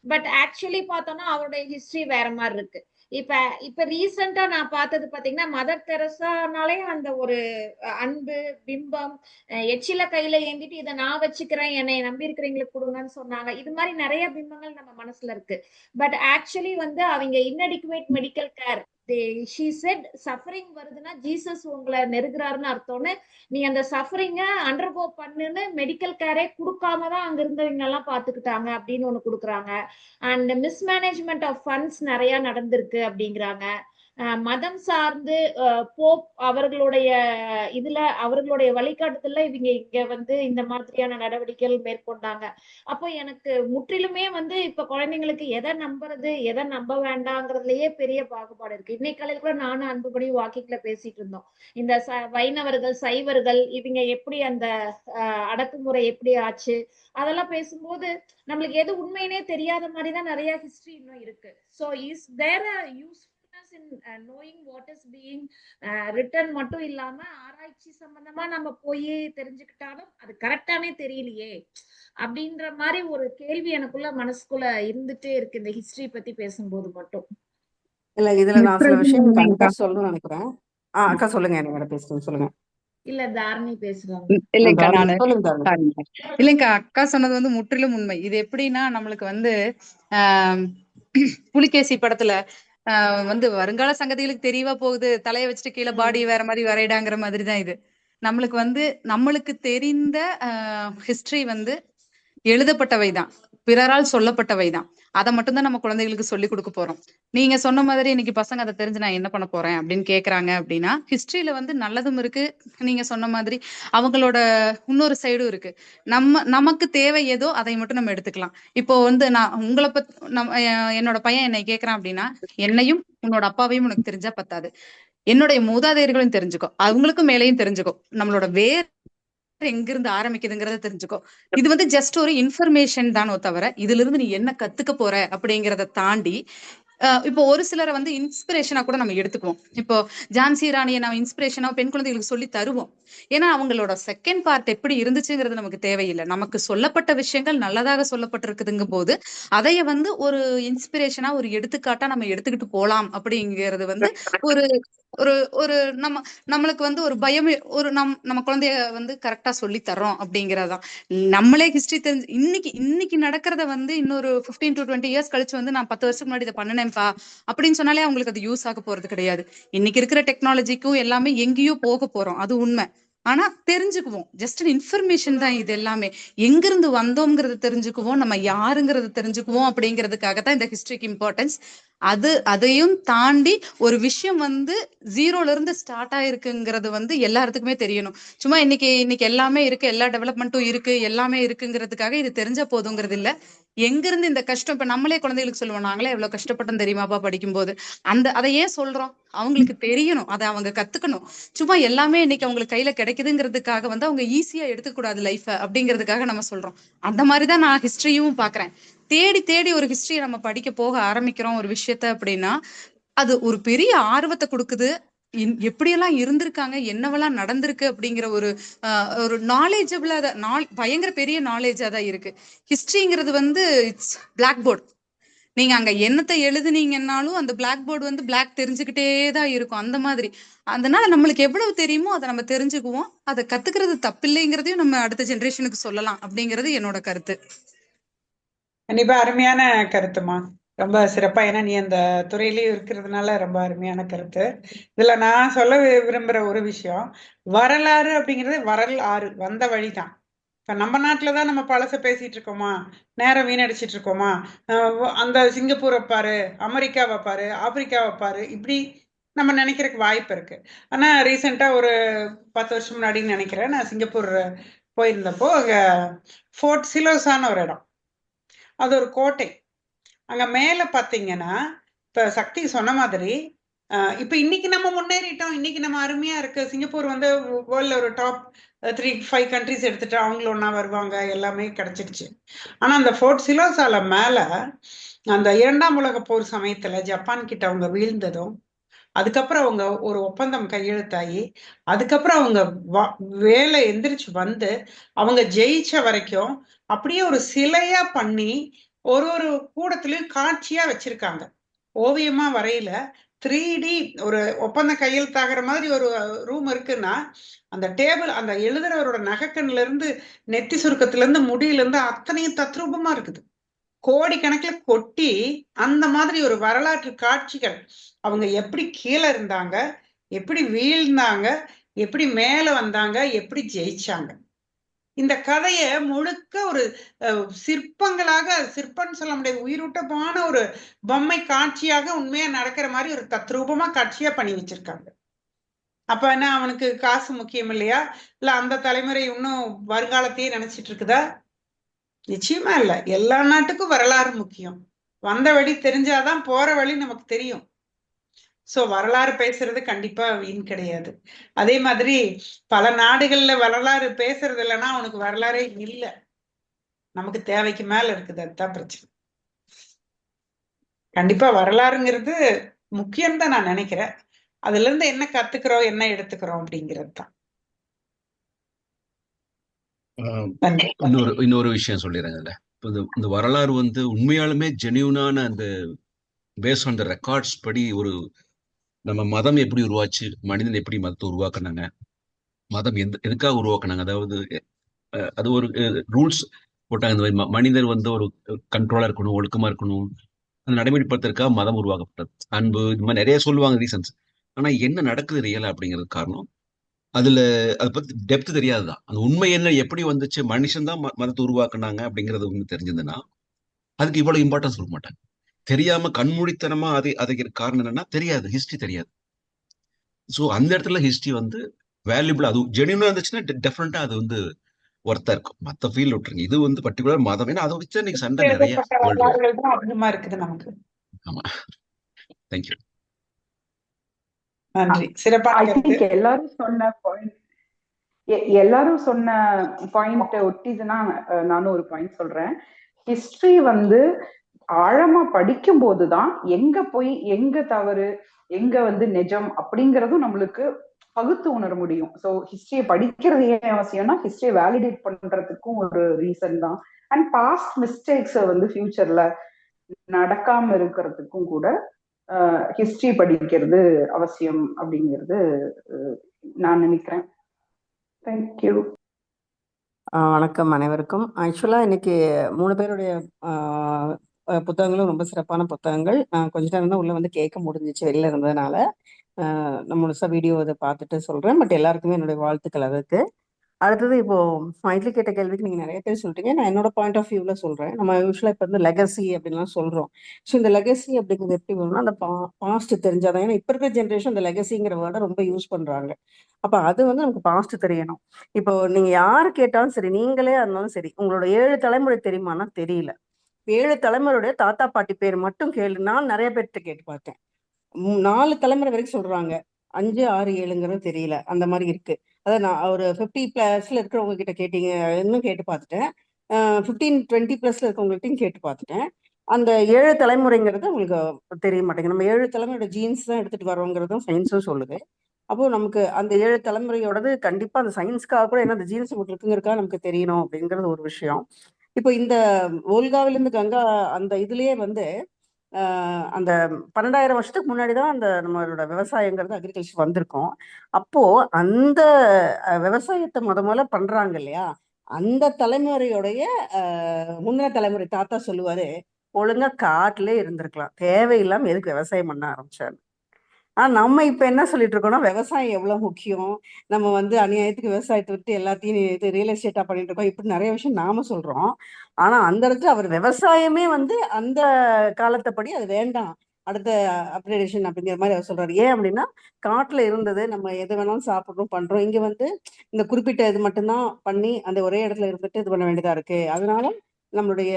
பட் ஆக்சுவலி பார்த்தோம்னா அவருடைய ஹிஸ்டரி வேற மாதிரி இருக்கு. இப்ப ரீசெண்டா நான் பார்த்தது பாத்தீங்கன்னா மதர் தெரசானாலே அந்த ஒரு அன்பு பிம்பம், எச்சில கையில ஏந்திட்டு இதை நான் வச்சுக்கிறேன், என்னை நம்பி இருக்கிறவங்களுக்கு கொடுங்கன்னு சொன்னாங்க. இது மாதிரி நிறைய பிம்பங்கள் நம்ம மனசுல இருக்கு. பட் ஆக்சுவலி வந்து அவங்க இன்அடிக்குவேட் medical care, she said suffering வருதுன்னா ஜீசஸ் உங்களை நெருங்குறாருன்னு அர்த்தம்னு, நீ அந்த சஃபரிங்க அண்டர்கோ பண்ணுன்னு மெடிக்கல் கேரே கொடுக்காம தான் அங்க இருந்தவங்க எல்லாம் பாத்துக்கிட்டாங்க அப்படின்னு ஒண்ணு கொடுக்குறாங்க. அண்ட் மிஸ்மேனேஜ்மெண்ட் ஆஃப் ஃபண்ட்ஸ் நிறைய நடந்திருக்கு அப்படிங்கிறாங்க. மதம் சார்ந்து போப் அவர்களுடைய இதுல அவர்களுடைய வழிகாட்டுதல்ல இவங்க இங்க வந்து இந்த மாதிரியான நடவடிக்கைகள் மேற்கொண்டாங்க. அப்போ எனக்கு முற்றிலுமே வந்து இப்ப குழந்தைங்களுக்கு எதை நம்புறது எதை நம்ப வேண்டாங்கிறதுலயே பெரிய பாகுபாடு இருக்கு. இன்னைக்கு காலையில கூட நானும் அன்புபடி வாக்கிங்ல பேசிட்டு இருந்தோம். இந்த வைணவர்கள் சைவர்கள் இவங்க எப்படி அந்த அடக்குமுறை எப்படி ஆச்சு அதெல்லாம் பேசும்போது நம்மளுக்கு எது உண்மையினே தெரியாத மாதிரிதான் நிறைய ஹிஸ்டரி இன்னும் இருக்கு. So is there usefulness in knowing what is being written மட்டும் இல்லாம ஆராய்ச்சி சம்பந்தமா நம்ம போய் தெரிஞ்சுக்கிட்டாலும் அது கரெக்டானே தெரியலையே அப்படின்ற மாதிரி ஒரு கேள்வி எனக்குள்ள மனசுக்குள்ள இருந்துட்டே இருக்கு இந்த ஹிஸ்டரி பத்தி பேசும்போது மட்டும். இல்ல இதுல நான் சில விஷயம் கண்டிப்பா சொல்லணும்னு நினைக்கிறேன். அக்கா சொல்லுங்க, நீங்க பேசுங்க, சொல்லுங்க. இல்ல தாரணி பேசுறாங்க. இல்லைங்கக்கா நானு சொல்லுங்க தாரணி. இல்லைங்கக்கா, அக்கா சொன்னது வந்து முற்றிலும் உண்மை. இது எப்படின்னா நம்மளுக்கு வந்து புலிகேசி படத்துல வந்து வருங்கால சங்கதிகளுக்கு தெரியவா போகுது, தலையை வச்சுட்டு கீழே பாடி வேற மாதிரி வரையிடாங்கிற மாதிரிதான் இது. நம்மளுக்கு வந்து நம்மளுக்கு தெரிந்த ஹிஸ்டரி வந்து எழுதப்பட்டவைதான், பிறரால் சொல்லப்பட்டவைதான். அதை மட்டும்தான் நம்ம குழந்தைகளுக்கு சொல்லி கொடுக்க போறோம். நீங்க சொன்ன மாதிரி இன்னைக்கு பசங்க அதை தெரிஞ்சு நான் என்ன பண்ண போறேன் அப்படின்னு கேக்குறாங்க அப்படின்னா, ஹிஸ்டரியில வந்து நல்லதும் இருக்கு, நீங்க சொன்ன மாதிரி அவங்களோட இன்னொரு சைடும் இருக்கு. நமக்கு தேவை ஏதோ அதை மட்டும் நம்ம எடுத்துக்கலாம். இப்போ வந்து நான் உங்களை என்னோட பையன் என்னை கேக்குறான் அப்படின்னா, என்னையும் உன்னோட அப்பாவையும் உனக்கு தெரிஞ்சா பத்தாது, என்னுடைய மூதாதையர்களையும் தெரிஞ்சுக்கோ, அவங்களுக்கும் மேலையும் தெரிஞ்சுக்கோ, நம்மளோட வேர் எங்கிருந்து ஆரம்பிக்குதுங்கிறத தெரிஞ்சுக்கோ. இது வந்து ஜஸ்ட் ஒரு இன்ஃபர்மேஷன் தானோ தவிர இதுல இருந்து நீ என்ன கத்துக்க போற அப்படிங்கறத தாண்டி இப்போ ஒரு சிலரை வந்து இன்ஸ்பிரேஷனா கூட நம்ம எடுத்துக்குவோம். இப்போ ஜான்சி ராணியை நம்ம இன்ஸ்பிரேஷனா பெண் குழந்தைகளுக்கு சொல்லி தருவோம். ஏன்னா அவங்களோட செகண்ட் பார்ட் எப்படி இருந்துச்சுங்கிறது நமக்கு தேவையில்லை. நமக்கு சொல்லப்பட்ட விஷயங்கள் நல்லதாக சொல்லப்பட்டிருக்குதுங்க போது அதைய வந்து ஒரு இன்ஸ்பிரேஷனா ஒரு எடுத்துக்காட்டா நம்ம எடுத்துக்கிட்டு போலாம் அப்படிங்கிறது வந்து ஒரு ஒரு ஒரு நம்மளுக்கு வந்து ஒரு பயம், ஒரு நம்ம குழந்தைய வந்து கரெக்டா சொல்லி தர்றோம் அப்படிங்கறதுதான். நம்மளே ஹிஸ்டரி தெரிஞ்சு இன்னைக்கு நடக்கிறத வந்து இன்னொரு 15 to 20 இயர்ஸ் கழிச்சு வந்து நான் 10 வருஷத்துக்கு முன்னாடி இதை பண்ணினேன்ப்பா அப்படின்னு சொன்னாலே அவங்களுக்கு அது யூஸ் ஆக போறது கிடையாது. இன்னைக்கு இருக்கிற டெக்னாலஜிக்கும் எல்லாமே எங்கேயோ போக போறோம், அது உண்மை. ஆனா தெரிஞ்சுக்குவோம், ஜஸ்ட் இன்ஃபர்மேஷன் தான் இது எல்லாமே. எங்கிருந்து வந்தோம்ங்கிறது தெரிஞ்சுக்குவோம், நம்ம யாருங்கிறது தெரிஞ்சுக்குவோம் அப்படிங்கிறதுக்காகத்தான் இந்த ஹிஸ்டரிக்கு இம்பார்ட்டன்ஸ். அதையும் தாண்டி ஒரு விஷயம் வந்து ஜீரோல இருந்து ஸ்டார்ட் ஆயிருக்குங்கிறது வந்து எல்லாத்துக்குமே தெரியணும். சும்மா இன்னைக்கு எல்லாமே இருக்கு, எல்லா டெவலப்மெண்ட்டும் இருக்கு, எல்லாமே இருக்குங்கிறதுக்காக இது தெரிஞ்ச போதுங்கிறது இல்ல. எங்கிருந்து இந்த கஷ்டம், இப்ப நம்மளே குழந்தைகளுக்கு சொல்லுவோம், நாங்களே எவ்வளவு கஷ்டப்பட்டோம் தெரியுமாப்பா படிக்கும் போது. அதை ஏன் சொல்றோம், அவங்களுக்கு தெரியணும், அதை அவங்க கத்துக்கணும். சும்மா எல்லாமே இன்னைக்கு அவங்களுக்கு கையில கிடைக்குதுங்கிறதுக்காக வந்து அவங்க ஈஸியா எடுத்துக்க கூடாது லைஃப அப்படிங்கிறதுக்காக நம்ம சொல்றோம். அந்த மாதிரிதான் நான் ஹிஸ்டரியும் பாக்குறேன். தேடி தேடி ஒரு ஹிஸ்டரியை நம்ம படிக்க போக ஆரம்பிக்கிறோம் ஒரு விஷயத்த அப்படின்னா அது ஒரு பெரிய ஆர்வத்தை கொடுக்குது. எப்படியெல்லாம் இருந்திருக்காங்க, என்னவெல்லாம் நடந்திருக்கு அப்படிங்கிற ஒரு நாலேஜபிளா பயங்கர பெரிய நாலேஜா தான் இருக்கு. ஹிஸ்டரிங்கிறது வந்து இட்ஸ் பிளாக் போர்டு. நீங்க அங்க என்னத்தை எழுதுனீங்கன்னாலும் அந்த பிளாக் போர்டு வந்து பிளாக் தெரிஞ்சுக்கிட்டே தான் இருக்கும், அந்த மாதிரி. அதனால நம்மளுக்கு எவ்வளவு தெரியுமோ அதை நம்ம தெரிஞ்சுக்குவோம். அதை கத்துக்கிறது தப்பில்லைங்கிறதையும் நம்ம அடுத்த ஜெனரேஷனுக்கு சொல்லலாம் அப்படிங்கிறது என்னோட கருத்து. கண்டிப்பா அருமையான கருத்துமா, ரொம்ப சிறப்பா. ஏன்னா நீ அந்த துறையிலேயே இருக்கிறதுனால ரொம்ப அருமையான கருத்து. இதுல நான் சொல்ல விரும்புற ஒரு விஷயம், வரலாறு அப்படிங்கிறது வரலாறு வந்த வழிதான். இப்ப நம்ம நாட்டுலதான் நம்ம பழச பேசிட்டு இருக்கோமா, நேரம் வீணடிச்சிட்டு இருக்கோமா, அந்த சிங்கப்பூரை பாரு, அமெரிக்காவை பாரு, ஆப்பிரிக்காவை பாரு, இப்படி நம்ம நினைக்கிறதுக்கு வாய்ப்பு இருக்கு. ஆனா ரீசெண்டா ஒரு 10 வருஷம் முன்னாடின்னு நினைக்கிறேன், நான் சிங்கப்பூர் போயிருந்தப்போ அங்க ஃபோர்ட் சிலோசான ஒரு இடம், அது ஒரு கோட்டை. அங்க மேல பாத்தீங்கன்னா இப்ப சக்தி சொன்ன மாதிரி இப்ப இன்னைக்கு நம்ம முன்னேறிட்டோம், இன்னைக்கு நம்ம அருமையா இருக்கு. சிங்கப்பூர் வந்து வேர்ல்ட்ல ஒரு டாப் 3-5 கண்ட்ரிஸ் எடுத்துட்டு அவங்களும் ஒன்னா வருவாங்க, எல்லாமே கிடைச்சிடுச்சு. ஆனா அந்த ஃபோர்ட் சிலோசால மேல அந்த 2ஆம் உலக போர் சமயத்துல ஜப்பான் கிட்ட அவங்க வீழ்ந்ததும், அதுக்கப்புறம் அவங்க ஒரு ஒப்பந்தம் கையெழுத்தாகி, அதுக்கப்புறம் அவங்க வேலை எந்திரிச்சு வந்து அவங்க ஜெயிச்ச வரைக்கும் அப்படியே ஒரு சிலையா பண்ணி ஒரு கூடத்துலயும் காட்சியா வச்சிருக்காங்க. ஓவியமா வரையில 3D ஒரு ஒப்பந்தம் கையெழுத்தாகிற மாதிரி ஒரு ரூம் இருக்குன்னா, அந்த டேபிள், அந்த எழுதுறவரோட நகைக்கண்ணுல இருந்து நெத்தி சுருக்கத்துல இருந்து முடியில இருந்து அத்தனையும் தத்ரூபமா இருக்குது. கோடிக்கணக்கில் கொட்டி அந்த மாதிரி ஒரு வரலாற்று காட்சிகள். அவங்க எப்படி கீழே இருந்தாங்க, எப்படி வீழ்ந்தாங்க, எப்படி மேல வந்தாங்க, எப்படி ஜெயிச்சாங்க. இந்த கதையை முழுக்க ஒரு சிற்பங்களாக, சிற்பம்னு சொல்ல முடியாது, உயிரூட்டமான ஒரு பொம்மை காட்சியாக உண்மையா நடக்கிற மாதிரி ஒரு தத்ரூபமா காட்சியா பண்ணி வச்சிருக்காங்க. அப்ப என்ன அவனுக்கு காசு முக்கியம் இல்லையா? இல்ல அந்த தலைமுறை இன்னும் வருங்காலத்தையே நினைச்சிட்டு இருக்குதா? நிச்சயமா இல்ல. எல்லா நாட்டுக்கும் வரலாறு முக்கியம். வந்த வழி தெரிஞ்சாதான் போற வழி நமக்கு தெரியும். சோ வரலாறு பேசுறது கண்டிப்பா வீண் கிடையாது. அதே மாதிரி பல நாடுகள்ல வரலாறு பேசுறது இல்லைன்னா அவனுக்கு வரலாறே இல்ல. நமக்கு தேவைக்கு மேல இருக்குது, அதுதான் பிரச்சனை. கண்டிப்பா வரலாறுங்கிறது முக்கியம் தான் நான் நினைக்கிறேன். அதுல இருந்து என்ன கத்துக்கிறோம், என்ன எடுத்துக்கிறோம் அப்படிங்கிறது தான். இன்னொரு விஷயம் சொல்லிடுறேங்கல்ல. இப்போ இந்த வரலாறு வந்து உண்மையாலுமே ஜெனியூனான அந்த பேஸ் ஆன் த ரெக்கார்ட்ஸ் படி ஒரு நம்ம மதம் எப்படி உருவாச்சு, மனிதன் எப்படி மதத்தை உருவாக்குனாங்க, மதம் எதுக்காக உருவாக்குனாங்க, அதாவது அது ஒரு ரூல்ஸ் போட்டாங்க. இந்த மாதிரி மனிதர் வந்து ஒரு கண்ட்ரோலா இருக்கணும், ஒழுக்கமா இருக்கணும், அந்த நடைமுறைப்படுத்துறதுக்காக மதம் உருவாக்கப்பட்டது. அன்பு, இந்த மாதிரி நிறைய சொல்லுவாங்க ரீசன்ஸ். ஆனா என்ன நடக்குது ரியலா அப்படிங்கிறது காரணம் அதுல அதை பத்தி டெப்த் தெரியாதுதான். அந்த உண்மை என்ன, எப்படி வந்துச்சு, மனுஷன் தான் மதத்தை உருவாக்குனாங்க அப்படிங்கறது ஒண்ணு தெரிஞ்சதுன்னா அதுக்கு இவ்வளவு இம்பார்ட்டன்ஸ் கொடுக்க மாட்டாங்க. தெரியாம கண்மூடித்தனமா அதுக்கு காரணம் என்னன்னா தெரியாது, ஹிஸ்டரி தெரியாது. ஸோ அந்த இடத்துல ஹிஸ்டரி வந்து வேல்யூபிள், அது ஜெனியூனா இருந்துச்சுன்னா டெஃபினட்டா அது வந்து ஒர்த்தா இருக்கும். மத்த ஃபீல் விட்டுருங்க, இது வந்து பர்டிகுலர் மதம். ஏன்னா அதை வச்சு இன்னைக்கு சண்டை நிறைய வரலாறுகள் தான் அதிகமா இருக்குது நமக்கு. ஆமா, தேங்க்யூ, நன்றி. சிறப்பாக எல்லாரும் சொன்ன பாயிண்ட் ஒட்டிதுன்னா நானும் ஒரு பாயிண்ட் சொல்றேன். ஹிஸ்டரி வந்து ஆழமா படிக்கும் போதுதான் எங்க போய் எங்க தவறு எங்க வந்து நிஜம் அப்படிங்கறதும் நம்மளுக்கு பகுத்து உணர முடியும். ஸோ ஹிஸ்டரியை படிக்கிறது ஏன் அவசியம்னா ஹிஸ்டரியை வேலிடேட் பண்றதுக்கும் ஒரு ரீசன் தான். அண்ட் பாஸ்ட் மிஸ்டேக்ஸை வந்து ஃபியூச்சர்ல நடக்காம இருக்கிறதுக்கும் கூட ஹிஸ்டரி படிக்கிறது அவசியம் அப்படிங்கிறது நான் நினைக்கிறேன். தேங்க்யூ. வணக்கம் அனைவருக்கும். ஆக்சுவலா இன்னைக்கு 3 பேருடைய புத்தகங்களும் ரொம்ப சிறப்பான புத்தகங்கள். நான் கொஞ்ச நேரம் தான் உள்ள வந்து கேட்க முடிஞ்சிச்சு வெளியில இருந்ததுனால. நான் முழுசா வீடியோ இதை பார்த்துட்டு சொல்றேன். பட் எல்லாருக்குமே என்னுடைய வாழ்த்துக்கள் அதுக்கு. அடுத்தது இப்போ மைட்லி கேட்ட கேள்விக்கு நீங்க நிறைய பேர் சொல்லிட்டீங்க. நான் என்னோட பாயிண்ட் ஆஃப் வியூல சொல்றேன். நம்ம யூஸ்வலா இப்போ வந்து லெகசி அப்படின்லாம் சொல்றோம். ஸோ இந்த லெகசி அப்படிங்கிறது எப்படி வரும்னா அந்த பாஸ்ட் தெரிஞ்சாதான். ஏன்னா இப்ப இருக்கிற ஜென்ரேஷன் இந்த லெகசிங்கிற வேர்டை ரொம்ப யூஸ் பண்றாங்க. அப்ப அது வந்து நமக்கு பாஸ்ட் தெரியணும். இப்போ நீங்க யாரு கேட்டாலும் சரி, நீங்களே இருந்தாலும் சரி, உங்களோட 7 தலைமுறை தெரியுமானா தெரியல. 7 தலைமுறையுடைய தாத்தா பாட்டி பேர் மட்டும் கேளு. நான் நிறைய பேர்கிட்ட கேட்டு பார்த்தேன். 4 தலைமுறை வரைக்கும் சொல்றாங்க. 5, 6, 7ங்கிறது தெரியல. அந்த மாதிரி இருக்கு. அதாவது நான் ஒரு 50+ இருக்கிறவங்க கிட்ட கேட்டீங்க, இன்னும் கேட்டு பார்த்துட்டேன். 15, 20+ இருக்கவங்கள்ட்டையும் கேட்டு பார்த்துட்டேன். அந்த 7 தலைமுறைங்கிறது உங்களுக்கு தெரிய மாட்டேங்குது. நம்ம 7 தலைமுறையோட ஜீன்ஸ் தான் எடுத்துட்டு வரோங்கிறதும் சயின்ஸும் சொல்லுது. அப்போ நமக்கு அந்த 7 தலைமுறையோடது கண்டிப்பா அந்த சயின்ஸ்க்காக கூட, ஏன்னா அந்த ஜீன்ஸ் நமக்கு இருக்குங்கிறதுக்காக நமக்கு தெரியணும் அப்படிங்கிறது ஒரு விஷயம். இப்போ இந்த ஓல்காவிலிருந்து கங்கா அந்த இதுலயே வந்து அந்த 12,000 வருஷத்துக்கு முன்னாடிதான் அந்த நம்மளோட விவசாயங்கிறது அக்ரிகல்ச்சர் வந்திருக்கும். அப்போ அந்த விவசாயத்தை முதல்ல பண்றாங்க இல்லையா, அந்த தலைமுறையுடைய முந்தின தலைமுறை தாத்தா சொல்லுவாரு, ஒழுங்கா காட்டுல இருந்திருக்கலாம், தேவையில்லாம எதுக்கு விவசாயம் பண்ண ஆரம்பிச்சாரு. நம்ம இப்ப என்ன சொல்லிட்டு இருக்கோம்னா விவசாயம் எவ்வளவு முக்கியம், நம்ம வந்து அநியாயத்துக்கு விவசாயத்தை விட்டு எல்லாத்தையும் இது ரியல் எஸ்டேட்டா பண்ணிட்டு இருக்கோம், இப்படி நிறைய விஷயம் நாம சொல்றோம். ஆனா அந்த இடத்துல அவர் விவசாயமே வந்து அந்த காலத்தைப்படி அது வேண்டாம், அடுத்த அப்கிரேடேஷன் அப்படிங்கிற மாதிரி அவர் சொல்றாரு. ஏன் அப்படின்னா காட்டுல இருந்தது நம்ம எது வேணாலும் சாப்பிடணும் பண்றோம், இங்க வந்து இந்த குறிப்பிட்ட இது மட்டும்தான் பண்ணி அந்த ஒரே இடத்துல இருந்துட்டு இது பண்ண வேண்டியதா இருக்கு, அதனால நம்மளுடைய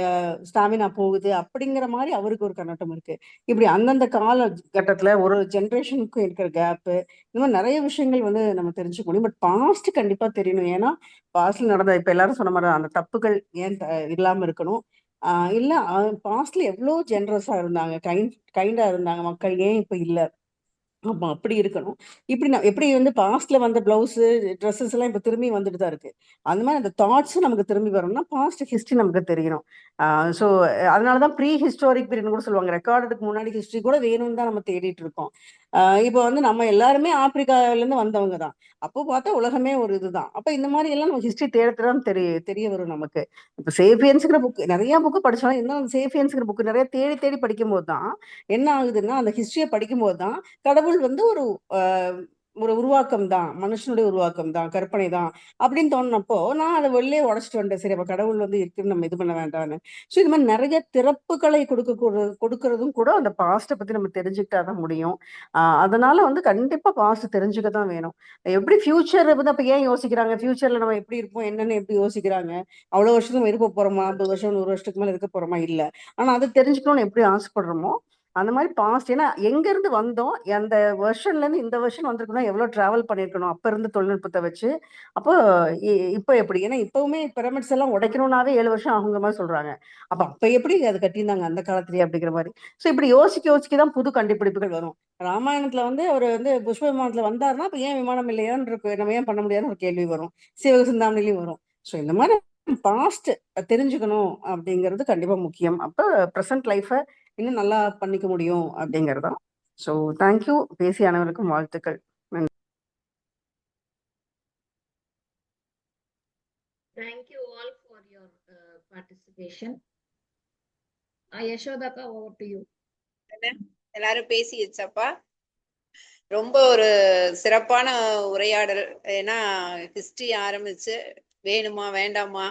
ஸ்டாமினா போகுது அப்படிங்கிற மாதிரி அவருக்கு ஒரு கண்ணோட்டம் இருக்கு. இப்படி அந்தந்த கால கட்டத்துல ஒரு ஜென்ரேஷனுக்கும் இருக்கிற கேப்பு, இந்த மாதிரி நிறைய விஷயங்கள் வந்து நம்ம தெரிஞ்சுக்க முடியும். பட் பாஸ்ட் கண்டிப்பா தெரியணும். ஏன்னா பாஸ்ட்ல நடந்த இப்ப எல்லாரும் சொன்ன மாதிரி அந்த தப்புகள் ஏன் இல்லாம இருக்கணும். இல்ல பாஸ்ட்ல எவ்வளவு ஜென்ரஸா இருந்தாங்க, கைண்டா இருந்தாங்க மக்கள், ஏன் இப்ப இல்ல, ஆமா அப்படி இருக்கணும். இப்படி எப்படி வந்து பாஸ்ட்ல வந்த பிளவுஸ் ட்ரெஸ்ஸஸ் எல்லாம் இப்ப திரும்பி வந்துட்டு தான் இருக்கு. அந்த மாதிரி அந்த தாட்ஸும் நமக்கு திரும்பி வரணும்னா பாஸ்ட் ஹிஸ்டரி நமக்கு தெரியணும். ஸோ அதனாலதான் ப்ரீ ஹிஸ்டாரிக் பீரியட் கூட சொல்லுவாங்க. ரெக்கார்டுக்கு முன்னாடி ஹிஸ்டரி கூட வேணும்னு தான் நம்ம தேடிட்டு இருக்கோம். இப்போ வந்து நம்ம எல்லாருமே ஆப்பிரிக்கால இருந்து வந்தவங்க தான். அப்போ பார்த்தா உலகமே ஒரு இதுதான். அப்ப இந்த மாதிரி எல்லாம் நம்ம ஹிஸ்டரி தேடத்தான் தெரிய வரும் நமக்கு. இப்ப சேஃபியன்ஸுங்கிற புக் நிறைய புக்கு படிச்சாலும் என்ன, அந்த சேஃபியன்ஸுங்கிற புக்கு நிறைய தேடி தேடி படிக்கும் போது தான் என்ன ஆகுதுன்னா, அந்த ஹிஸ்டரியை படிக்கும் போது தான் கடவுள் வந்து ஒரு ஒரு உருவாக்கம் தான், மனுஷனுடைய உருவாக்கம் தான், கற்பனை தான் அப்படின்னு தோணுனப்போ நான் அதை வெளியே உடச்சிட்டு வந்துட்டேன். சரி, அப்ப கடவுள் வந்து இருக்குன்னு நம்ம இது பண்ண வேண்டாம்னு. ஸோ இது மாதிரி நிறைய திறப்புகளை கொடுக்கறதும் கூட அந்த பாஸ்ட்டை பத்தி நம்ம தெரிஞ்சுக்கிட்டா தான் முடியும். அதனால வந்து கண்டிப்பா பாஸ்ட் தெரிஞ்சுக்க தான் வேணும். எப்படி ஃபியூச்சர் வந்து அப்ப ஏன் யோசிக்கிறாங்க, ஃபியூச்சர்ல நம்ம எப்படி இருப்போம் என்னன்னு எப்படி யோசிக்கிறாங்க? அவ்வளவு வருஷம் நம்ம இருக்க போறோமா, 50 வருஷம் 100 வருஷத்துக்கு மேல இருக்க போறோமா? இல்ல. ஆனா அதை தெரிஞ்சுக்கணும்னு எப்படி ஆசைப்படுறோமோ அந்த மாதிரி பாஸ்ட், ஏன்னா எங்க இருந்து வந்தோம், அந்த வெர்ஷன்ல இருந்து இந்த வெர்ஷன் வந்திருக்கணும், எவ்வளவு டிராவல் பண்ணிருக்கணும் அப்ப இருந்து தொழில்நுட்பத்தை வச்சு. அப்போ இப்ப எப்படி, ஏன்னா இப்பவுமே பிரமிட்ஸ் எல்லாம் உடைக்கணும்னாவே 7 வருஷம் ஆகுங்கிற மாதிரி சொல்றாங்க. அப்ப எப்படி அது கட்டியிருந்தாங்க அந்த காலத்திலேயே அப்படிங்கிற மாதிரி. சோ இப்படி யோசிக்க தான் புது கண்டுபிடிப்புகள் வரும். ராமாயணத்துல வந்து அவர் வந்து புஷ்ப விமானத்துல வந்தாருன்னா அப்ப ஏன் விமானம் இல்லையான்னு இருக்கு, நம்ம ஏன் பண்ண முடியாதுன்னு ஒரு கேள்வி வரும். சிவக சிந்தாமணிலையும் வரும். ஸோ இந்த மாதிரி பாஸ்ட் தெரிஞ்சுக்கணும் அப்படிங்கிறது கண்டிப்பா முக்கியம். அப்ப ப்ரெசன்ட் லைஃபை இன்னும் நல்லா பண்ணிக்க முடியும் அப்படிங்கறதுதான். So thank you. பேசிய அனைவருக்கும் வாழ்த்துக்கள். நன்றி. Thank you all for your participation. Yashodaka, over to you. எல்லாரும் பேசியாச்சப்பா. ரொம்ப ஒரு சிறப்பான உரையாடல். ஏன்னா ஹிஸ்டரி ஆரம்பிச்சு வேணுமா வேண்டாமா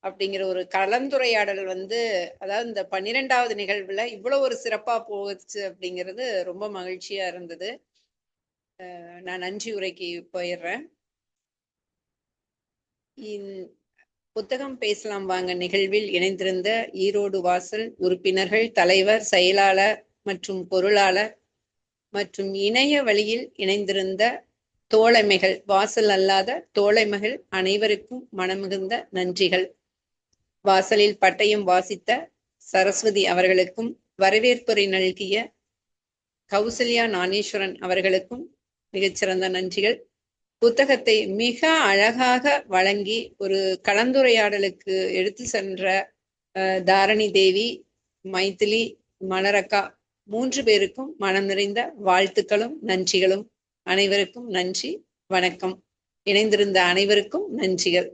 அப்படிங்கிற ஒரு கலந்துரையாடல் வந்து, அதாவது இந்த 12வது நிகழ்வுல இவ்வளவு ஒரு சிறப்பா போச்சு அப்படிங்கிறது ரொம்ப மகிழ்ச்சியா இருந்தது. நான் நன்றி உரைக்கு போயிடுறேன். புத்தகம் பேசலாம் வாங்க நிகழ்வில் இணைந்திருந்த ஈரோடு வாசல் உறுப்பினர்கள், தலைவர், செயலாளர் மற்றும் பொருளாளர் மற்றும் இணைய வழியில் இணைந்திருந்த தோழமைகள், வாசல் அல்லாத தோழமைகள் அனைவருக்கும் மனமிகுந்த நன்றிகள். வாசலில் பட்டயம் வாசித்த சரஸ்வதி அவர்களுக்கும், வரவேற்புரை நல்கிய கௌசல்யா ஞானேஸ்வரன் அவர்களுக்கும் மிகச்சிறந்த நன்றிகள். புத்தகத்தை மிக அழகாக வழங்கி ஒரு கலந்துரையாடலுக்கு எடுத்து சென்ற தாரணி தேவி, மைதிலி, மலரக்கா 3 பேருக்கும் மனம் நிறைந்த வாழ்த்துக்களும் நன்றிகளும். அனைவருக்கும் நன்றி, வணக்கம். இணைந்திருந்த அனைவருக்கும் நன்றிகள்.